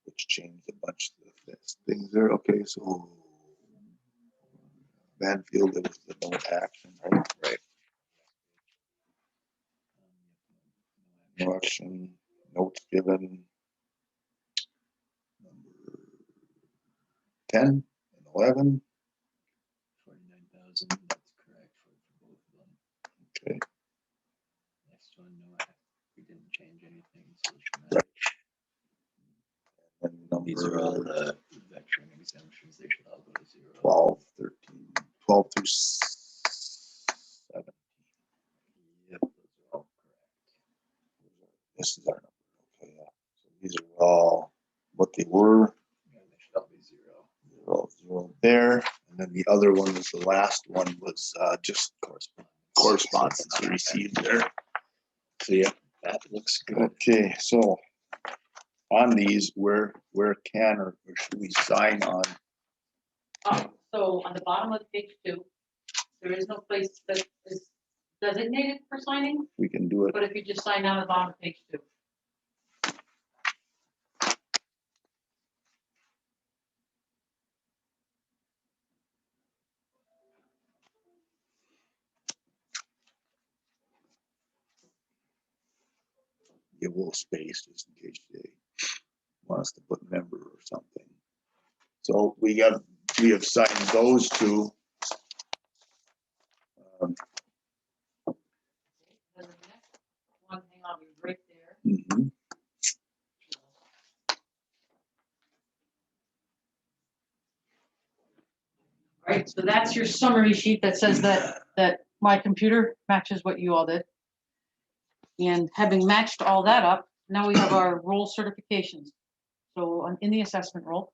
which changed a bunch of the things there, okay, so. Banfield, there was the no action, right? Right. No action, notes given. Number 10 and 11, 49,000. That's correct for both of them. okay, Next one, no, we didn't change anything. So it should match. and These are all number the veteran exemptions. They should all go to 0. 12, 13, 12 through 7. Yep, those are all correct. This is our number, okay, yeah. So these are all what they were, Yeah, they should all be 0. they're all 0 there. And then the other one was the last one was just correspondence we received there. So yeah, that looks good. Okay, so on these, where can or should we sign on? So on the bottom of page 2, there is no place that is designated for signing, We can do it. but if you just sign down the bottom of page 2. Give a little space just in case they want us to put member or something. So we have signed those two. Then the next one thing I'll be right there. Mhm. All right, so that's your summary sheet that says that my computer matches what you all did. And having matched all that up, now we have our role certifications. So in the assessment role,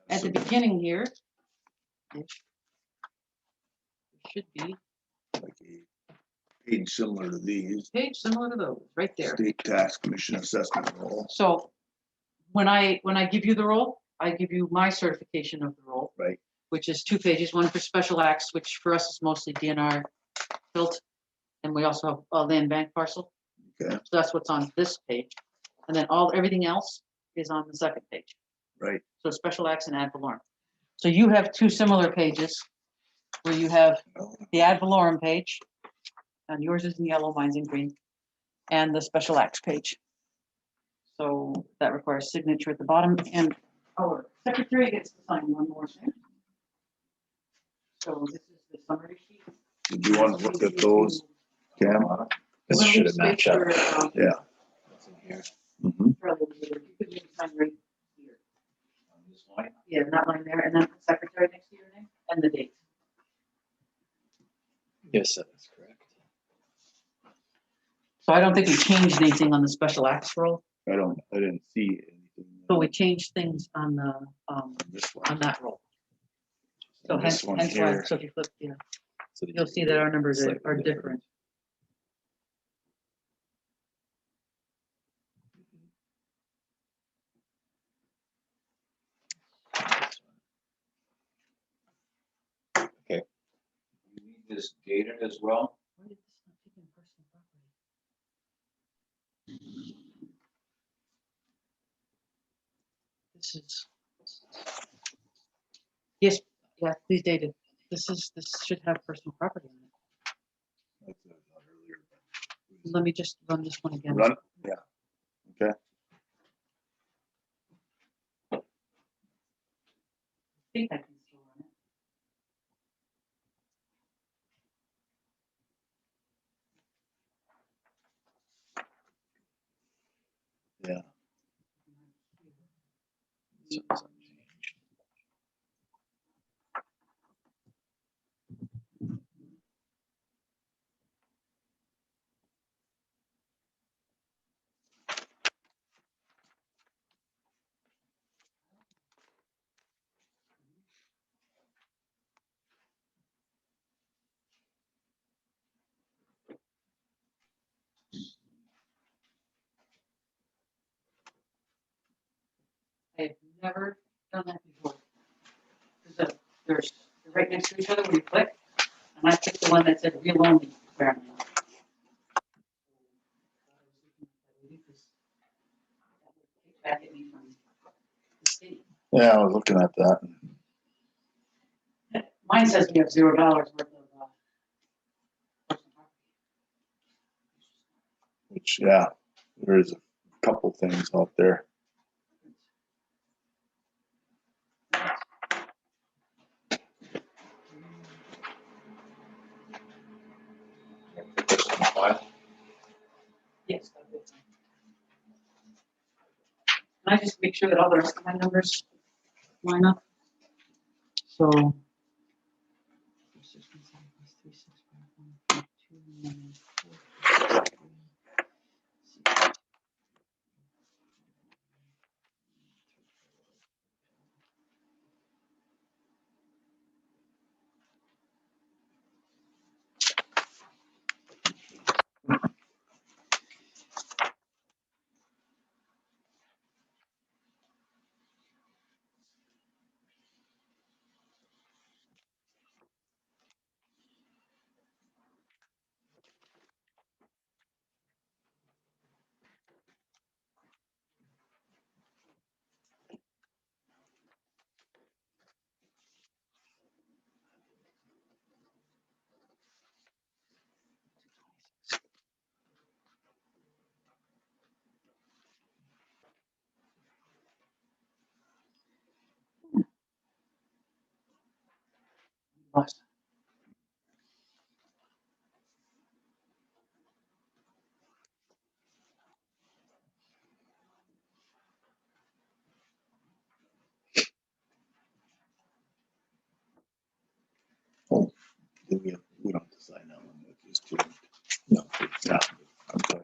At the beginning here. It should be Like a page similar to these, page similar to those, right there. state tax commission assessment roll. So when I give you the roll, I give you my certification of the roll. Right. Which is 2 pages, one for special acts, which for us is mostly DNR built. And we also have a land bank parcel. Okay. So that's what's on this page. And then everything else is on the second page. Right. So special acts and ad valorem. So you have 2 similar pages where you have the ad valorem page, and yours is in yellow, mine's in green, and the special acts page. So that requires signature at the bottom, and our secretary gets to sign one more thing. So this is the summary sheet. Did you want to look at those, Cam? This should have matched up. Yeah. What's in here? Mhm. You could maybe sign right here. On this line? Yeah, that line there, and then the secretary next to your name, and the date. Yes, that is correct. So I don't think we changed anything on the special acts roll, I didn't see anything. but we changed things on the, This on one. that roll. So And hence this one why, here. so if you flip, yeah, So the- you'll see that our numbers Slightly are different. You need this dated as well? Why did this not take in personal property? This is. Yes, yeah, please date it. This should have personal property on it. That's what I thought earlier, but- Let me just run this one again. Run, yeah, okay. I think I can still run it. Yeah. So it's unchanged. I've never done that before. They're right next to each other when you click, and I picked the one that said real only, apparently. Back at me from the state. Yeah, I was looking at that. Mine says we have $0 worth of. personal property. Which, yeah, there's a couple things out there. Yes. I would. Can I just make sure that all the rest of my numbers line up? So. Lost. We don't have to sign that one, but just to. No. Yeah, okay.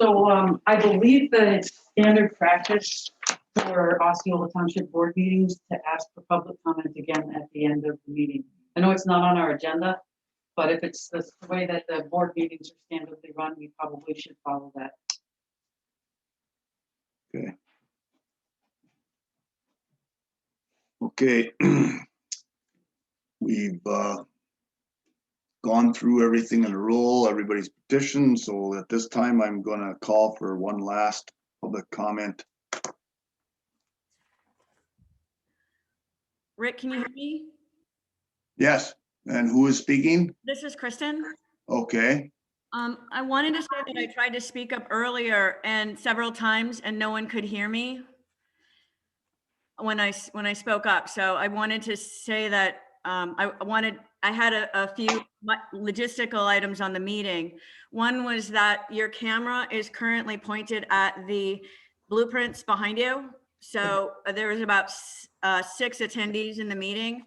So I believe that it's standard practice for Osceola Township board meetings to ask for public comment again at the end of the meeting. I know it's not on our agenda, but if it's the way that the board meetings are standardly run, we probably should follow that. Okay. We've gone through everything in a roll, everybody's petition, so at this time, I'm gonna call for one last public comment. Rick, can you hear me? Yes, and who is speaking? This is Kristin. Okay, I wanted to say that I tried to speak up earlier and several times and no one could hear me when I spoke up. So I wanted to say that I had a few logistical items on the meeting. One was that your camera is currently pointed at the blueprints behind you. So there was about 6 attendees in the meeting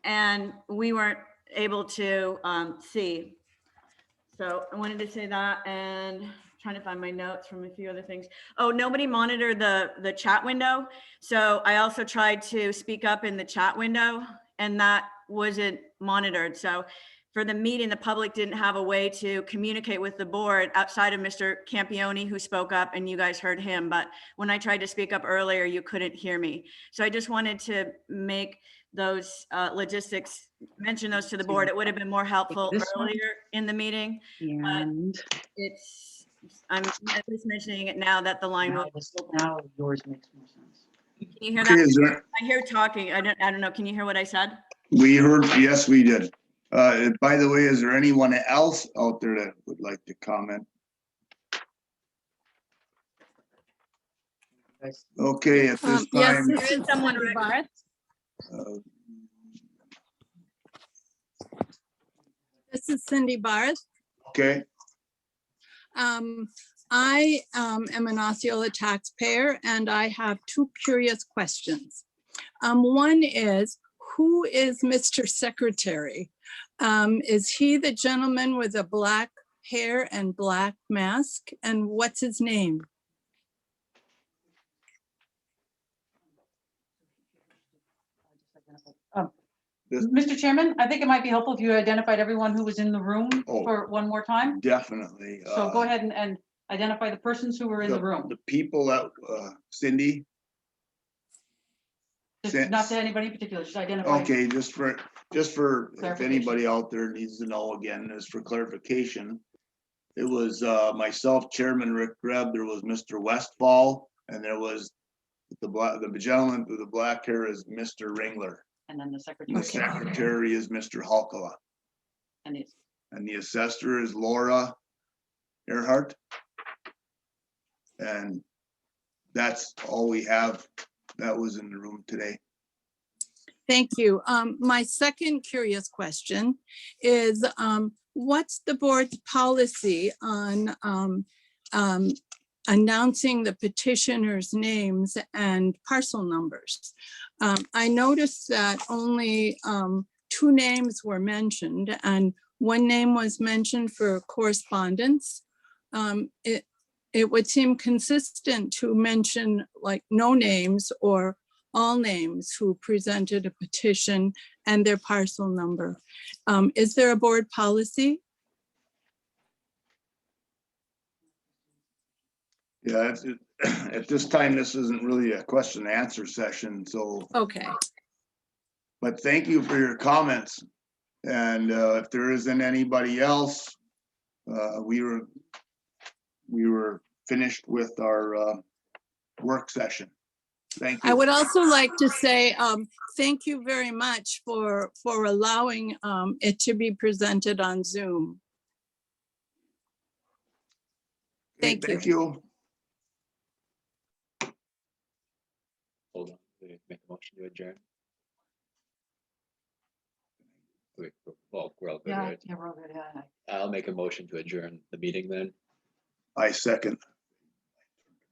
and we weren't able to see. So I wanted to say that, and trying to find my notes from a few other things. Oh, nobody monitored the chat window. So I also tried to speak up in the chat window and that wasn't monitored. So for the meeting, the public didn't have a way to communicate with the board outside of Mr. Campione, who spoke up and you guys heard him. But when I tried to speak up earlier, you couldn't hear me. So I just wanted to make those logistics, mention those to the board. It would have been more helpful This one. earlier in the meeting. And I'm at least mentioning it now that the line will. now yours makes more sense. Can you hear okay, that? is there, I hear talking. I don't know. Can you hear what I said? we heard, yes, we did. By the way, is there anyone else out there that would like to comment? Okay, at this Yes, time, this There is is someone, Cindy Rick. Barth. This is Cindy Barth. okay, I am an Osceola taxpayer and I have 2 curious questions. One is, who is Mr. Secretary? Is he the gentleman with the black hair and black mask? And what's his name? Mr. Chairman, I think it might be helpful if you identified everyone who was in the room Oh. for one more time. definitely. So go ahead and identify the persons who were in the room. The people that, Cindy, Just not to anybody in particular, just identify. okay, just for if Clarification. anybody out there needs to know again, as for clarification. It was myself, Chairman Rick Grueb, there was Mr. Westphal, and there was the gentleman with the black hair is Mr. Ringler. And then the The secretary. secretary is Mr. Halkola, And it's and the assessor is Laura Erhart. And that's all we have that was in the room today. Thank you. My second curious question is, what's the board's policy on announcing the petitioners' names and parcel numbers? I noticed that only 2 names were mentioned and 1 name was mentioned for correspondence. It would seem consistent to mention like no names or all names who presented a petition and their parcel number. Is there a board policy? Yeah, at this time, this isn't really a question and answer session, so, Okay, but thank you for your comments. And if there isn't anybody else, we were finished with our work session. Thank I you. would also like to say thank you very much for allowing it to be presented on Zoom. Okay, Thank you. Hold on, we make a motion to adjourn. Well, we're all good, yeah, right? yeah, we're all good, yeah. I'll make a motion to adjourn the meeting then. I second.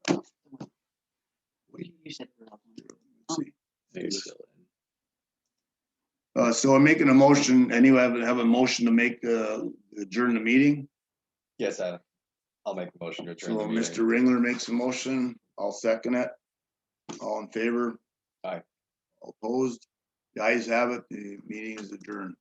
You said. Let's see. Maybe still in. So I'm making a motion, anyway, have a motion to make adjourn the meeting. Yes, I'll make the motion to adjourn So the meeting. Mr. Ringler makes a motion. I'll second it. All in favor? Aye. All opposed? The ayes have it. The meeting is adjourned.